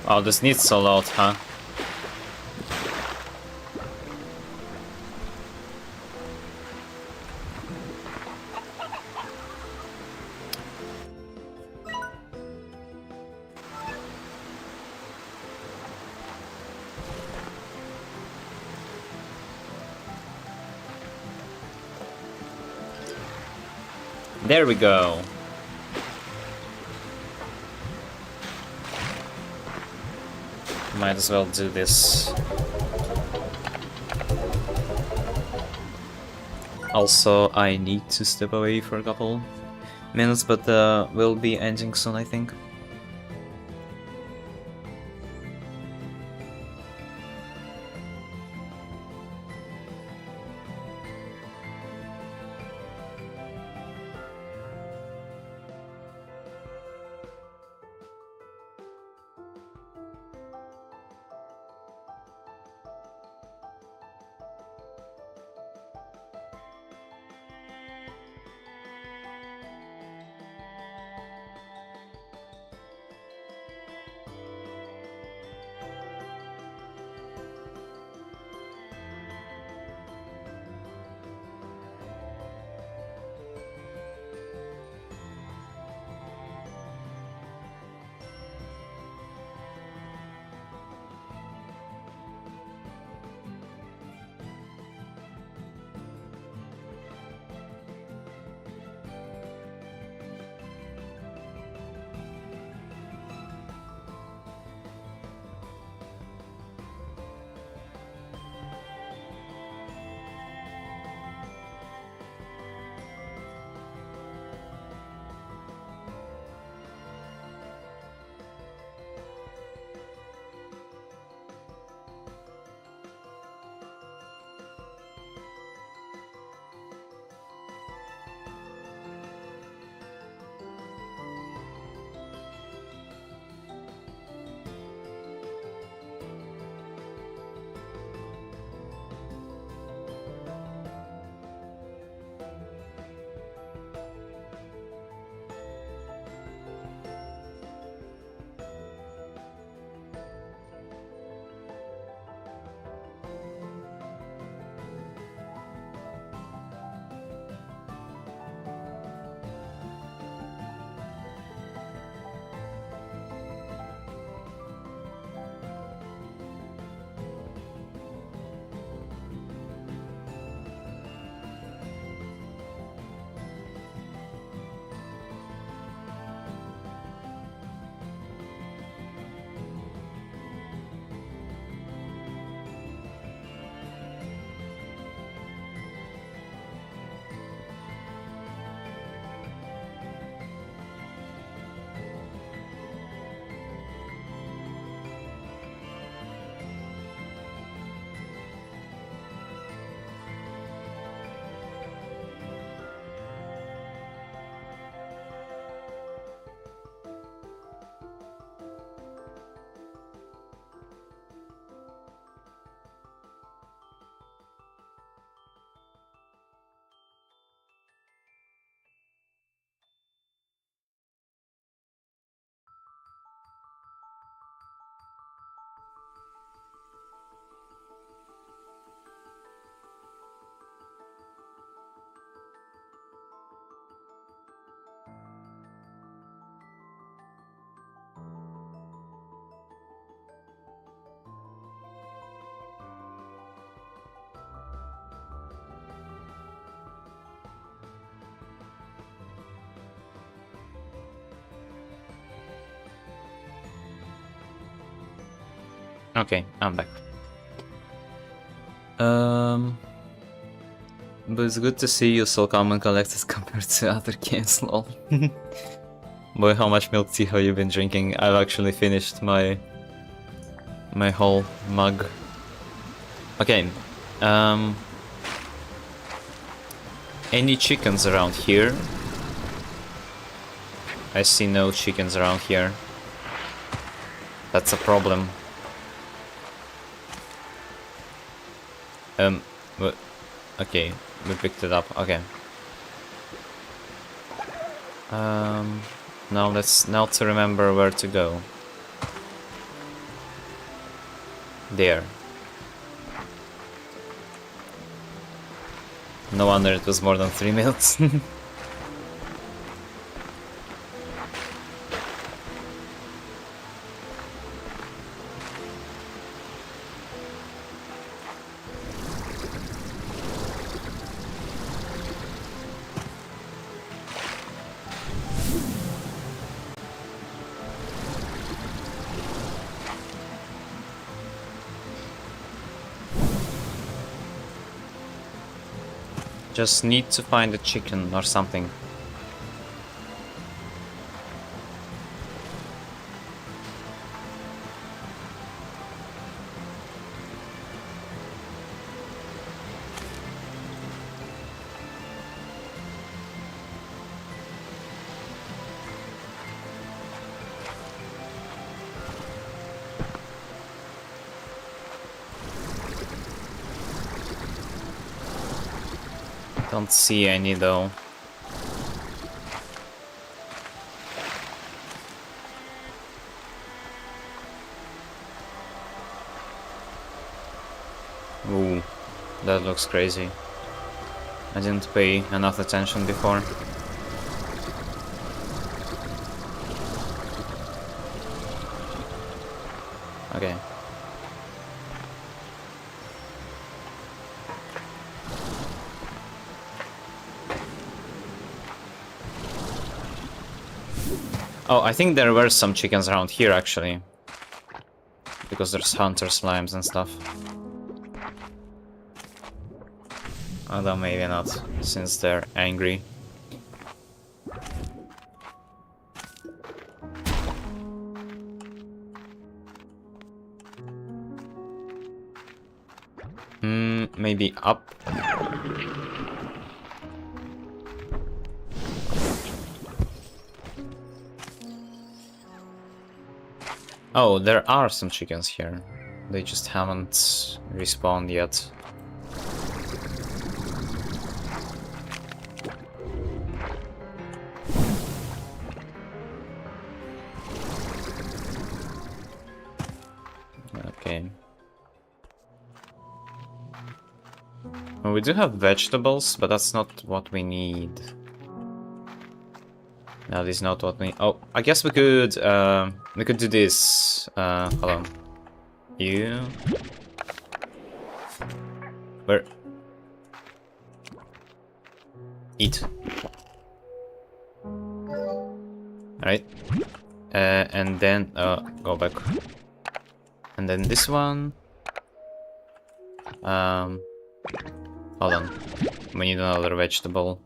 Oh, this needs a lot, huh? There we go. Might as well do this. Also, I need to step away for a couple minutes, but we'll be ending soon, I think. Okay, I'm back. But it's good to see you so calm and collected compared to other games, lol. Boy, how much milk tea have you been drinking? I've actually finished my whole mug. Okay, any chickens around here? I see no chickens around here. That's a problem. But okay, we picked it up. Okay. Now let's not to remember where to go. There. No wonder it was more than 3 minutes. Just need to find a chicken or something. Don't see any though. Ooh, that looks crazy. I didn't pay enough attention before. Okay. Oh, I think there were some chickens around here actually. Because there's hunter slimes and stuff. Although maybe not, since they're angry. Maybe up. Oh, there are some chickens here. They just haven't respawned yet. Okay. Well, we do have vegetables, but that's not what we need. That is not what we... Oh, I guess we could do this. Hold on. You... Where? Eat. Alright. And then... go back. And then this one... Hold on. We need another vegetable.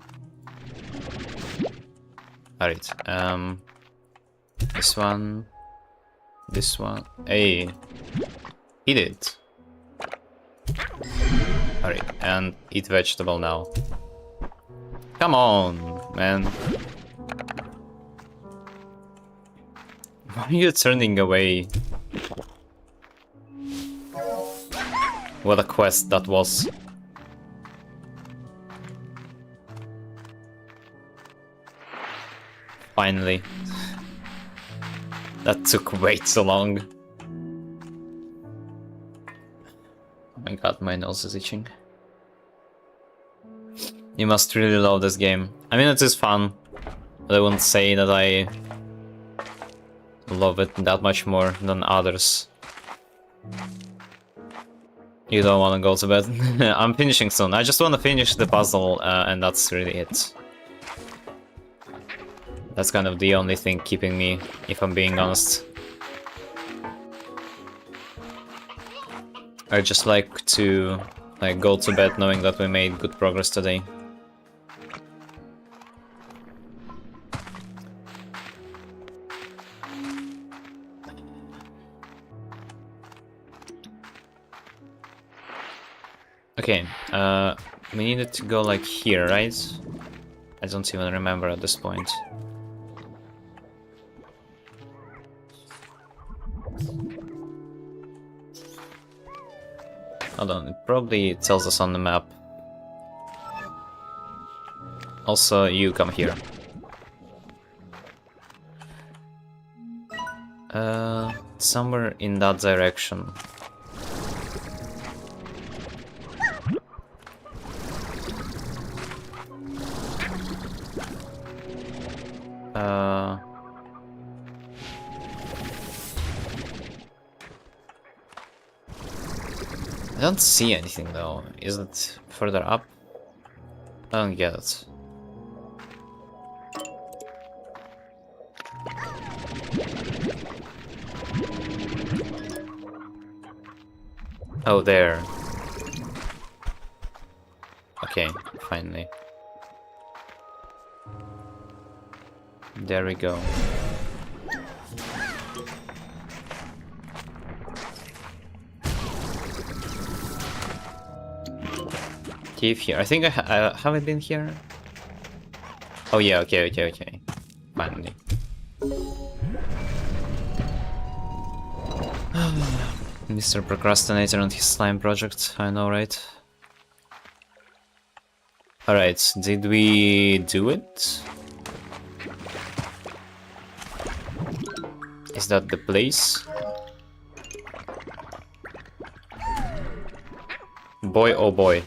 Alright, this one, hey, eat it. Alright, and eat vegetable now. Come on, man. Why are you turning away? What a quest that was. Finally. That took way too long. Oh my god, my nose is itching. You must really love this game. I mean, it is fun, but I wouldn't say that I love it that much more than others. You don't want to go to bed? I'm finishing soon. I just want to finish the puzzle, and that's really it. That's kind of the only thing keeping me, if I'm being honest. I just like to go to bed knowing that we made good progress today. Okay, we needed to go like here, right? I don't even remember at this point. Hold on, it probably tells us on the map. Also, you come here. Somewhere in that direction. I don't see anything though. Is it further up? I don't get it. Oh, there. Okay, finally. There we go. Cave here. I think I have I been here? Oh yeah, okay. Finally. Mr. Procrastinator and his slime project, I know, right? Alright, did we do it? Is that the place? Boy, oh boy.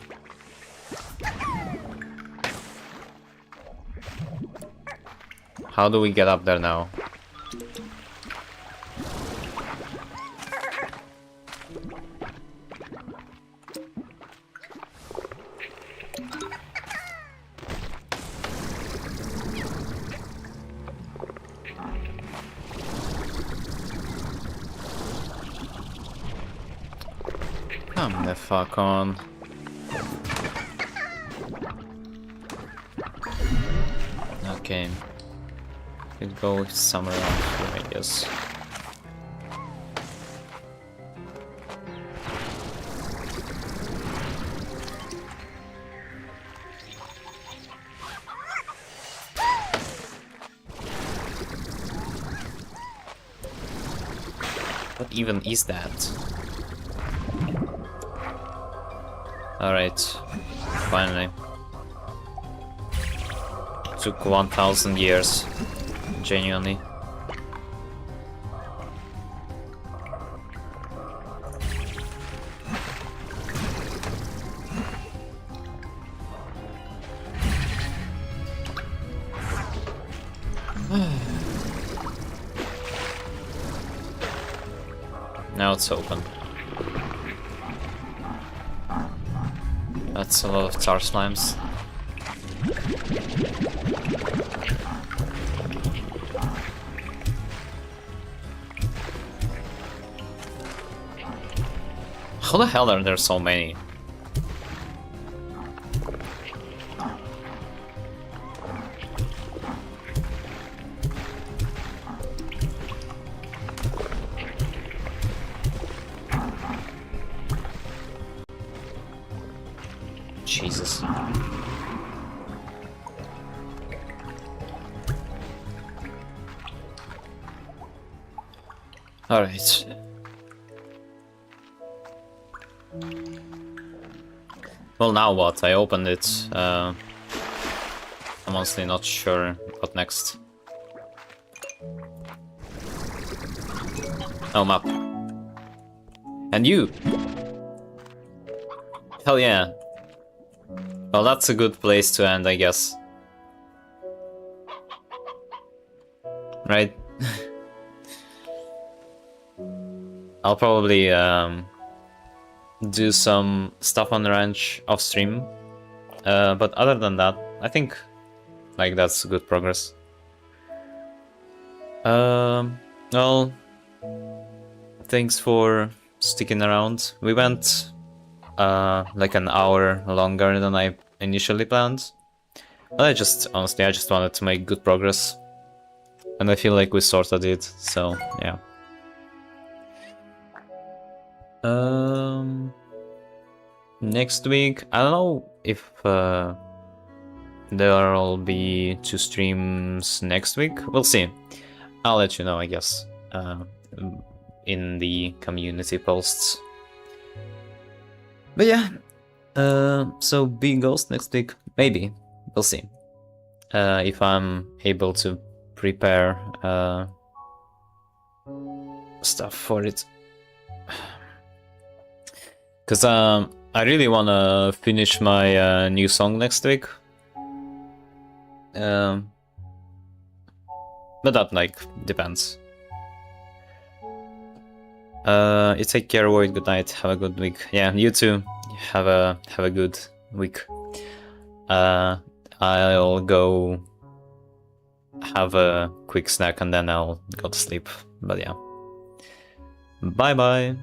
How do we get up there now? Come the fuck on. Okay. We'll go somewhere around here, I guess. What even is that? Alright, finally. Took 1000 years, genuinely. Now it's open. That's a lot of tar slimes. How the hell are there so many? Jesus. All right. Well, now what? I opened it. I'm honestly not sure what next. Oh, map. And you! Hell yeah. Well, that's a good place to end, I guess. Right? I'll probably do some stuff on the ranch off stream. But other than that, I think like that's good progress. Well, thanks for sticking around. We went like an hour longer than I initially planned. But honestly, I just wanted to make good progress. And I feel like we sorted it, so yeah. Next week, I don't know if there'll be 2 streams next week. We'll see. I'll let you know, I guess, in the community posts. But yeah, so Big Ghost next week, maybe. We'll see. If I'm able to prepare stuff for it. Because I really want to finish my new song next week. But that, like, depends. You take care, Void. Good night. Have a good week. Yeah, you too. Have a good week. I'll go have a quick snack and then I'll go to sleep. But yeah. Bye bye.